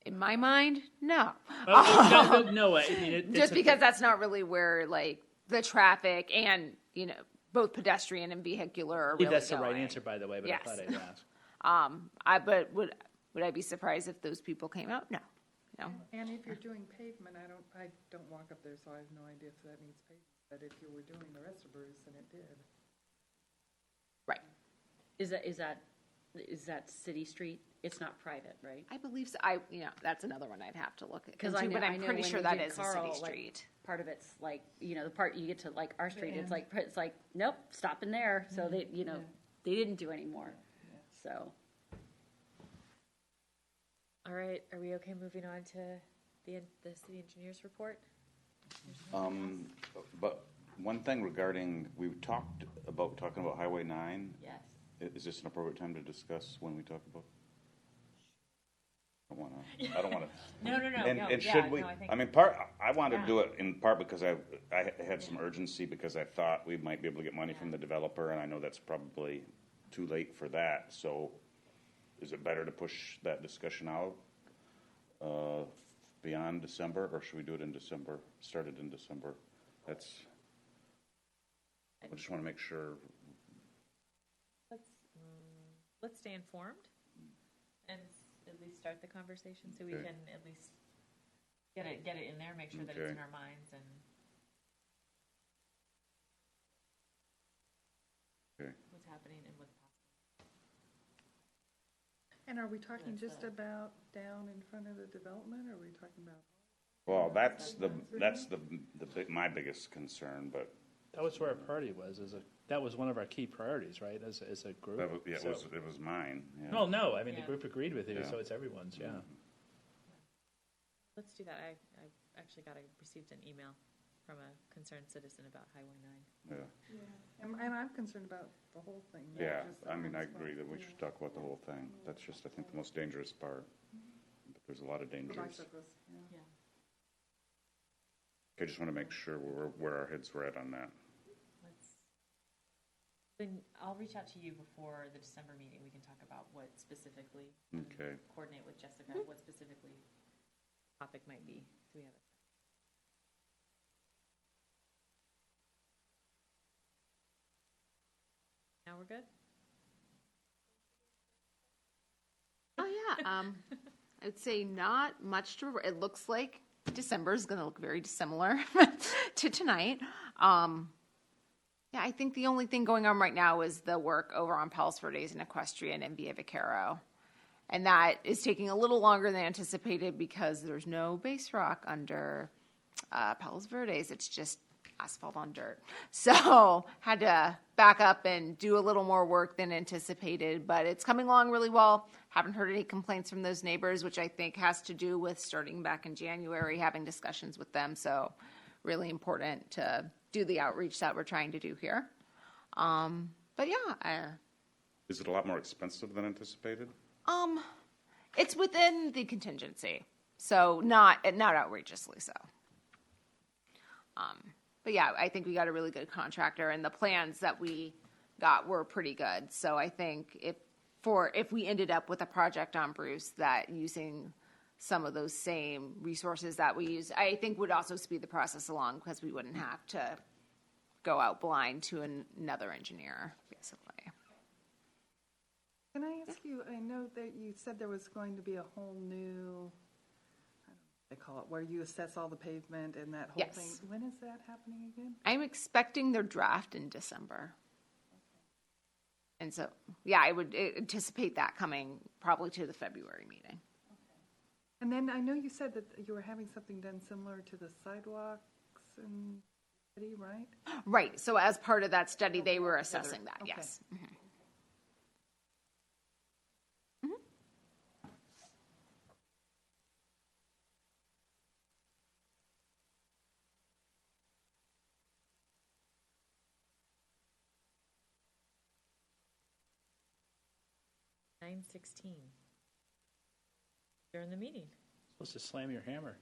In my mind, no. No, I mean, it's Just because that's not really where, like, the traffic and, both pedestrian and vehicular are I believe really that's the right going. answer, by the way, but Yes. I thought I'd ask. But Would I be surprised if those people came out? No. No. And if you're doing pavement, I don't walk up there, so I have no idea if that needs pavement. But if you were doing the rest of Bruce, then it did. Right. Is that city street? It's not private, right? I believe so. That's another one I'd have to look at. Because Into, but I I'm know pretty when sure we that did is Carl, a city like, street. part of it's like, the part you get to like our street, it's like, nope, stop in there. So they, they didn't do any more. So. All right, are we okay moving on to the city engineer's report? But one thing regarding, we talking about Highway 9. Yes. Is this an appropriate time to discuss when we talk about? I don't want to. No. And yeah, should we? no, I think- I mean, I wanted to do it in part because I had some urgency because I thought we might be able to get money from the developer, and I know that's probably too late for that. So, is it better to push that discussion out beyond December, or should we do it in December? Start it in December. I just want to make sure. Let's stay informed and at least start the conversation so we Okay. can at least get it in there, make sure that it's Okay. in our minds and Okay. what's happening and what's possible. And are we talking just about down in front of the development, or are we talking about? Well, that's my biggest concern, but That was where our priority was. That was one of our key priorities, right? As a group. it was mine. Yeah. No, I mean the Yeah. group agreed with you, Yeah. so it's everyone's. Yeah. Let's do that. I actually received an email from a concerned citizen about Highway 9. Yeah. And I'm concerned about the whole thing. not Yeah, just the I mean, I one agree spot. that we should talk about the whole thing. That's just, I think, the most dangerous part. But there's a lot of The dangers. bicyclists, yeah. Yeah. I just want to make sure where our heads were at on that. Then I'll reach out to you before the December meeting. We can talk about what specifically, Okay. coordinate with Jessica, what specifically topic might be. So we have it. Now we're good? Oh, yeah. I'd say not much to, it looks like December is going to look very dissimilar to tonight. Yeah, I think the only thing going on right now is the work over on Palos Verdes and Equestrian and Via Vaquero. And that is taking a little longer than anticipated because there's no base rock under Palos Verdes. It's just asphalt on dirt. So had to back up and do a little more work than anticipated, but it's coming along really well. Haven't heard any complaints from those neighbors, which I think has to do with starting back in January, having discussions with them. So really important to do the outreach that we're trying to do here. But yeah, Is it a lot more expensive than anticipated? it's within the contingency, so not outrageously so. But yeah, I think we got a really good contractor, and the plans that we got were pretty good. So I think if we ended up with a project on Bruce that using some of those same resources that we use, I think would also speed the process along because we wouldn't have to go out blind to another engineer, basically. Can I ask you, I know that you said there was going to be a whole new, I don't know what they call it, where you assess all the pavement and that whole Yes. thing. When is that happening again? I'm expecting their draft in December. And so, yeah, I would anticipate that coming probably to the February meeting. And then I know you said that you were having something done similar to the sidewalks in the city, right? Right, so as part of that study, they were assessing that, Okay. yes. Mhm. Mhm. 9:16. During the meeting. Supposed to slam your hammer.